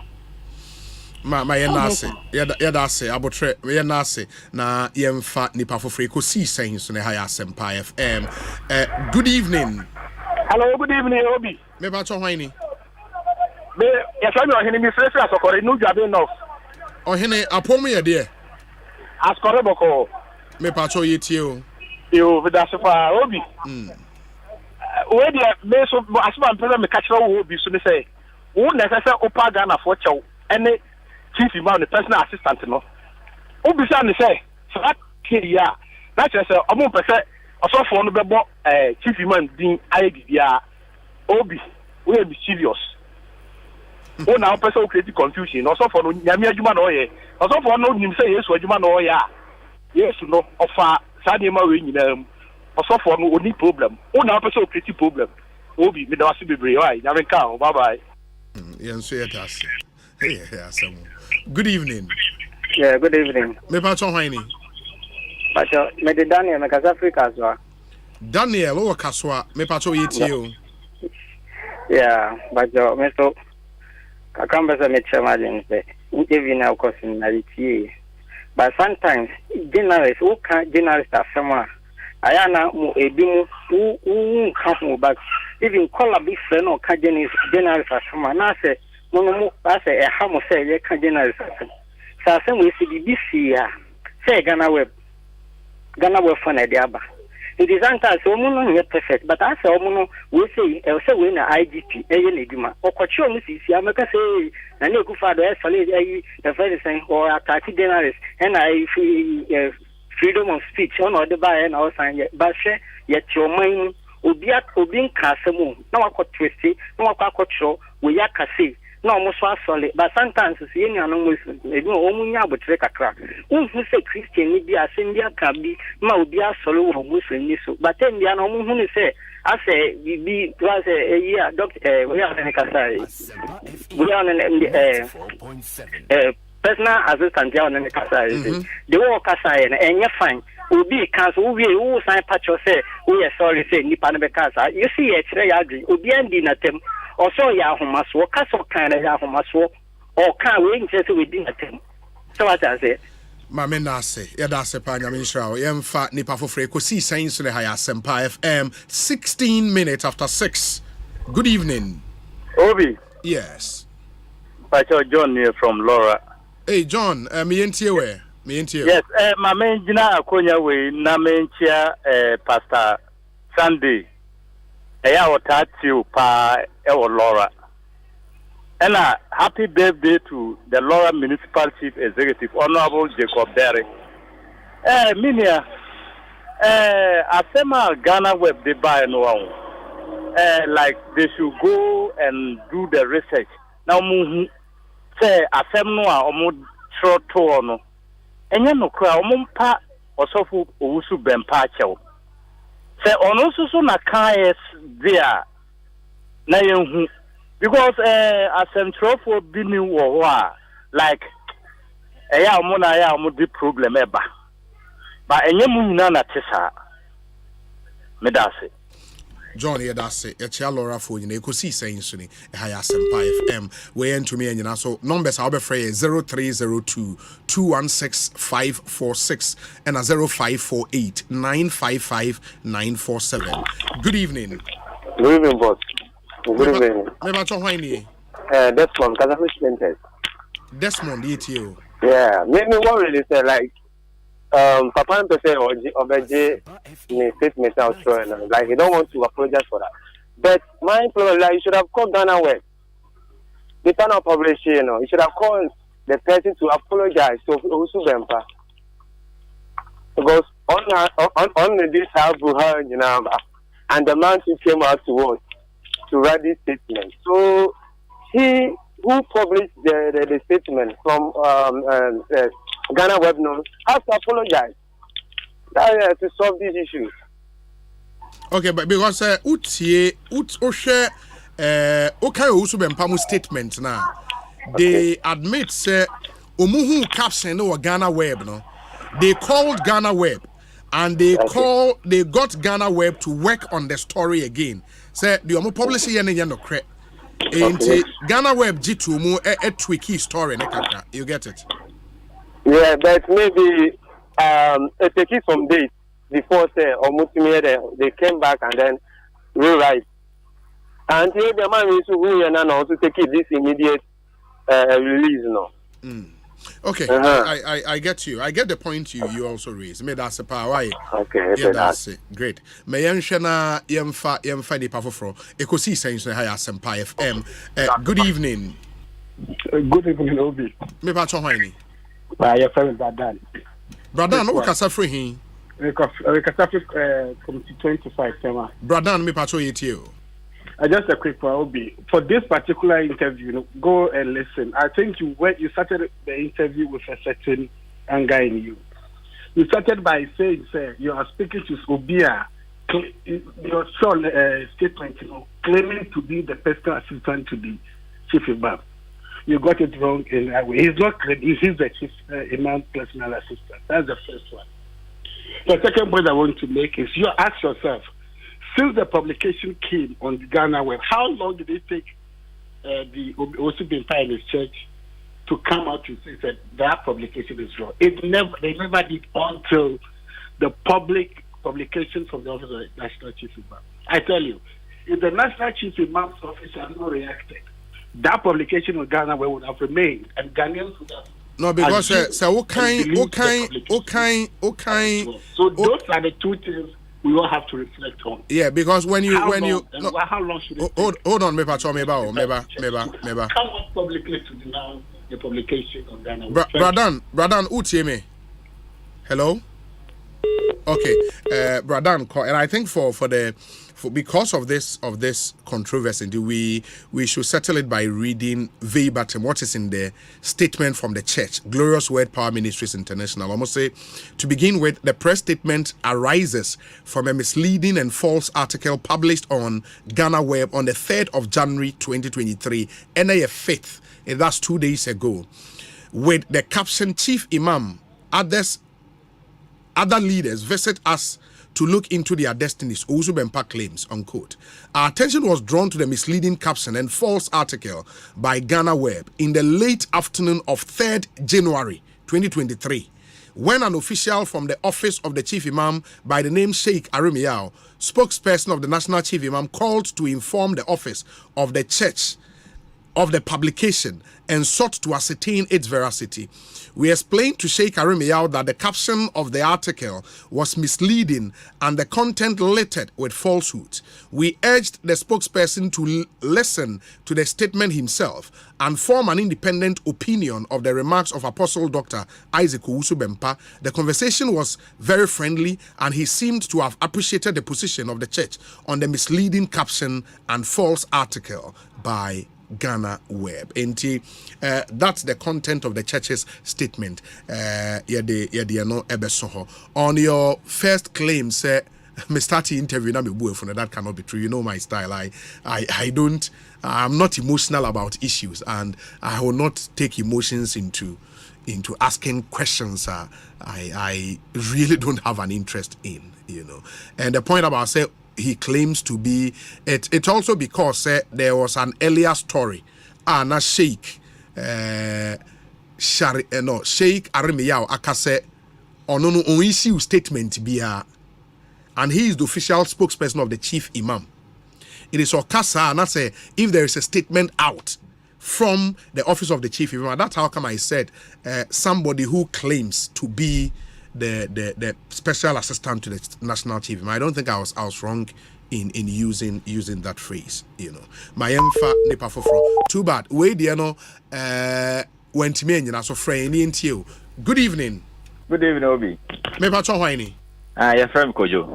Ma yenase yedase abotre yenase na yemfa nipa fofre Ekosiisen so ne ha Asempa FM. Good evening. Hello, good evening, Obi. Me ba cho hwan ni? Me yefa me ohene mi fresh asokore no dwabe no. Ohene apom ye de. Asokore boko. Me pa cho yetie o. Yo vidase fa Obi. We de me so asoma mpeza me kachira wo Obi so me say wo na say opa Ghana for chew ene chief imam the personal assistant no obisa ne say that kia na che say omo pese osofo no bebo chief imam din ayedidia Obi we be serious o na pese o create confusion osofo no nyame adwuma na oye osofo no nim say Yesu adwuma na oye a Yesu no ofa sade ma we nyina osofo no oni problem o na pese o create problem Obi me da wase bebre why nyame ka o bye bye yenso yetas hey asem. Good evening. Yeah, good evening. Me pa cho hwan ni? But me de Daniel me kasa Africa as well. Daniel o kaswa me pa cho yetie o. Yeah, but me so kakamba se me chama din se. Utevi na ukosin na litie. But sometimes journalists who can journalists asema ayana mu ebi mu kan mu back even call a big friend or can journalists asema na se no I say a hamo say ye can journalists so say we see BBC say Ghana web for na diaba It is anti so not perfect, but I say we say we na IGP neduma okochi musisi ameka say na ne kufado solid the very thing or attack journalists and I freedom of speech on the by and our sign but yet your mind obi nkasemu na wakotwesti na wakakotro we yakase na almost solid but sometimes see any anomus edu omunya abotre kakra unhu say Christian ni bia sendia kabi ma obi asolo wo muslim ni so but then bia na omuhu ni say I say we was a year doctor we are in Kasai we are in personal assistant down in Kasai the work Kasai and you fine Ubi cancel we who sign patcho say we are sorry say nipa no be casa you see e kire ya adwi obi andi na tem also ya ahomaso kaso kan ya ahomaso or kan we nche say we di na tem so what I say Mame Nase, Yadase Panya Ministra, Yemfa Nipa Fofre, Ekosiisen On Asempa FM, 16 minutes after 6. Good evening. Obi. Yes. Pastor John here from Laura. Hey John, me enti we. Yes, my main jina akonya we na menchia Pastor Sunday. Eya otati pa Laura. And happy birthday to the Laura Municipal Chief Executive, Honorable Jacob Derrick. Minia, Asema Ghana Web they buy no one. Like they should go and do the research. Now, say Asemnoa omo troto no. Enya no kra omumpa osofu owusu bempa chew. Say ono susu na kan there na yenhu. Because Asempa for being like the problem eba. But enyemu nyina na tesa. Me da se. John here that's it. Echa Laura for you Ekosiisen suni Asempa FM. We enter me and so numbers I'll be free 0302 216 546 and 0548 955 947. Good evening. Good evening, boss. Good evening. Desmond, Kazakhstan. Desmond, ETO. Yeah, maybe what really say like Papa and say Obeje in statement out showing like he don't want to apologize for that. But my problem like you should have called Ghana Web. They cannot publish you know. You should have called the person to apologize to Usu Bempa. Because on this house you know and the man who came out to us to write this statement. So he who published the statement from Ghana Web News has to apologize to solve these issues. Okay, but because Osei Bempamo statement now, they admit say Omuhu caption no Ghana Web no. They called Ghana Web and they got Ghana Web to work on the story again. Say the omo publish here no cre. Ghana Web G2 mu a tweaky story nekaka. You get it? Yeah, but maybe it take it some days before say they came back and then rewrite. And the man is who you know to take it this immediate release no. Okay, I get you. I get the point you also raised. Me that's a power. Okay, yeah, that's it. Great. Me yenshana yemfa di pafofro. Ekosiisen On Asempa FM. Good evening. Good evening, Obi. Me pa chonhani. Your friend Bradan. Bradan, no kasa free hin. We kasa free committee 25 tema. Bradan, me pa cho yetio. Just a quick one, Obi. For this particular interview, go and listen. I think you started the interview with a certain anger in you. You started by saying, sir, you are speaking to Obia, your son statement, claiming to be the personal assistant to the chief imam. You got it wrong in that way. He's not claiming, he's the chief imam personal assistant. That's the first one. The second point I want to make is you ask yourself, since the publication came on the Ghana Web, how long did it take the Osei Bempa in his church to come out to say that publication is wrong? They never did until the public publication from the Office of the National Chief Imam. I tell you, if the National Chief Imam's office had not reacted, that publication on Ghana Web would have remained, and Ghanaians would have. No, because so what kind. So those are the two things we all have to reflect on. Yeah, because how long should it take? Hold on, meba. Come on publicly to denounce the publication of Ghana. Bradan, utie me. Hello. Okay, Bradan, and I think because of this controversy, we should settle it by reading verbatim what is in the statement from the church, Glorious Word Power Ministries International. Almost say, to begin with, the press statement arises from a misleading and false article published on Ghana Web on the 3rd of January 2023, and a 5th, and that's 2 days ago, with the caption, Chief Imam, other leaders visit us to look into their destinies, Owusu Bempah claims, unquote. Our attention was drawn to the misleading caption and false article by Ghana Web in the late afternoon of 3rd January 2023, when an official from the office of the Chief Imam by the name Sheikh Arimiao, spokesperson of the National Chief Imam, called to inform the office of the church of the publication and sought to ascertain its veracity. We explained to Sheikh Arimiao that the caption of the article was misleading and the content littered with falsehoods. We urged the spokesperson to listen to the statement himself and form an independent opinion of the remarks of Apostle Dr. Isaac Owusu Bempah. The conversation was very friendly and he seemed to have appreciated the position of the church on the misleading caption and false article by Ghana Web. And that's the content of the church's statement. On your first claim, say, me start the interview now, that cannot be true. You know my style. I'm not emotional about issues, and I will not take emotions into asking questions. I really don't have an interest in, And the point about say, he claims to be it's also because there was an earlier story na Sheikh Sheikh Arimiao akase ono on issue statement bia, and he is the official spokesperson of the Chief Imam. It is okasa and I say if there is a statement out from the office of the Chief Imam, that's how come I said somebody who claims to be the special assistant to the National Chief Imam. I don't think I was wrong in using that phrase, My emfa nipa foforo. Too bad. We went me so friend into. Good evening. Good evening, Obi. Me pa cho hwan ni? Your friend Kojo.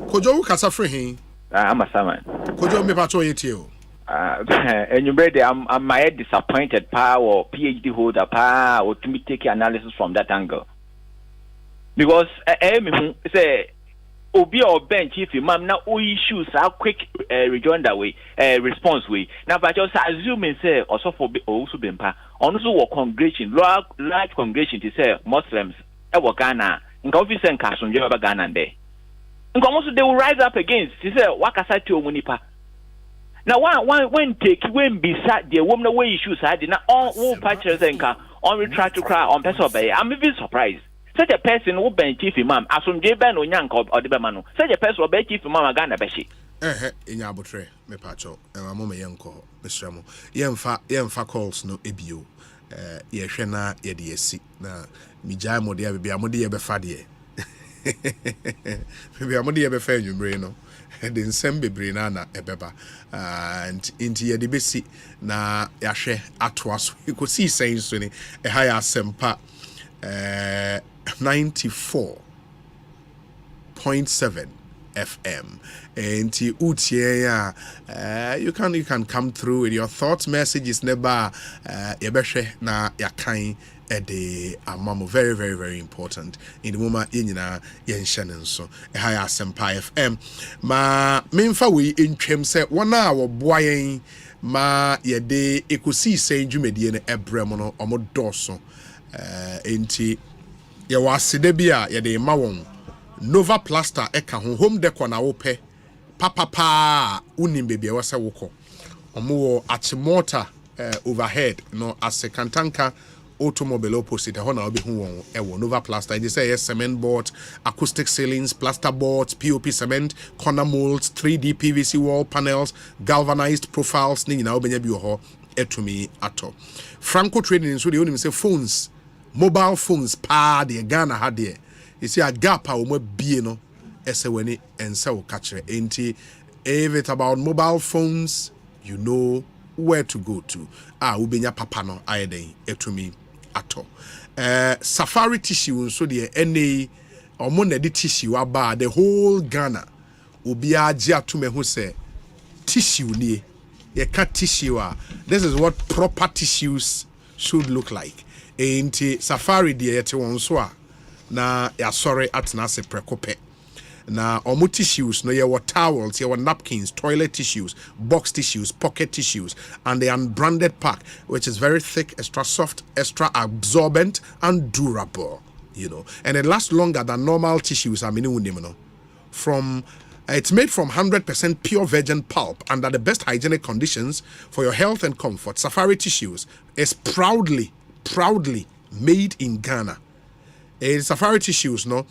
Kojo who kasa free hin? I'm a salmon. Kojo me pa cho yetio. And you ready? I'm my disappointed or PhD holder or to me take analysis from that angle. Because say Obi or Ben Chief Imam now issues are quick rejoinder way response way. Now but just assuming say also for Owusu Bempah also congregation large congregation to say Muslims Ghana in office and Kasun Ghana there. And also they will rise up against to say wakasa to Munipa. Now when beside the woman way issues had not all patches and on try to cry on person obey. I'm even surprised. Such a person who be Chief Imam, asum Jeben or Yanko or the Bemano. Such a person will be Chief Imam Ghana Beshi. In Yabutre, me pacho, and a moment Yanko, Mr. Ramo. Yemfa calls no ebio. Yeshena yediesi. Na Mijamo de Abiamodi Befadie. Maybe Amodi Befen, you braino. And in Sembe Brinana Ebeba. And into Yadibisi na Yashe Atwas. You could see saying Sunny a higher Asempa 94.7 FM. And you can come through with your thoughts, messages, never yebeshe na yakai ede amamo. Very, very, very important. In the moment yenina yenshanen so a high Asempa FM. Ma memfa we in twem se wana wo boyen ma yede Ekosiise dwumedie ne ebrem no omodoso. Enti ye wasede bia ye de ma won Nova Plaster eka home decor na wo pe papa unim baby e wase woko omo achimota overhead no ase kantanka automobile opposite ho na obi hu won e wo Nova Plaster e say yes, cement board, acoustic ceilings, plaster boards, POP cement, corner molds, 3D PVC wall panels, galvanized profiles ni na obenya bi ho etumi ato Franco Trading so de onim say phones, mobile phones pa de Ghana ha de. You see a gap a omo bie no eseweni ense catcher. Enti if it's about mobile phones, you know where to go to. Ubenya papa no ayede etumi ato. Safari tissue so the NA or money tissue about the whole Ghana. Ubia jia to me who say tissue ni ye cut tissue. This is what proper tissues should look like. Ain't safari de yete won so na ya sorry atna se prekope. Na omo tissues no ye were towels, ye were napkins, toilet tissues, box tissues, pocket tissues, and the unbranded pack, which is very thick, extra soft, extra absorbent, and durable. You know, and it lasts longer than normal tissues. From it's made from 100% pure virgin pulp under the best hygienic conditions for your health and comfort. Safari Tissues is proudly made in Ghana. Safari Tissues, no,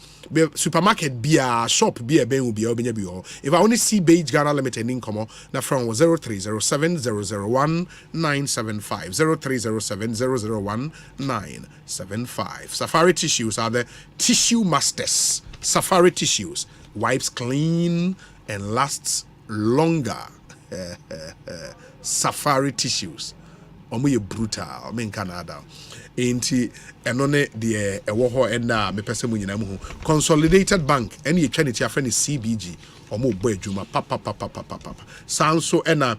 supermarket beer, shop beer, if I only see Beige Ghana Limited income, now from 0307 001 975 0307 001 975. Safari Tissues are the tissue masters. Safari Tissues wipes clean and lasts longer. Safari Tissues. Omo ye brutal. Me in Canada. Enti enone de ewo ho ena me pese mu nyina mu Consolidated Bank ene ye twaniti afa ne CBG omo bo adwuma papa sanso ena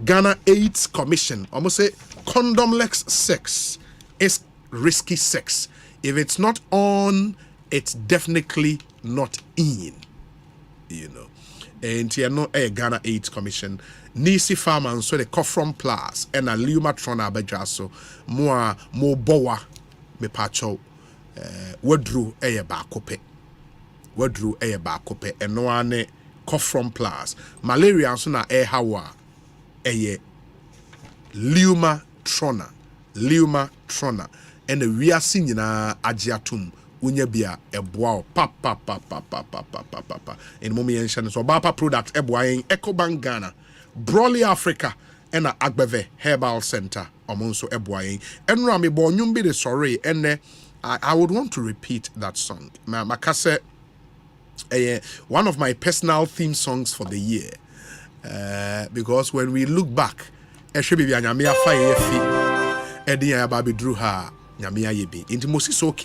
Ghana AIDS Commission omo say condomless sex is risky sex. If it's not on, it's definitely not in. You know, and you know a Ghana AIDS Commission, Nisi Farm and so the Kofrom Plus and a Luma Trona Bajaso, more boa me pacho, Wadru a bakope, and no one Kofrom Plus, malaria sona a hawa, a Luma Trona, and the Ria Sinina Ajiatum. Unyabia eboa papa in momi so bapa product eboa in Ecobank Ghana Broly Africa and Agbeve Herbal Center omonso eboa in enra me bo nyumbi de sorry and I would want to repeat that song makase one of my personal theme songs for the year because when we look back eshe bibia nyame afa ye fi edi ya ba bedru ha nyame ayebi inti mosi so